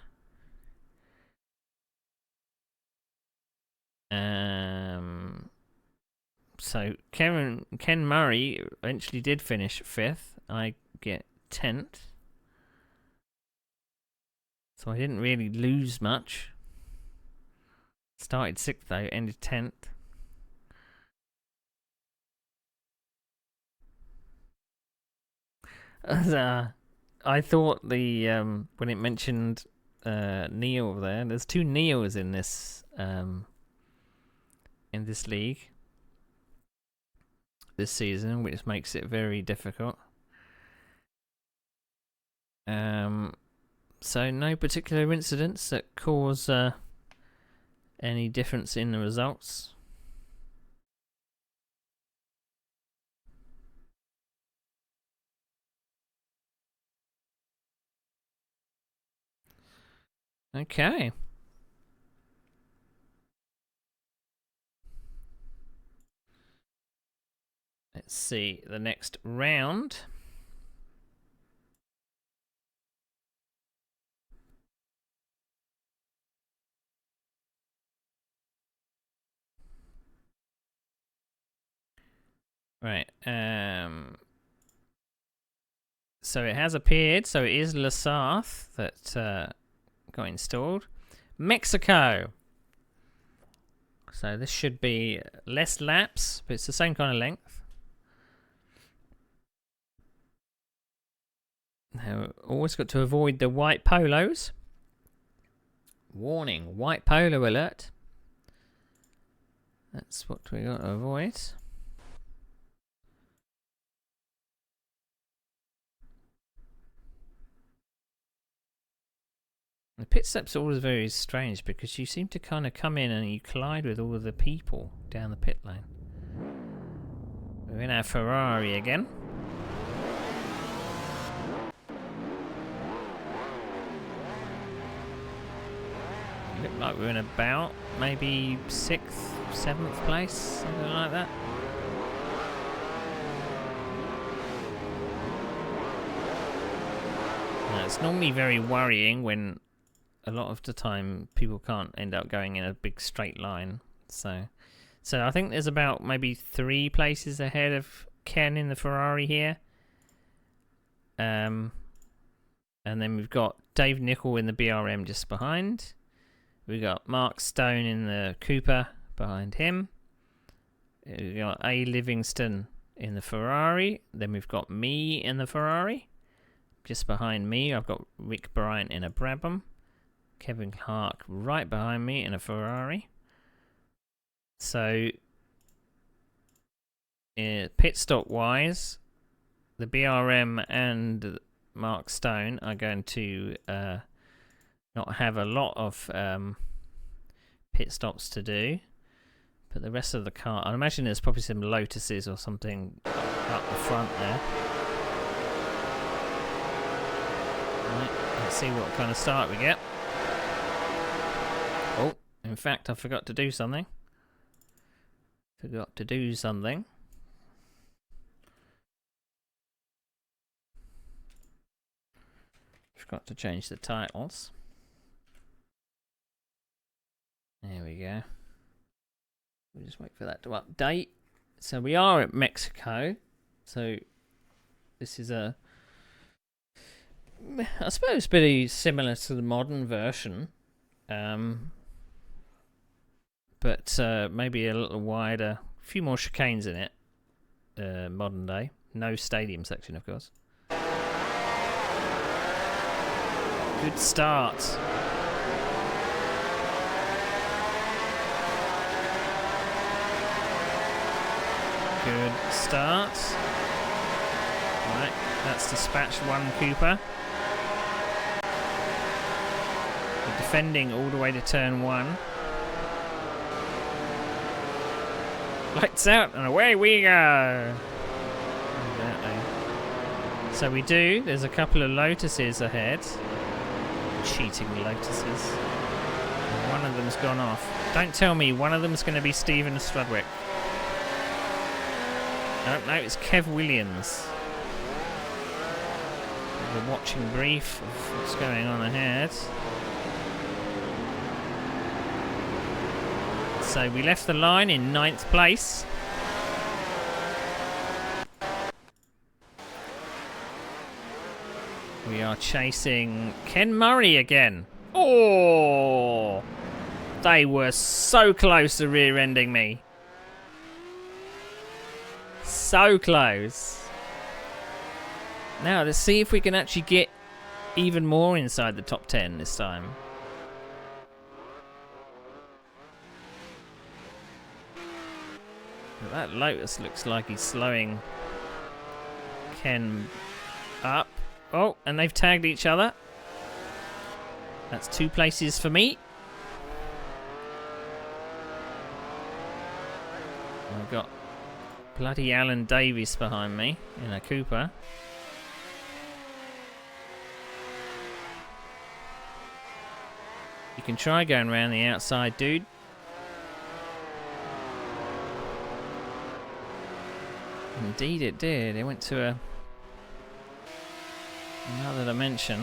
So Ken Murray eventually did finish 5th. I get 10th. So I didn't really lose much. Started 6th though, ended 10th. I thought the when it mentioned Neil there, there's 2 Neils in this league this season, which makes it very difficult. So no particular incidents that cause any difference in the results. Okay. Let's see the next round. Right. So it has appeared. So it is Lasarth that got installed. Mexico. So this should be less laps, but it's the same kind of length. Now, always got to avoid the white polos. Warning, white polo alert. That's what we got to avoid. The pit stop's always very strange because you seem to kind of come in and you collide with all of the people down the pit lane. We're in our Ferrari again. Look like we're in about maybe 6th, 7th place, something like that. Now, it's normally very worrying when a lot of the time people can't end up going in a big straight line. So I think there's about maybe 3 places ahead of Ken in the Ferrari here. And then we've got Dave Nicol in the BRM just behind. We got Mark Stone in the Cooper behind him. We got A. Livingston in the Ferrari. Then we've got me in the Ferrari. Just behind me, I've got Rick Bryant in a Brabham. Kevin Clark right behind me in a Ferrari. So, pit stop wise, the BRM and Mark Stone are going to not have a lot of pit stops to do, but the rest of the car, I imagine there's probably some Lotuses or something up the front there. Right, let's see what kind of start we get. Oh, in fact, I forgot to do something. Forgot to change the titles. There we go. We'll just wait for that to update. So we are at Mexico. So this is I suppose, pretty similar to the modern version. But maybe a little wider. A few more chicanes in it. Modern day. No stadium section, of course. Good start. Good start. Right, that's dispatched one Cooper. We're defending all the way to turn 1. Lights out and away we go. Exactly. So we do. There's a couple of Lotuses ahead. Cheating Lotuses. One of them's gone off. Don't tell me one of them's going to be Stephen Strudwick. No, it's Kev Williams. The watching brief of what's going on ahead. So we left the line in 9th place. We are chasing Ken Murray again. Oh! They were so close to rear-ending me. So close. Now, let's see if we can actually get even more inside the top 10 this time. But that Lotus looks like he's slowing Ken up. Oh, and they've tagged each other. That's 2 places for me. I've got bloody Alan Davies behind me in a Cooper. You can try going around the outside, dude. Indeed it did. It went to another dimension.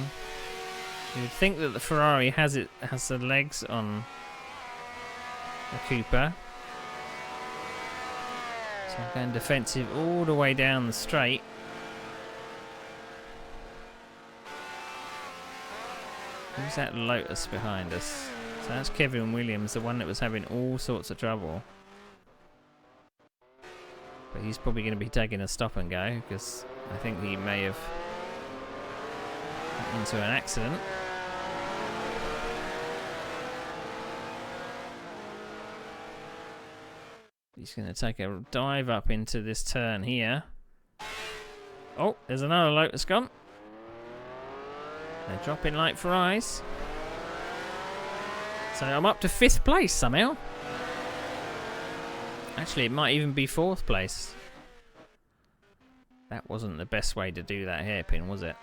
You would think that the Ferrari has the legs on the Cooper. So I'm going defensive all the way down the straight. Who's that Lotus behind us? So that's Kevin Williams, the one that was having all sorts of trouble. But he's probably going to be taking a stop and go, because I think he may have got into an accident. He's going to take a dive up into this turn here. Oh, there's another Lotus gone. They're dropping like flies. So I'm up to 5th place somehow. Actually, it might even be 4th place. That wasn't the best way to do that hairpin, was it?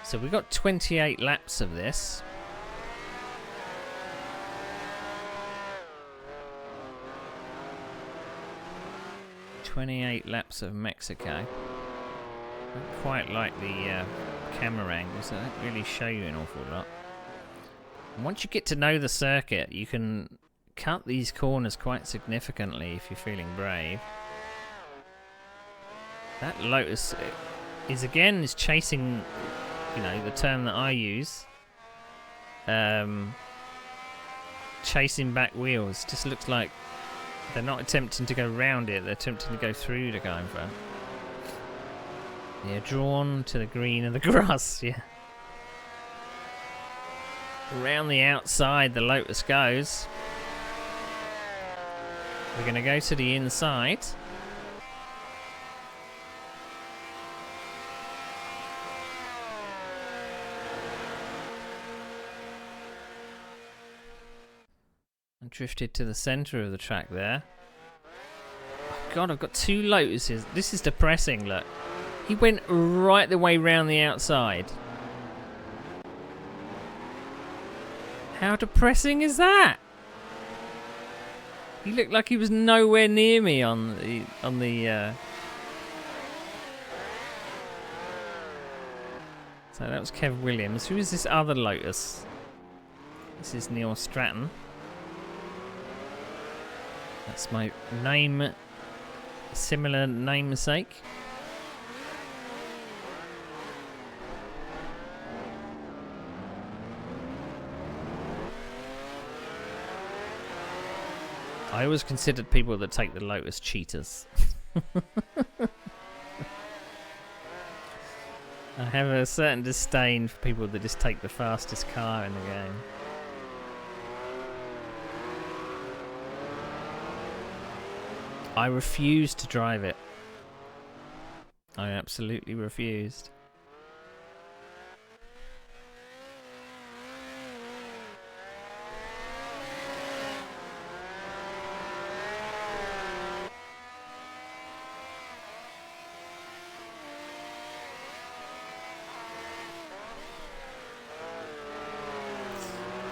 So we got 28 laps of this. Laps of Mexico. I don't quite like the camera angles. They don't really show you an awful lot. And once you get to know the circuit, you can cut these corners quite significantly if you're feeling brave. That Lotus is chasing, you know, the term that I use. Chasing back wheels. Just looks like they're not attempting to go round it, they're attempting to go through the guy in front. Yeah, drawn to the green of the grass, yeah. Around the outside the Lotus goes. We're going to go to the inside. And drifted to the centre of the track there. Oh God, I've got 2 Lotuses. This is depressing, look. He went right the way round the outside. How depressing is that? He looked like he was nowhere near me on the So that was Kev Williams. Who is this other Lotus? This is Neil Stratton. That's my name, similar namesake. I always considered people that take the Lotus cheaters. I have a certain disdain for people that just take the fastest car in the game. I refused to drive it. I absolutely refused.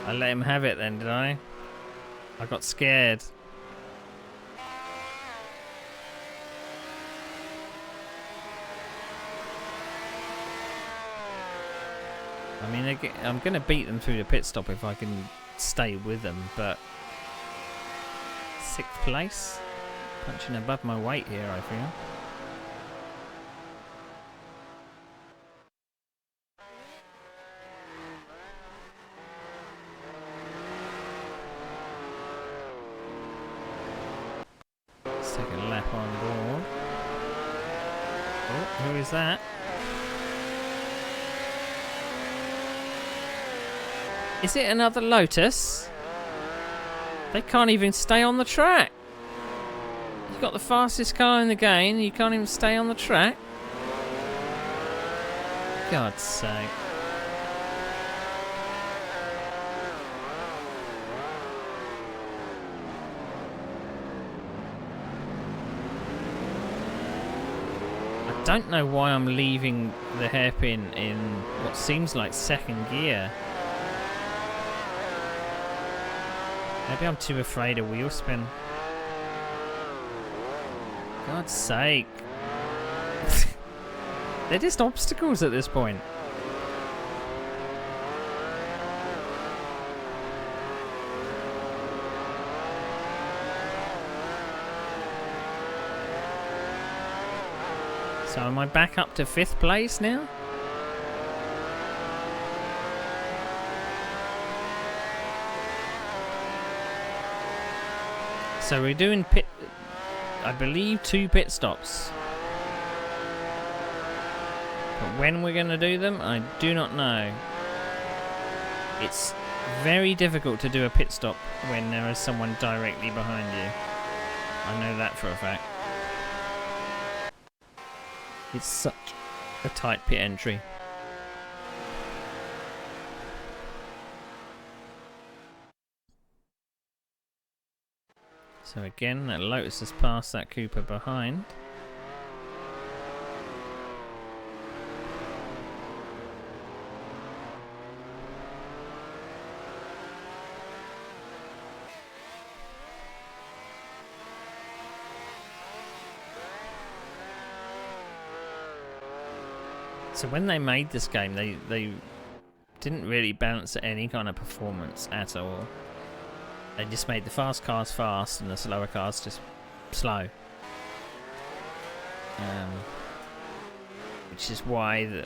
I let him have it then, did I? I got scared. I mean, I'm going to beat them through the pit stop if I can stay with them, but 6th place? Punching above my weight here, I feel. Let's take a lap on board. Oh, who is that? Is it another Lotus? They can't even stay on the track. You've got the fastest car in the game, you can't even stay on the track? God's sake. I don't know why I'm leaving the hairpin in what seems like 2nd gear. Maybe I'm too afraid of wheel spin. God's sake. They're just obstacles at this point. So am I back up to 5th place now? So we're doing I believe 2 pit stops. But when we're going to do them, I do not know. It's very difficult to do a pit stop when there is someone directly behind you. I know that for a fact. It's such a tight pit entry. So again, that Lotus has passed that Cooper behind. So when they made this game, they didn't really balance any kind of performance at all. They just made the fast cars fast and the slower cars just slow. Which is why the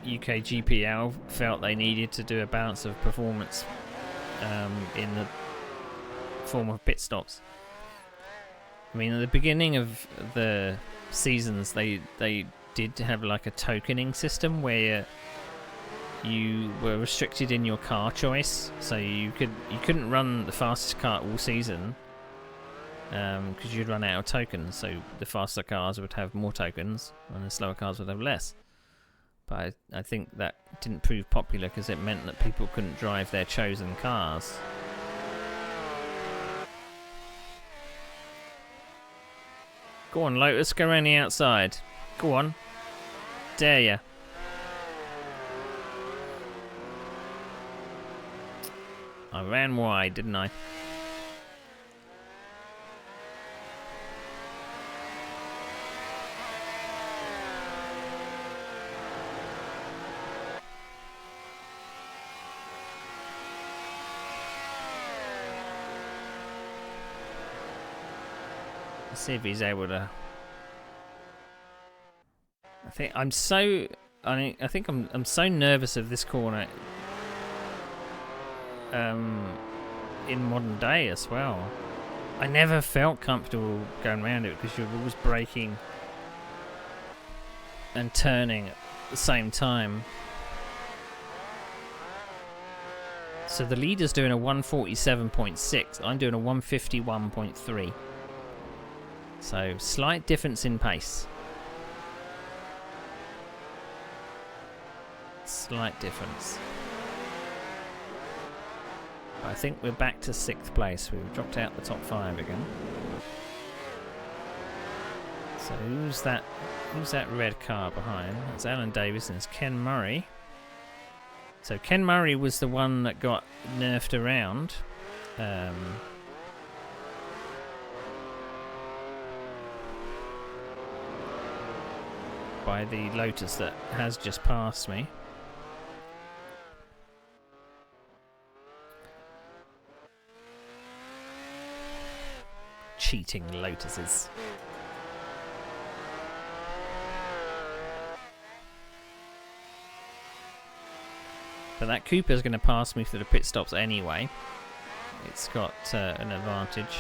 UKGPL felt they needed to do a balance of performance in the form of pit stops. I mean, at the beginning of the seasons, they did have like a tokening system where you were restricted in your car choice, so you couldn't run the fastest car all season because you'd run out of tokens. So the faster cars would have more tokens, and the slower cars would have less. But I think that didn't prove popular because it meant that people couldn't drive their chosen cars. Go on, Lotus, go around the outside. Go on, dare ya. I ran wide, didn't I? Let's see if he's able to. I think I'm so. I think I'm so nervous of this corner. In modern day as well. I never felt comfortable going around it because you're always braking and turning at the same time. So the leader's doing a 147.6. I'm doing a 151.3. So slight difference in pace. Slight difference. I think we're back to 6th place. We've dropped out the top 5 again. So who's that red car behind? That's Alan Davis and it's Ken Murray. So Ken Murray was the one that got nerfed around. By the Lotus that has just passed me. Cheating Lotuses. But that Cooper's going to pass me through the pit stops anyway. It's got an advantage.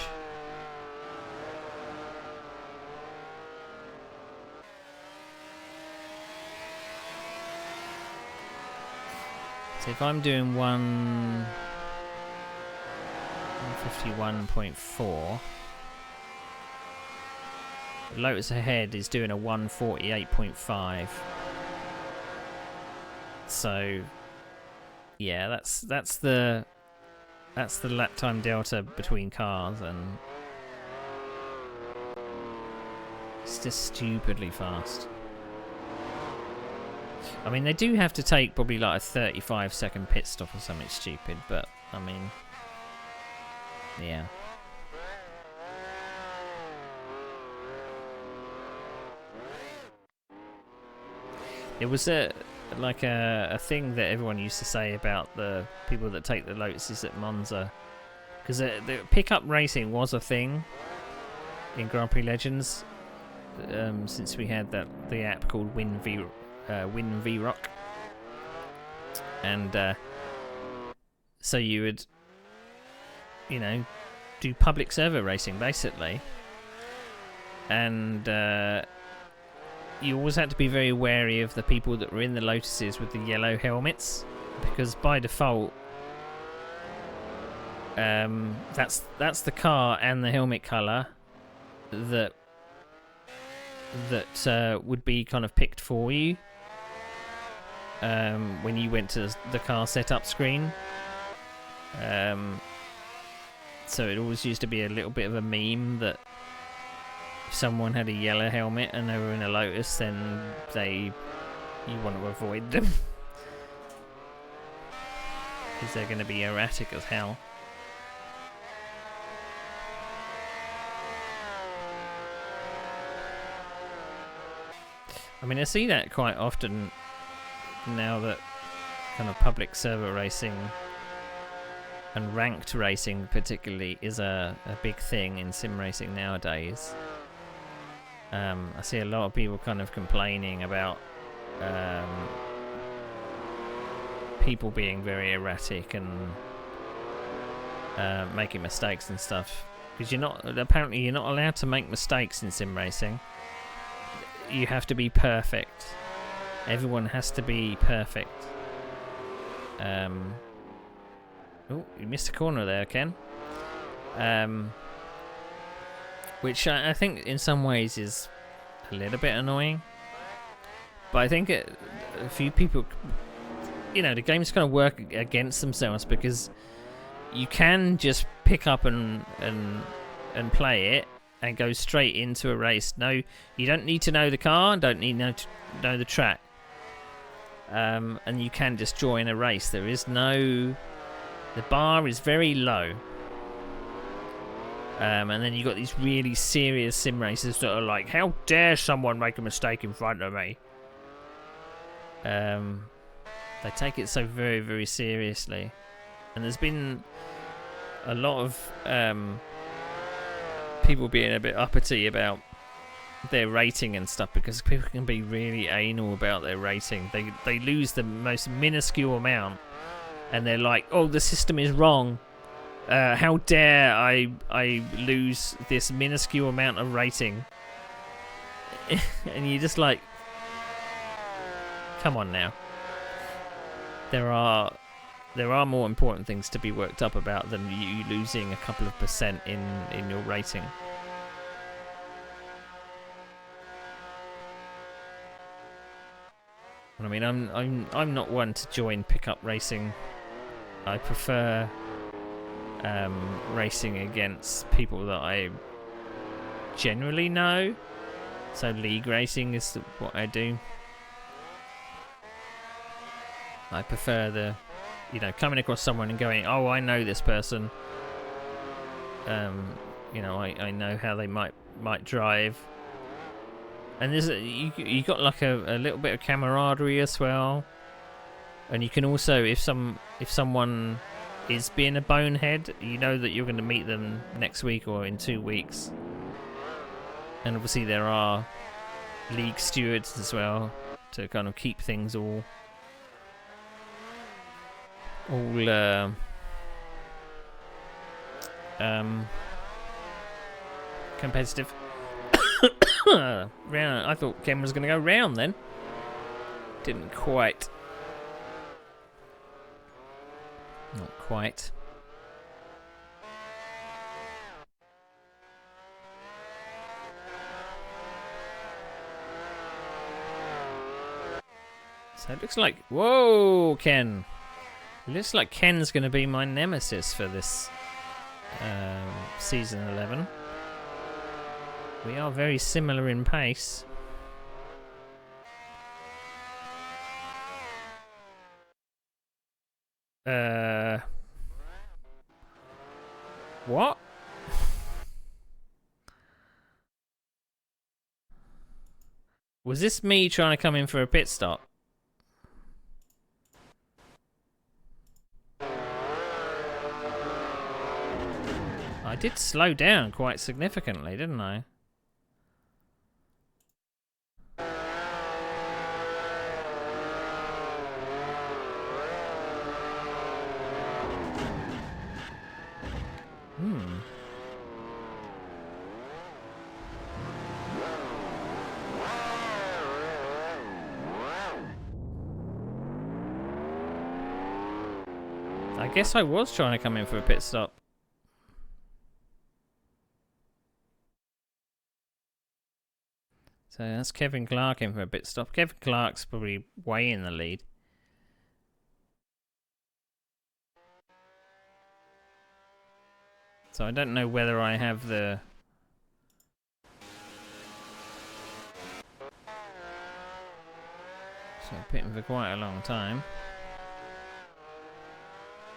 So if I'm doing 151.4, Lotus ahead is doing a 148.5. So yeah, that's the lap time delta between cars, and it's just stupidly fast. I mean, they do have to take probably like a 35-second pit stop or something stupid, but I mean, yeah. It was a thing that everyone used to say about the people that take the Lotuses at Monza, because the pickup racing was a thing in Grand Prix Legends since we had the app called Win V Rock, and so you would, you know, do public server racing basically, and you always had to be very wary of the people that were in the Lotuses with the yellow helmets, because by default, that's the car and the helmet color that would be kind of picked for you when you went to the car setup screen. So it always used to be a little bit of a meme that if someone had a yellow helmet and they were in a Lotus, then you want to avoid them because they're going to be erratic as hell. I mean, I see that quite often now that kind of public server racing and ranked racing particularly is a big thing in sim racing nowadays. I see a lot of people kind of complaining about people being very erratic and making mistakes and stuff, because apparently you're not allowed to make mistakes in sim racing. You have to be perfect. Everyone has to be perfect. Oh, you missed a corner there, Ken. Which I think in some ways is a little bit annoying. But I think a few people, you know, the game's kind of work against themselves, because you can just pick up and play it and go straight into a race. No, you don't need to know the car, don't need to know the track. And you can just join a race. The bar is very low. And then you got these really serious sim racers that are like, how dare someone make a mistake in front of me? They take it so very, very seriously. And there's been a lot of people being a bit uppity about their rating and stuff, because people can be really anal about their rating. They lose the most minuscule amount, and they're like, "Oh, the system is wrong. How dare I lose this minuscule amount of rating?" And you're just like, "Come on now." There are more important things to be worked up about than you losing a couple of percent in your rating. I mean, I'm not one to join pickup racing. I prefer racing against people that I generally know. So league racing is what I do. I prefer coming across someone and going, "Oh, I know this person. I know how they might drive." And there's you got like a little bit of camaraderie as well, and you can also, if someone is being a bonehead, you know that you're going to meet them next week or in 2 weeks. And obviously there are league stewards as well to kind of keep things all competitive. Round. I thought Ken was going to go round then. Didn't quite. Not quite. So it looks like... Whoa, Ken. It looks like Ken's going to be my nemesis for this season 11. We are very similar in pace. What? Was this me trying to come in for a pit stop? I did slow down quite significantly, didn't I? I guess I was trying to come in for a pit stop. So that's Kevin Clark in for a pit stop. Kevin Clark's probably way in the lead. So I don't know whether I have the... So I'm pitting for quite a long time.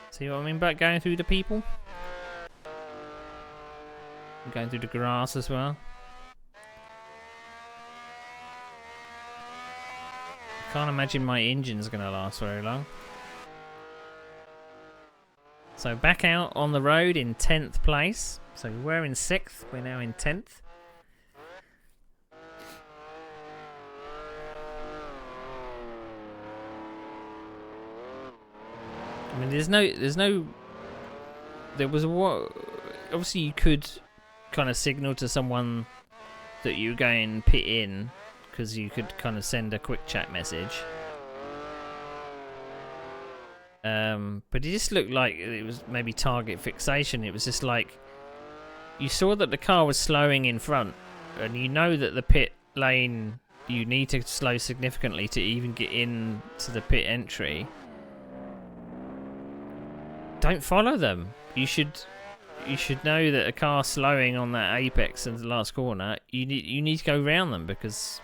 See what I mean about going through the people? I'm going through the grass as well. I can't imagine my engine's going to last very long. So back out on the road in 10th place. So we were in 6th, we're now in 10th. I mean, there was obviously you could kind of signal to someone that you're going pit in, because you could kind of send a quick chat message. But it just looked like it was maybe target fixation. It was just like you saw that the car was slowing in front, and you know that the pit lane, you need to slow significantly to even get into the pit entry. Don't follow them. You should know that a car slowing on that apex in the last corner, you need to go round them, because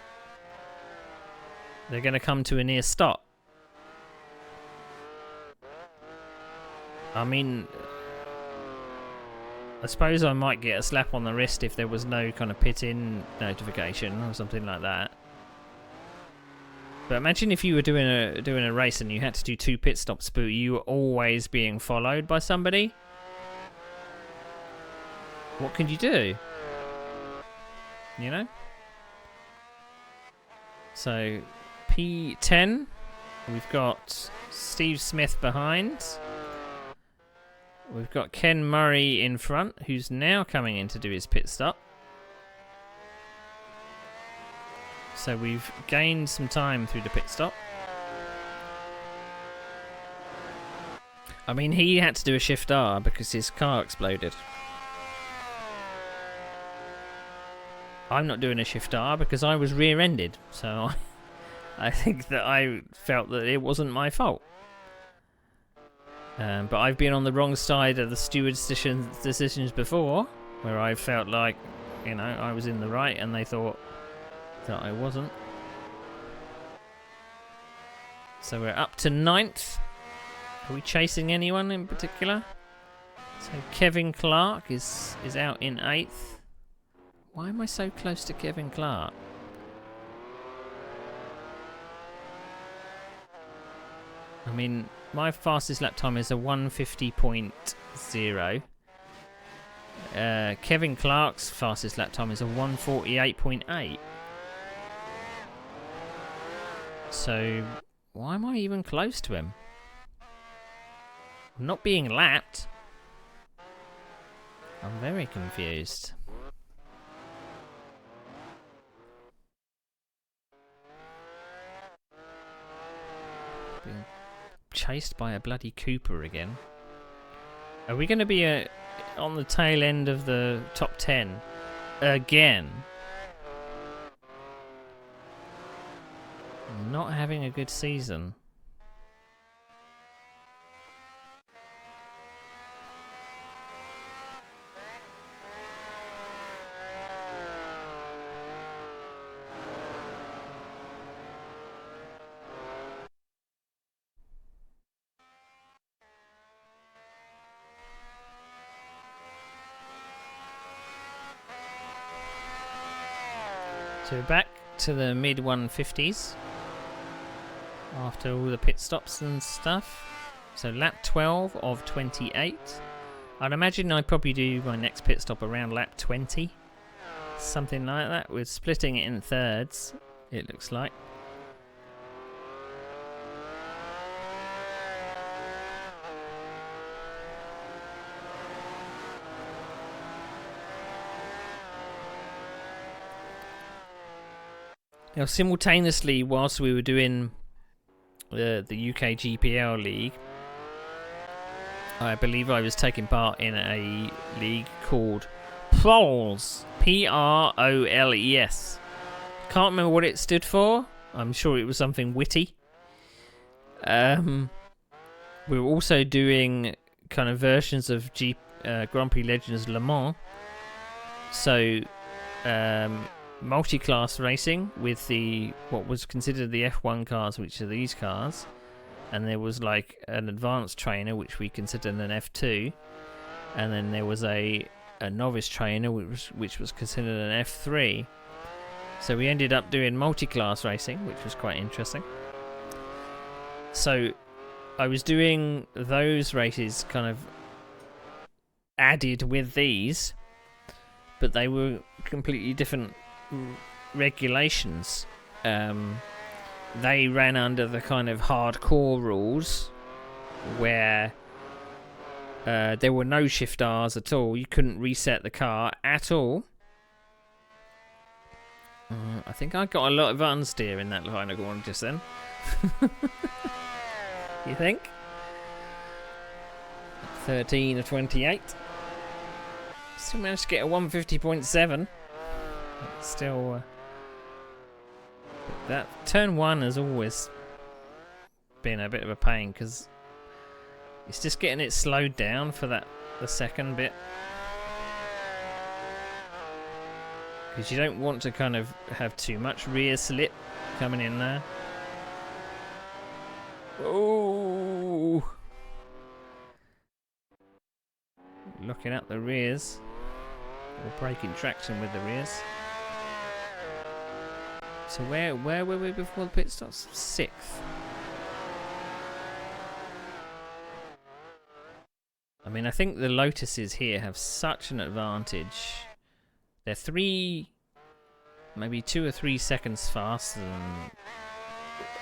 they're going to come to a near stop. I mean, I suppose I might get a slap on the wrist if there was no kind of pit-in notification or something like that. But imagine if you were doing a race and you had to do 2 pit stops, but you were always being followed by somebody. What could you do? you know? So, P10, we've got Steve Smith behind. We've got Ken Murray in front, who's now coming in to do his pit stop. So we've gained some time through the pit stop. I mean, he had to do a shift R because his car exploded. I'm not doing a shift R because I was rear-ended, so I think that I felt that it wasn't my fault. But I've been on the wrong side of the steward's decisions before, where I felt like, you know, I was in the right and they thought that I wasn't. So we're up to 9th. Are we chasing anyone in particular? So Kevin Clark is out in 8th. Why am I so close to Kevin Clark? I mean, my fastest lap time is a 150.0. Kevin Clark's fastest lap time is a 148.8. So, why am I even close to him? I'm not being lapped. I'm very confused. Being chased by a bloody Cooper again. Are we going to be on the tail end of the top 10 again? Not having a good season. So we're back to the mid 150s after all the pit stops and stuff. So lap 12 of 28. I'd imagine I'd probably do my next pit stop around lap 20. Something like that. We're splitting it in thirds, it looks like. Now, simultaneously, whilst we were doing the UKGPL league, I believe I was taking part in a league called Proles. Proles. Can't remember what it stood for. I'm sure it was something witty. We were also doing kind of versions of Grand Prix Legends Le Mans. So, multi-class racing with what was considered the F1 cars, which are these cars, and there was like an advanced trainer which we considered an F2, and then there was a novice trainer which was considered an F3. So we ended up doing multi-class racing, which was quite interesting. So I was doing those races kind of added with these, but they were completely different regulations. They ran under the kind of hardcore rules where there were no shift Rs at all. You couldn't reset the car at all. I think I got a lot of understeer in that line of one just then. You think? 13 of 28. Still managed to get a 150.7. Still, that turn 1 has always been a bit of a pain because it's just getting it slowed down for the second bit, because you don't want to kind of have too much rear slip coming in there. Oh, looking at the rears, or breaking traction with the rears. So where were we before the pit stops? 6th. I mean, I think the Lotuses here have such an advantage. They're 3 maybe 2 or 3 seconds faster than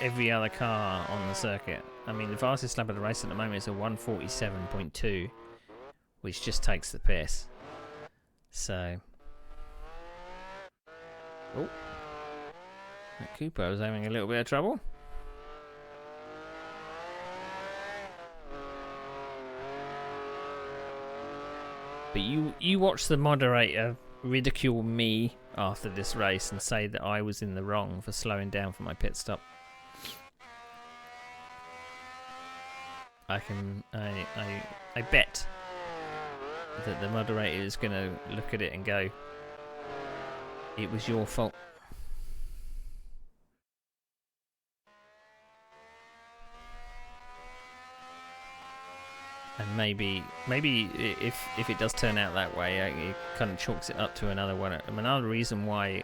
every other car on the circuit. I mean, the fastest lap of the race at the moment is a 1:47.2, which just takes the piss. So, oh, that Cooper was having a little bit of trouble. But you watch the moderator ridicule me after this race and say that I was in the wrong for slowing down for my pit stop. I bet that the moderator is going to look at it and go, it was your fault. And maybe if it does turn out that way, it kind of chalks it up to another one. Another reason why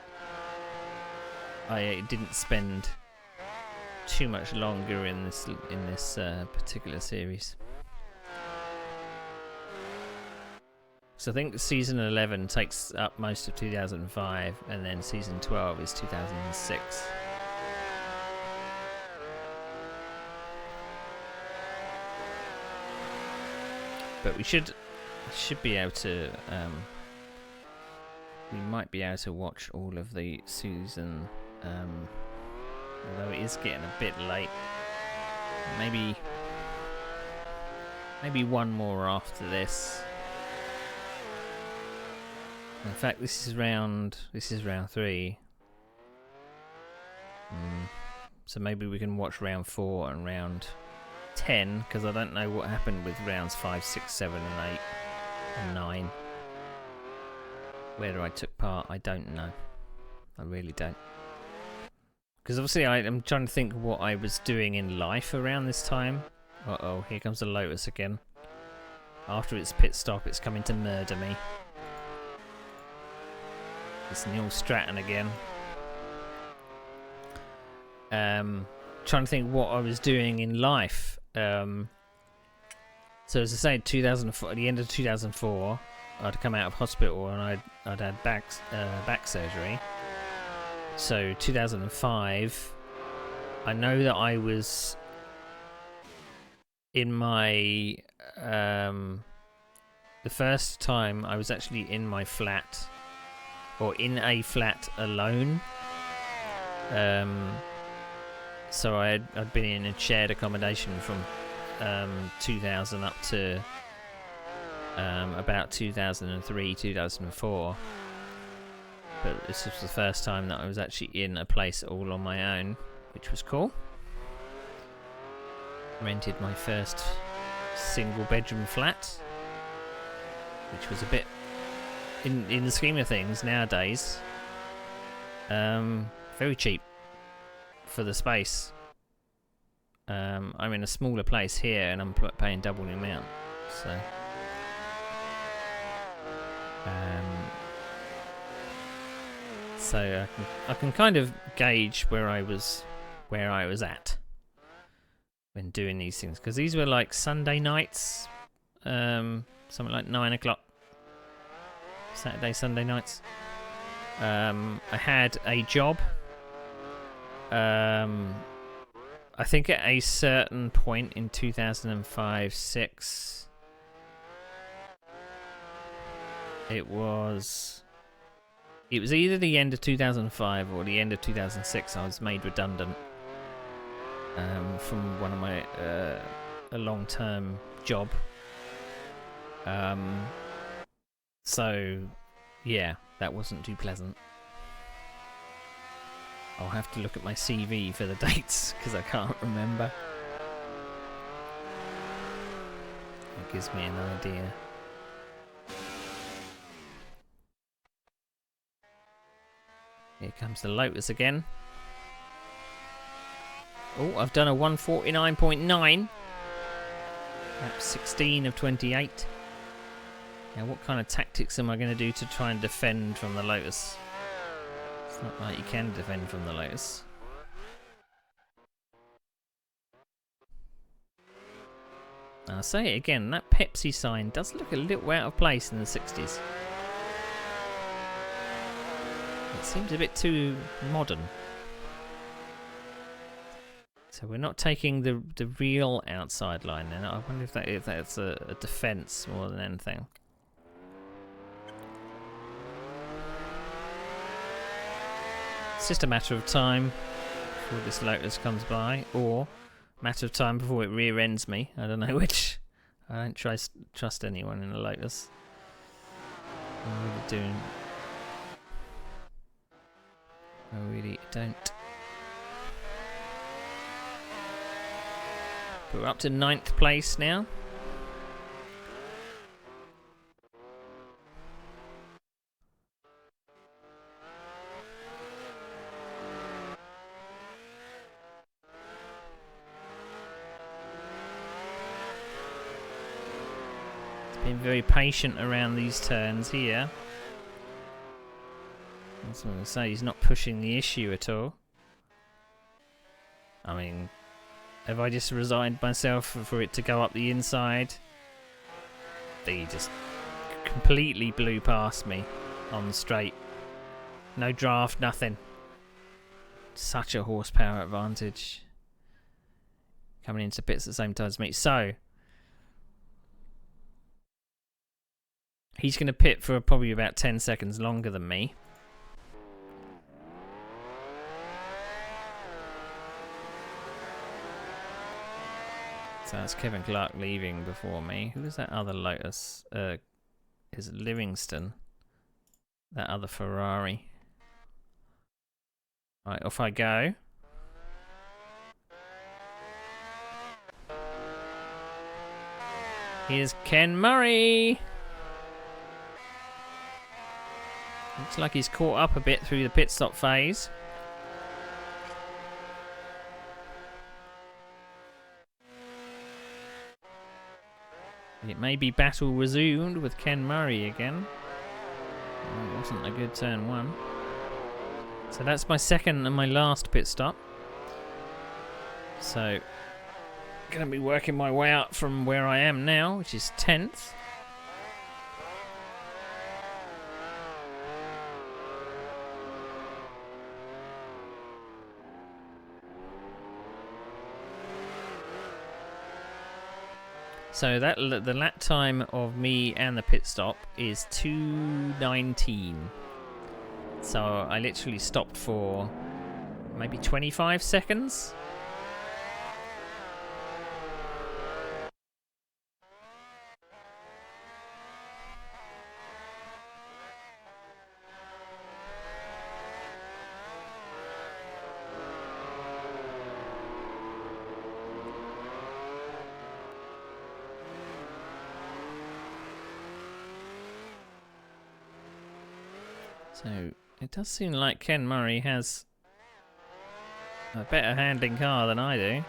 I didn't spend too much longer in this particular series. So I think season 11 takes up most of 2005, and then season 12 is 2006. But we should be able to. We might be able to watch all of the season, although it is getting a bit late. Maybe one more after this. In fact, this is round 3. So maybe we can watch round 4 and round 10, because I don't know what happened with rounds 5, 6, 7 and 8 and 9. Whether I took part, I don't know. I really don't. Because obviously I'm trying to think what I was doing in life around this time. Uh-oh, here comes the Lotus again. After its pit stop, it's coming to murder me. It's Neil Stratton again. Trying to think what I was doing in life. So as I say, 2004, at the end of 2004, I'd come out of hospital and I'd had back surgery. So 2005, I know that I was in my the first time I was actually in my flat, or in a flat alone. So I'd been in a shared accommodation from 2000 up to about 2003, 2004. But this was the first time that I was actually in a place all on my own, which was cool. Rented my first single bedroom flat, which was a bit, in the scheme of things nowadays, very cheap for the space. I'm in a smaller place here and I'm paying double the amount, so I can kind of gauge where I was at when doing these things, because these were like Sunday nights, something like 9 o'clock, Sunday nights. I had a job. I think at a certain point in 2005-06, it was either the end of 2005 or the end of 2006. I was made redundant from one of my a long-term job. So yeah, that wasn't too pleasant. I'll have to look at my CV for the dates because I can't remember. That gives me an idea. Here comes the Lotus again. Oh, I've done a 1:49.9. Lap 16 of 28. Now, what kind of tactics am I going to do to try and defend from the Lotus? It's not like you can defend from the Lotus. I'll say it again, that Pepsi sign does look a little out of place in the 60s. It seems a bit too modern. So we're not taking the real outside line then. I wonder if that's a defence more than anything. It's just a matter of time before this Lotus comes by, or a matter of time before it rear ends me. I don't know which. I don't trust anyone in a Lotus. I really do. I really don't. But we're up to 9th place now. Been very patient around these turns here. That's what I'm going to say, he's not pushing the issue at all. I mean, have I just resigned myself for it to go up the inside? He just completely blew past me on the straight. No draft, nothing. Such a horsepower advantage. Coming into pits at the same time as me. So, he's going to pit for probably about 10 seconds longer than me. So that's Kevin Clark leaving before me. Who was that other Lotus? Is it Livingston? That other Ferrari. Right, off I go. Here's Ken Murray. Looks like he's caught up a bit through the pit stop phase. It may be battle resumed with Ken Murray again. Well, it wasn't a good turn one. So that's my second and my last pit stop. So, going to be working my way up from where I am now, which is 10th. So that the lap time of me and the pit stop is 2:19. So I literally stopped for maybe 25 seconds. So it does seem like Ken Murray has a better handling car than I do.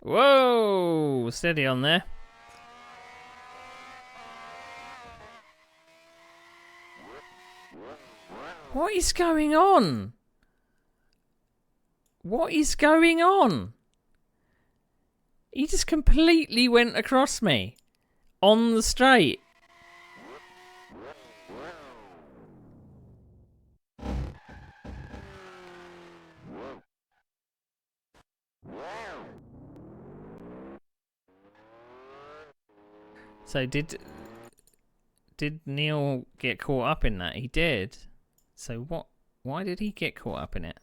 Whoa! Steady on there. What is going on? What is going on? He just completely went across me on the straight. So did Neil get caught up in that? He did. So what? Why did he get caught up in it?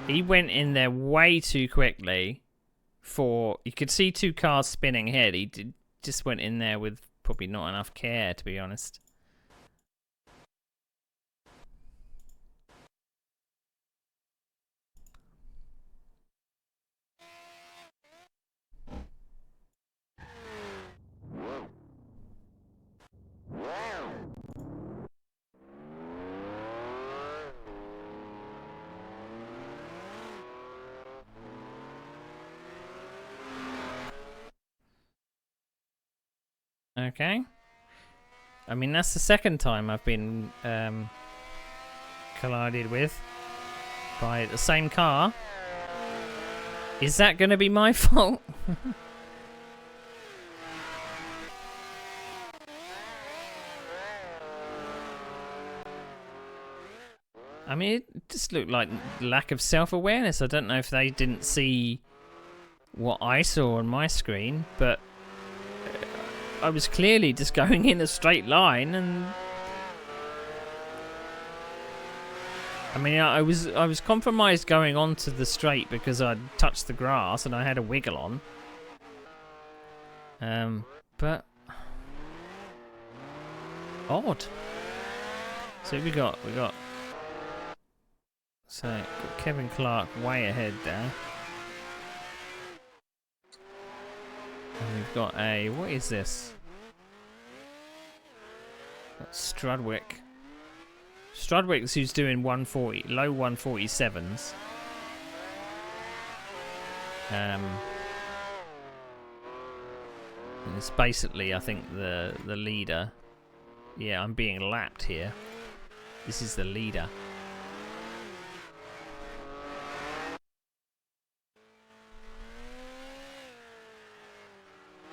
He went in there way too quickly. You could see two cars spinning ahead. He just went in there with probably not enough care, to be honest. Okay. I mean, that's the second time I've been collided with by the same car. Is that going to be my fault? I mean, it just looked like lack of self-awareness. I don't know if they didn't see what I saw on my screen, but I was clearly just going in a straight line, and I mean, I was compromised going onto the straight because I'd touched the grass and I had a wiggle on. But odd. So we got Kevin Clark way ahead there. And we've got a, what is this? That's Strudwick. Strudwick's who's doing 140, low 147s. And it's basically, I think, the leader. Yeah, I'm being lapped here. This is the leader.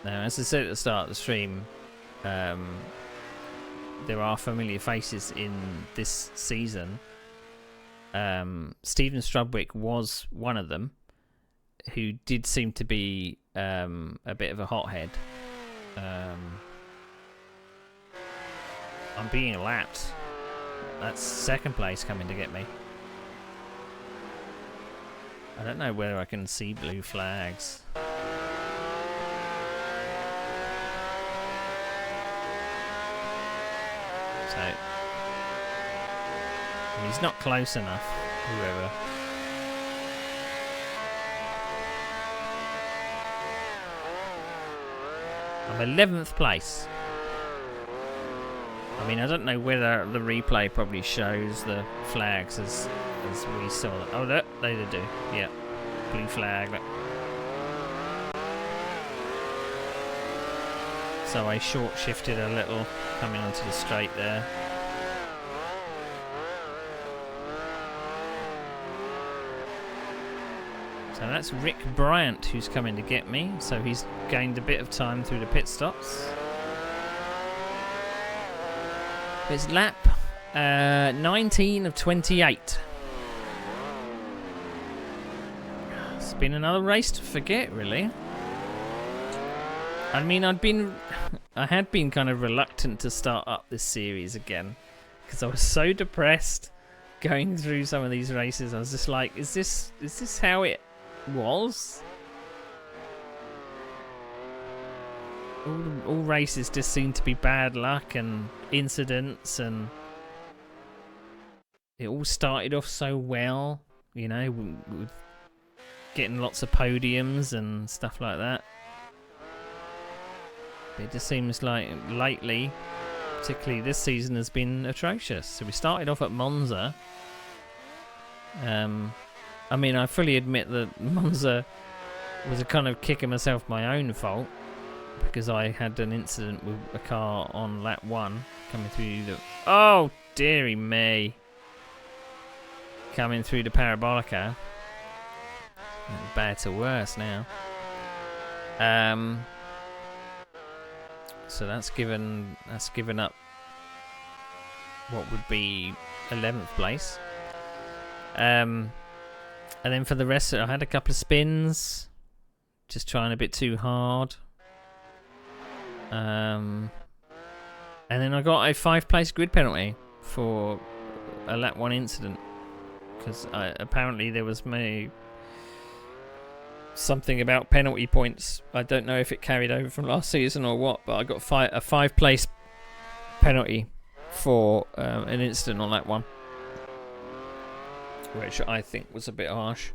Now, as I said at the start of the stream, there are familiar faces in this season. Stephen Strudwick was one of them, who did seem to be a bit of a hothead. I'm being lapped. That's second place coming to get me. I don't know whether I can see blue flags. So, he's not close enough, whoever. I'm 11th place. I mean, I don't know whether the replay probably shows the flags as we saw them. Oh, look, they do. Yeah, blue flag. Look. So I short shifted a little coming onto the straight there. So that's Rick Bryant who's coming to get me. So he's gained a bit of time through the pit stops. It's lap 19 of 28. It's been another race to forget, really. I mean, I had been kind of reluctant to start up this series again because I was so depressed going through some of these races. I was just like, is this how it was? All races just seem to be bad luck and incidents, and it all started off so well, you know, with getting lots of podiums and stuff like that. It just seems like lately, particularly this season, has been atrocious. So we started off at Monza. I mean, I fully admit that Monza was a kind of kicking myself my own fault because I had an incident with a car on lap 1 coming through the... Oh, dearie me. Coming through the Parabolica. Bad to worse now. So that's given up what would be 11th place. And then for the rest, I had a couple of spins, just trying a bit too hard. And then I got a 5-place grid penalty for a lap 1 incident because apparently there was something about penalty points. I don't know if it carried over from last season or what, but I got a 5-place penalty for an incident on lap 1, which I think was a bit harsh.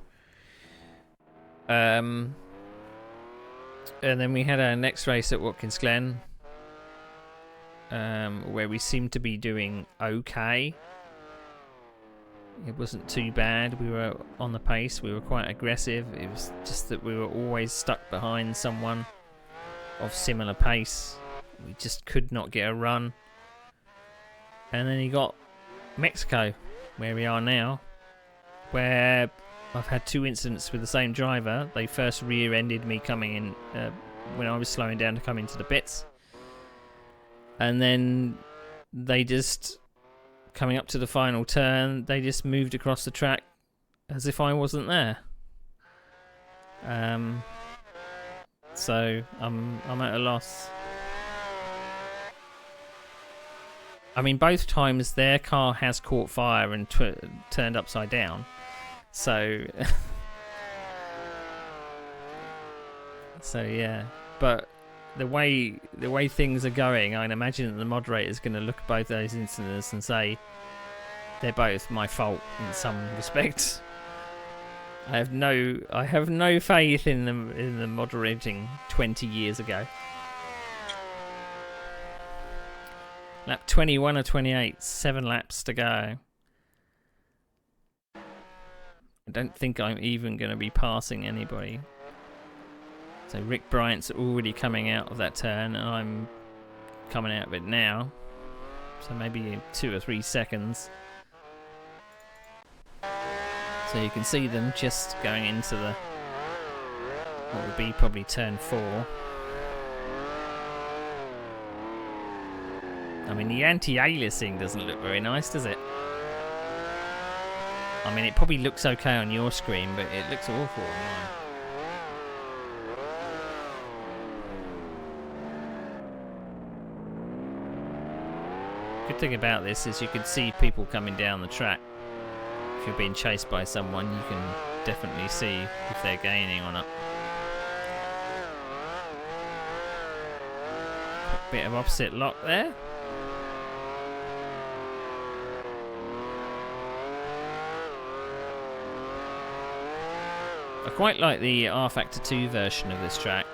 And then we had our next race at Watkins Glen, where we seemed to be doing okay. It wasn't too bad. We were on the pace. We were quite aggressive. It was just that we were always stuck behind someone of similar pace. We just could not get a run. And then you got Mexico, where we are now, where I've had 2 incidents with the same driver. They first rear-ended me coming in when I was slowing down to come into the pits. And then they just, coming up to the final turn, they just moved across the track as if I wasn't there. So I'm at a loss. I mean, both times their car has caught fire and turned upside down. So, so yeah. But the way things are going, I imagine that the moderator is going to look at both those incidents and say they're both my fault in some respects. I have no faith in them in the moderating 20 years ago. Lap 21 or 28, 7 laps to go. I don't think I'm even going to be passing anybody. So Rick Bryant's already coming out of that turn, and I'm coming out of it now. So maybe 2 or 3 seconds. So you can see them just going into the, what would be probably turn 4. I mean, the anti-aliasing doesn't look very nice, does it? I mean, it probably looks okay on your screen, but it looks awful on mine. Good thing about this is you can see people coming down the track. If you're being chased by someone, you can definitely see if they're gaining or not. Bit of opposite lock there. I quite like the R Factor 2 version of this track.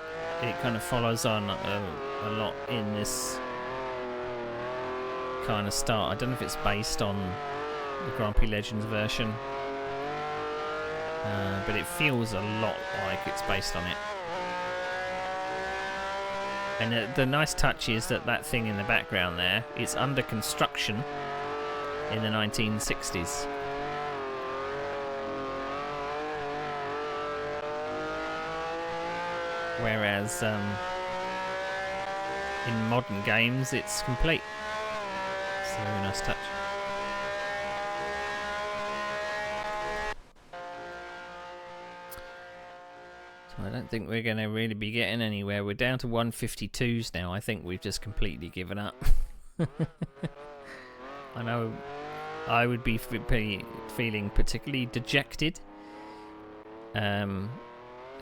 It kind of follows on a lot in this kind of start. I don't know if it's based on the Grand Prix Legends version, but it feels a lot like it's based on it. And the nice touch is that thing in the background there, it's under construction in the 1960s. Whereas in modern games it's complete. It's a very nice touch. So I don't think we're going to really be getting anywhere. We're down to 152s now. I think we've just completely given up. I know I would be feeling particularly dejected.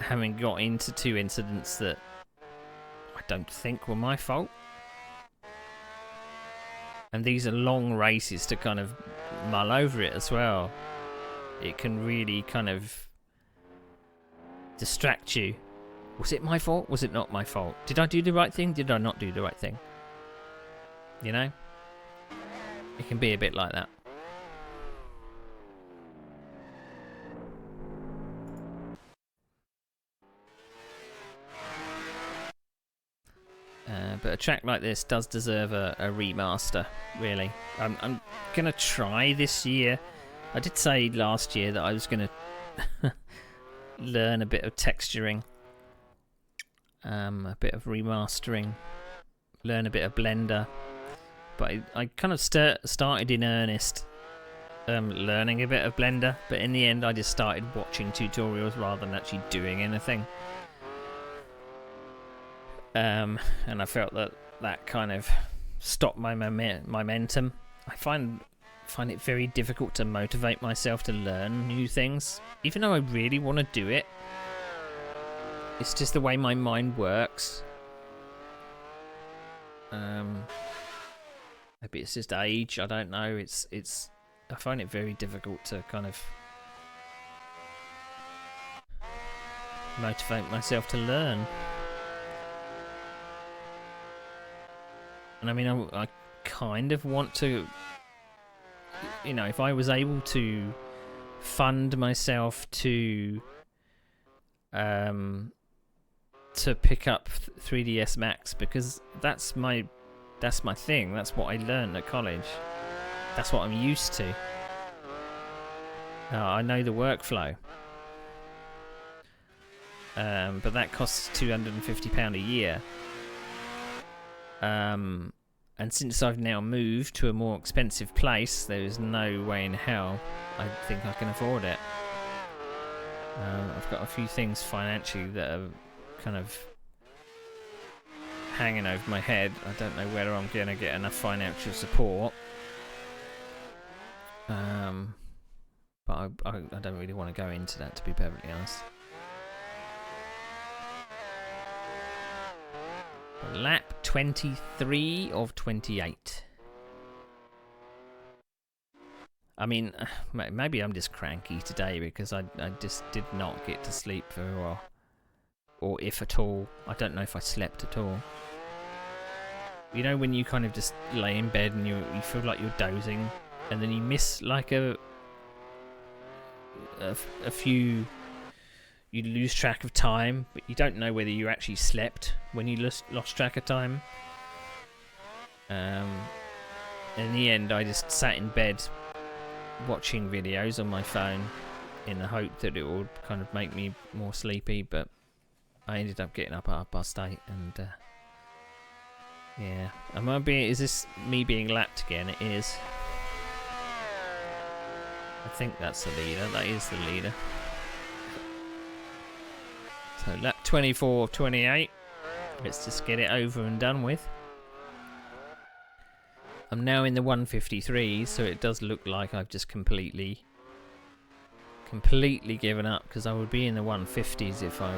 Having got into 2 incidents that I don't think were my fault. And these are long races to kind of mull over it as well. It can really kind of distract you. Was it my fault? Was it not my fault? Did I do the right thing? Did I not do the right thing? You know? It can be a bit like that. But a track like this does deserve a remaster, really. I'm going to try this year. I did say last year that I was going to learn a bit of texturing, a bit of remastering, learn a bit of Blender. But I kind of started in earnest learning a bit of Blender, but in the end I just started watching tutorials rather than actually doing anything. And I felt that kind of stopped my momentum. I find it very difficult to motivate myself to learn new things, even though I really want to do it. It's just the way my mind works. Maybe it's just age. I don't know. It's. I find it very difficult to kind of motivate myself to learn. And I mean, I kind of want to, you know, if I was able to fund myself to to pick up 3ds Max because that's my thing. That's what I learned at college. That's what I'm used to. I know the workflow. But that costs £250 a year. And since I've now moved to a more expensive place, there is no way in hell I think I can afford it. I've got a few things financially that are kind of hanging over my head. I don't know whether I'm going to get enough financial support. But I don't really want to go into that, to be perfectly honest. Lap 23 of 28. I mean, maybe I'm just cranky today because I just did not get to sleep very well. Or if at all. I don't know if I slept at all. You know when you kind of just lay in bed and you feel like you're dozing and then you miss like a few... You lose track of time, but you don't know whether you actually slept when you lost track of time. In the end, I just sat in bed watching videos on my phone in the hope that it would kind of make me more sleepy, but I ended up getting up at 8:30 and yeah. Is this me being lapped again? It is. I think that's the leader. That is the leader. So lap 24 of 28. Let's just get it over and done with. I'm now in the 153, so it does look like I've just completely given up, because I would be in the 150s if I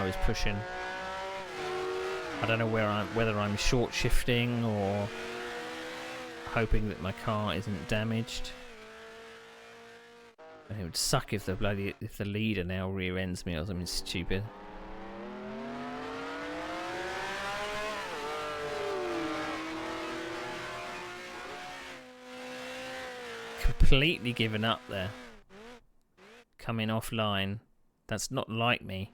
was pushing. I don't know whether I'm short shifting or hoping that my car isn't damaged. It would suck if the leader now rear ends me or something stupid. Completely given up there. Coming offline. That's not like me.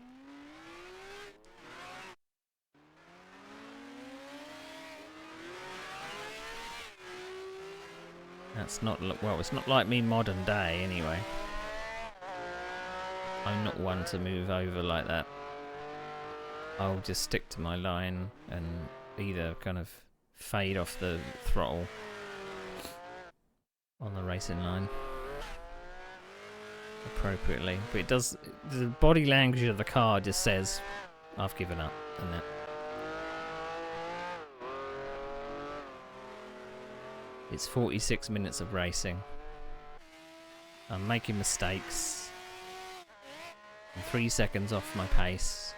That's not, well, it's not like me modern day anyway. I'm not one to move over like that. I'll just stick to my line and either kind of fade off the throttle on the racing line appropriately. But it does, the body language of the car just says, I've given up, doesn't it? It's 46 minutes of racing. I'm making mistakes. I'm 3 seconds off my pace.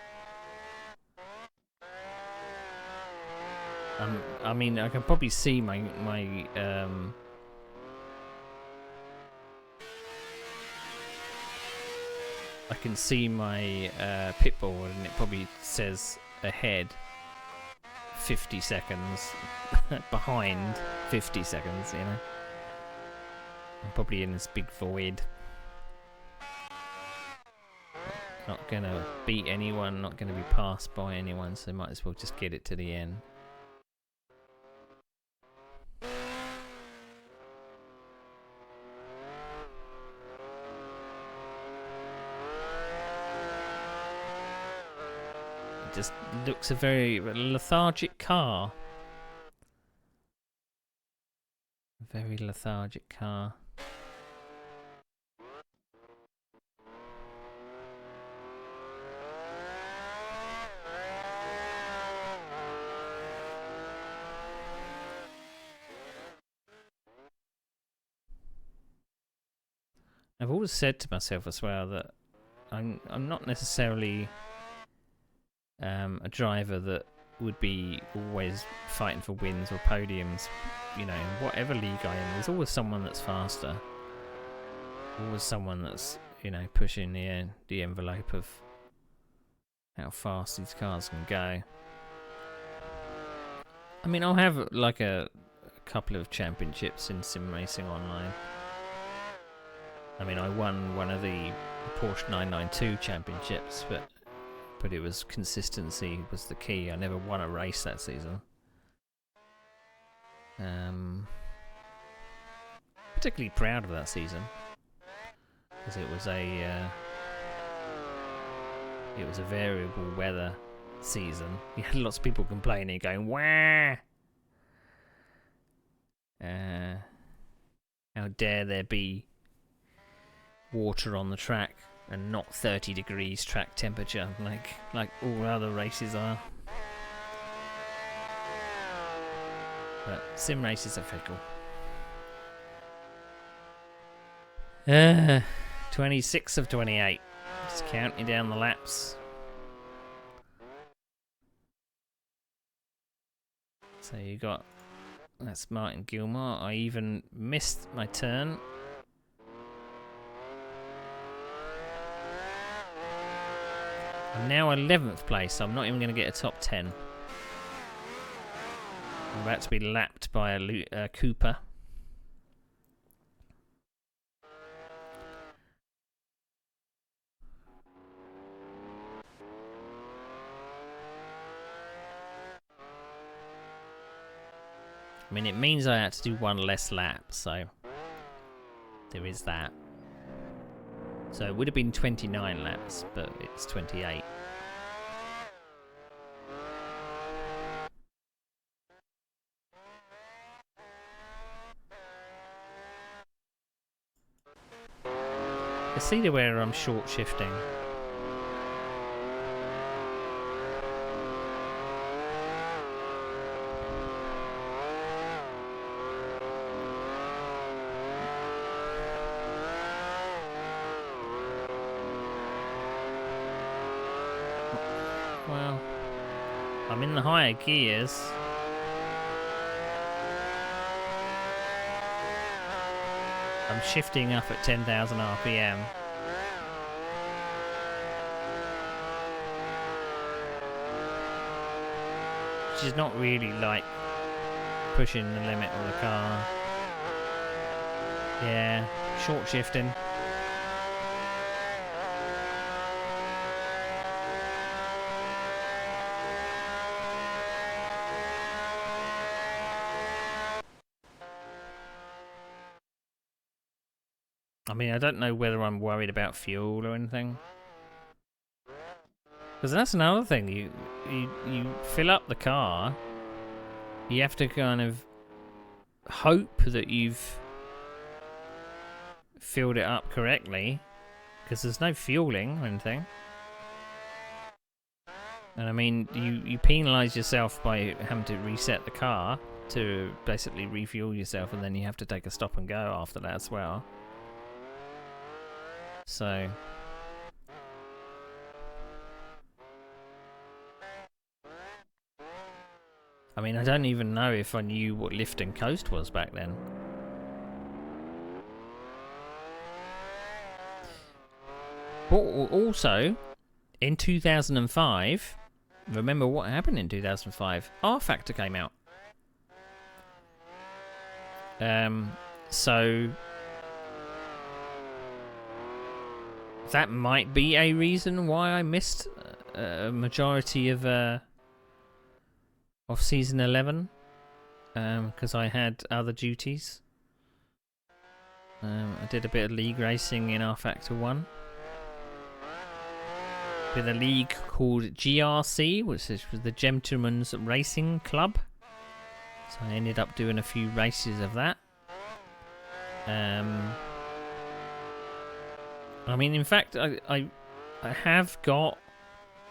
I mean, I can probably see my I can see my pit board, and it probably says ahead 50 seconds, behind 50 seconds, you know. I'm probably in this big void. Not gonna beat anyone, not gonna be passed by anyone, so might as well just get it to the end. It just looks a very lethargic car. A very lethargic car. I've always said to myself as well that I'm not necessarily a driver that would be always fighting for wins or podiums. You know, in whatever league I am, there's always someone that's faster. Always someone that's, you know, pushing the envelope of how fast these cars can go. I mean, I'll have like a couple of championships in sim racing online. I mean, I won one of the Porsche 992 championships, but but it was consistency was the key. I never won a race that season. Particularly proud of that season because it was a variable weather season. You had lots of people complaining, going, "Wah! How dare there be water on the track and not 30 degrees track temperature like all other races are." But sim races are fickle. 26 of 28. Just counting down the laps. So you got, that's Martin Gilmore. I even missed my turn. I'm now 11th place, so I'm not even going to get a top 10. I'm about to be lapped by a Cooper. I mean, it means I had to do one less lap, so there is that. So it would have been 29 laps, but it's 28. I see where I'm short shifting. Well, I'm in the higher gears. I'm shifting up at 10,000 RPM. Which is not really like pushing the limit of the car. Yeah, short shifting. I mean, I don't know whether I'm worried about fuel or anything. Because that's another thing. You fill up the car. You have to kind of hope that you've filled it up correctly. Because there's no fueling or anything. And I mean, you penalise yourself by having to reset the car to basically refuel yourself, and then you have to take a stop and go after that as well. So I mean, I don't even know if I knew what lift and coast was back then. But also, in 2005, remember what happened in 2005? R Factor came out. So that might be a reason why I missed a majority of season 11, because I had other duties. I did a bit of league racing in R Factor 1 with a league called GRC, which was the Gentlemen's Racing Club. So I ended up doing a few races of that. I mean, in fact, I have got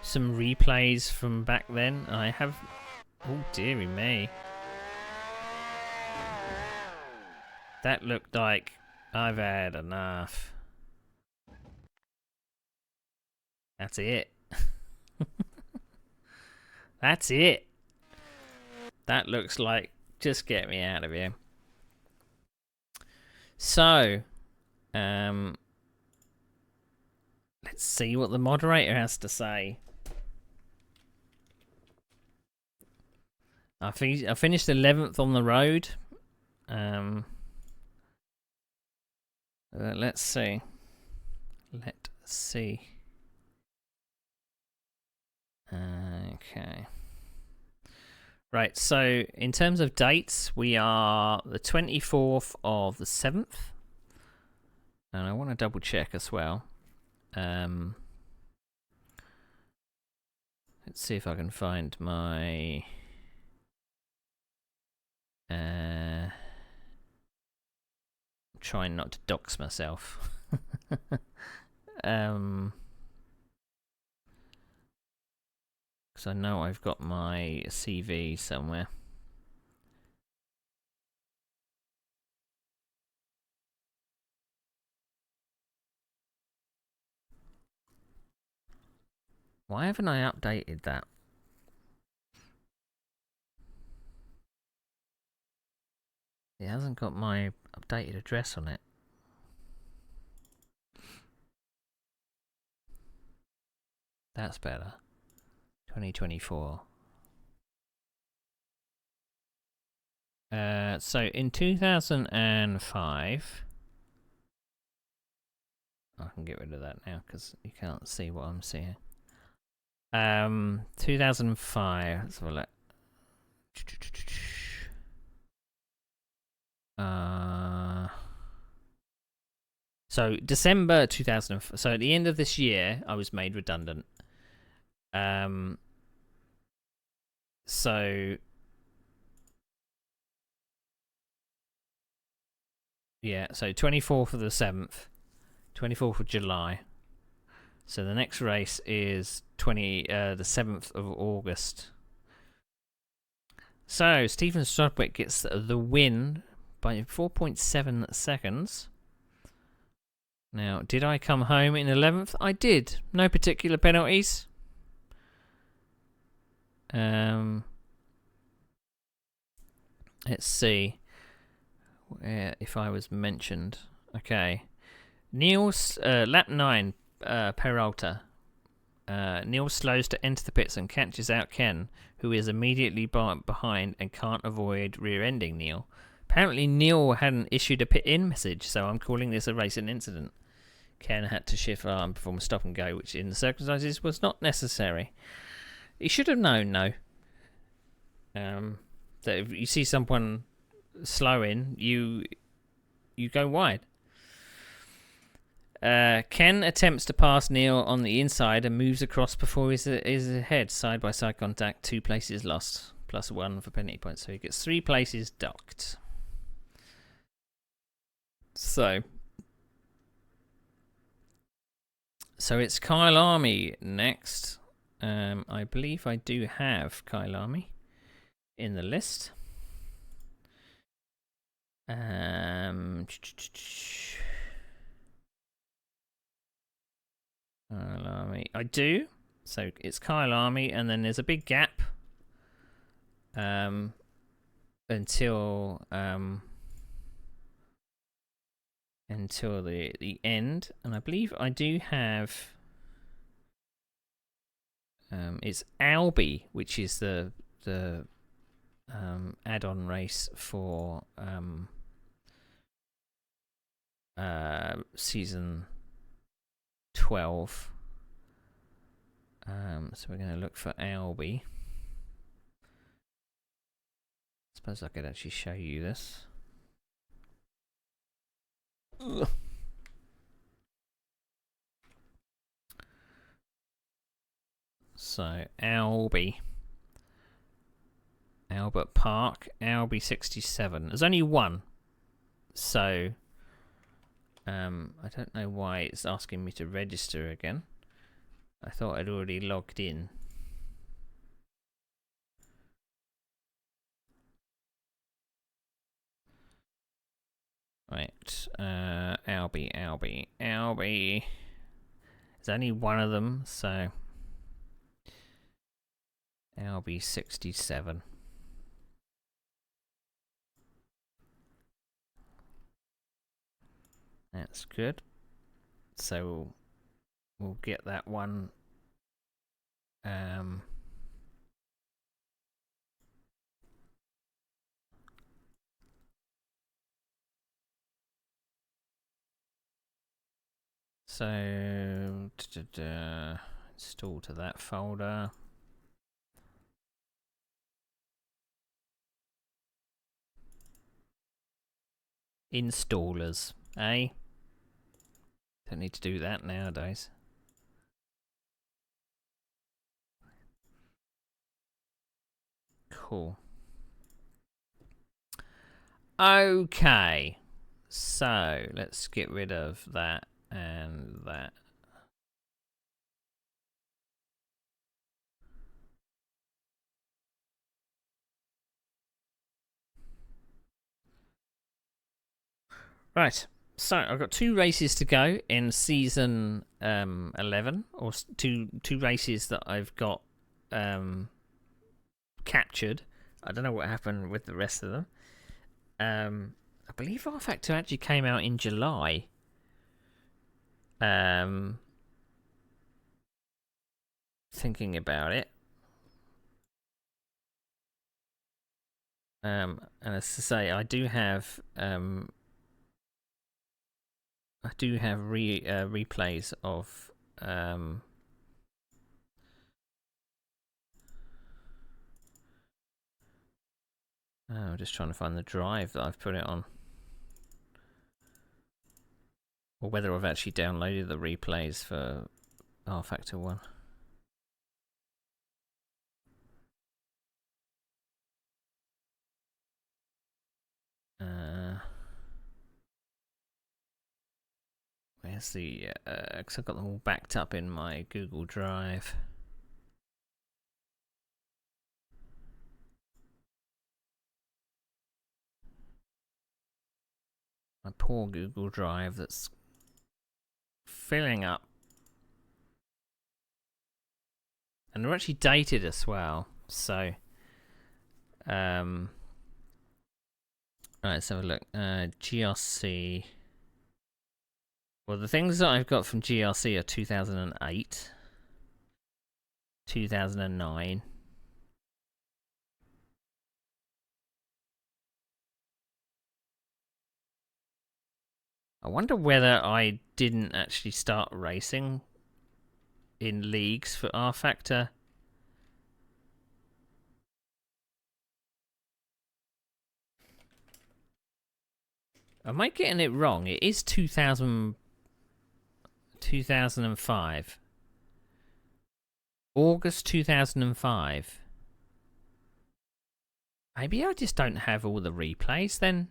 some replays from back then. I have... Oh, dearie me. That looked like I've had enough. That's it. That's it. That looks like... Just get me out of here. So, let's see what the moderator has to say. I finished 11th on the road. Let's see. Let's see. Okay. Right, so in terms of dates, we are the 24th of the 7th. And I want to double check as well. Let's see if I can find my... I'm trying not to dox myself. Because I know I've got my CV somewhere. Why haven't I updated that? It hasn't got my updated address on it. That's better. 2024. So in 2005... I can get rid of that now because you can't see what I'm seeing. 2005. Let's have a look. So December 2000. So at the end of this year, I was made redundant. So yeah. So 24th of the 7th, 24th of July. So the next race is the 7th of August. So Stephen Strudwick gets the win by 4.7 seconds. Now, did I come home in 11th? I did. No particular penalties. Let's see if I was mentioned. Okay. Neil's lap 9, Peralta. Neil slows to enter the pits and catches out Ken, who is immediately behind and can't avoid rear-ending Neil. Apparently Neil hadn't issued a pit-in message, so I'm calling this a racing incident. Ken had to shift arm and perform a stop and go, which in the circumstances was not necessary. He should have known, though. That if you see someone slowing, you go wide. Ken attempts to pass Neil on the inside and moves across before his head. Side-by-side contact, 2 places lost. +1 for penalty points. So he gets 3 places docked. So it's Kyle Army next. I believe I do have Kyle Army in the list. Kyle Army. I do. So it's Kyle Army, and then there's a big gap until the end, and I believe I do have it's Albi, which is the add-on race for season 12. So we're going to look for Albi. I suppose I could actually show you this. Ugh. So Albi, Albert Park, Albi 67. There's only one, so I don't know why it's asking me to register again. I thought I'd already logged in. Right, Albi. There's only one of them, so Albi 67. That's good. So we'll get that one. So install to that folder. installers, eh? Don't need to do that nowadays. Cool. Okay. So, let's get rid of that and that. Right. So, I've got 2 races to go in season 11, or two races that I've got captured. I don't know what happened with the rest of them. I believe R Factor actually came out in July. Thinking about it. And as to say, I do have replays of I'm just trying to find the drive that I've put it on, or whether I've actually downloaded the replays for R Factor 1. Where's the? Because I've got them all backed up in my Google Drive. My poor Google Drive that's filling up. And they're actually dated as well. So, right, let's have a look. GRC. Well, the things that I've got from GRC are 2008, 2009. I wonder whether I didn't actually start racing in leagues for R Factor. Am I getting it wrong? It is 2005. August 2005. Maybe I just don't have all the replays then.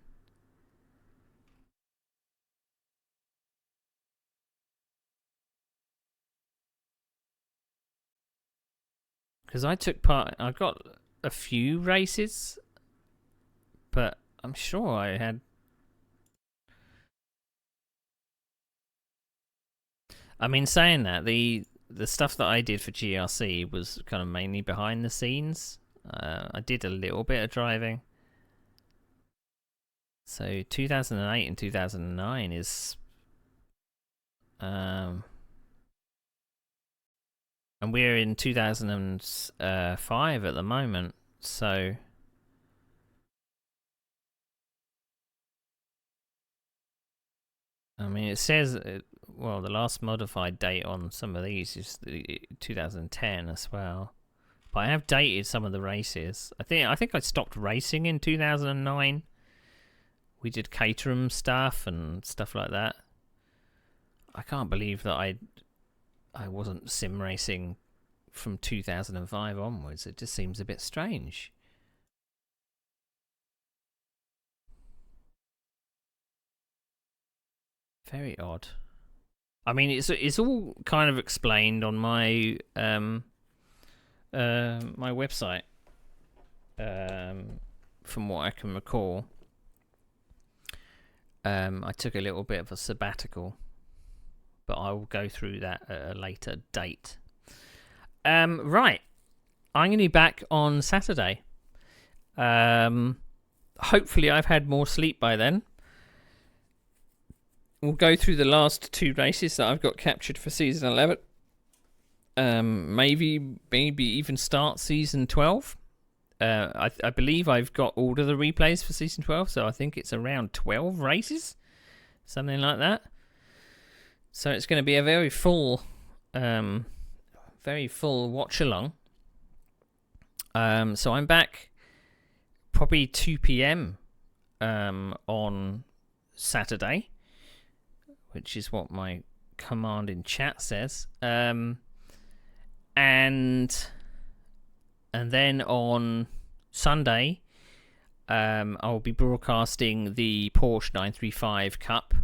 Because I took part, I got a few races, but I'm sure I had. I mean, saying that, the stuff that I did for GRC was kind of mainly behind the scenes. I did a little bit of driving. So 2008 and 2009 is, and we're in 2005 at the moment. So I mean, it says, well, the last modified date on some of these is 2010 as well. But I have dated some of the races. I think I stopped racing in 2009. We did Caterham stuff and stuff like that. I can't believe that I wasn't sim racing from 2005 onwards. It just seems a bit strange. Very odd. I mean, it's all kind of explained on my my website, from what I can recall. I took a little bit of a sabbatical, but I will go through that at a later date. Right, I'm going to be back on Saturday. Hopefully I've had more sleep by then. We'll go through the last 2 races that I've got captured for season 11. Maybe even start season 12. I believe I've got all of the replays for season 12, so I think it's around 12 races, something like that. So it's going to be a very full watch along. So I'm back probably 2 p.m. On Saturday, which is what my command in chat says. And then on Sunday, I'll be broadcasting the Porsche 935 Cup,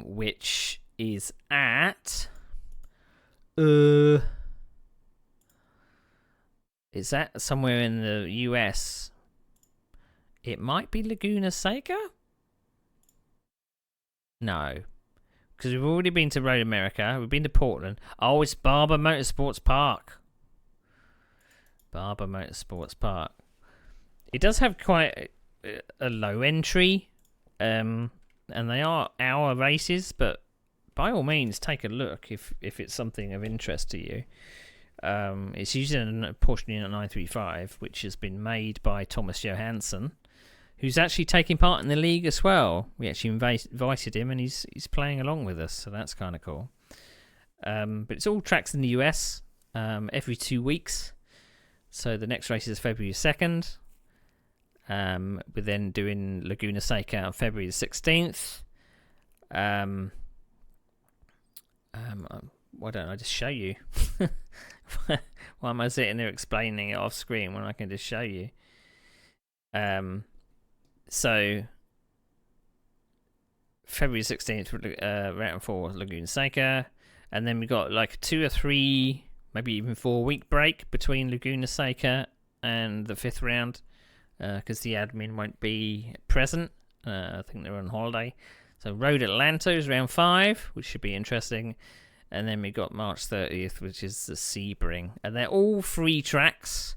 which is at is that somewhere in the US? It might be Laguna Seca? No. Because we've already been to Road America. We've been to Portland. Oh, it's Barber Motorsports Park. Barber Motorsports Park. It does have quite a low entry. And they are hour races, but by all means, take a look if it's something of interest to you. It's using a Porsche 935, which has been made by Thomas Johansson, who's actually taking part in the league as well. We actually invited him, and he's playing along with us, so that's kind of cool. But it's all tracks in the US, every 2 weeks. So the next race is February 2nd. We're then doing Laguna Seca on February the 16th. Why don't I just show you? Why am I sitting there explaining it off screen when I can just show you? So February 16th, round 4 Laguna Seca, and then we got like 2 or 3, maybe even 4 week break between Laguna Seca and the 5th round, because the admin won't be present. I think they're on holiday. So Road Atlanta is round 5, which should be interesting. And then we got March 30th, which is the Sebring. And they're all free tracks,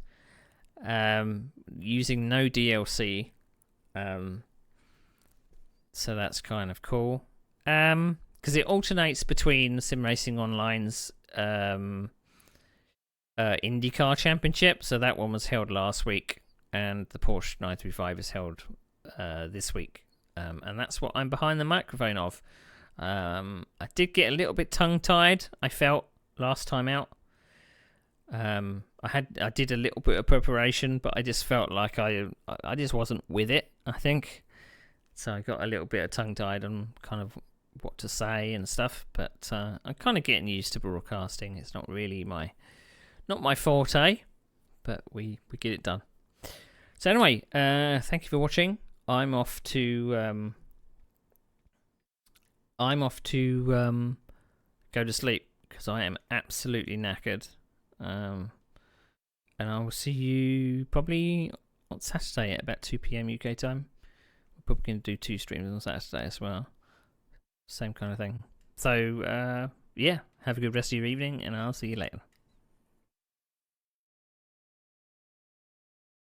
using no DLC. So that's kind of cool. Because it alternates between Simracing Online's IndyCar Championship. So that one was held last week. And the Porsche 935 is held this week. And that's what I'm behind the microphone of. I did get a little bit tongue-tied, I felt, last time out. I did a little bit of preparation, but I just felt like I just wasn't with it, I think. So I got a little bit of tongue-tied on kind of what to say and stuff. But I'm kind of getting used to broadcasting. It's not really my forte, but we get it done. So anyway, thank you for watching. I'm off to go to sleep because I am absolutely knackered. And I will see you probably on Saturday at about 2 PM UK time. We're probably going to do 2 streams on Saturday as well. Same kind of thing. So, yeah, have a good rest of your evening, and I'll see you later.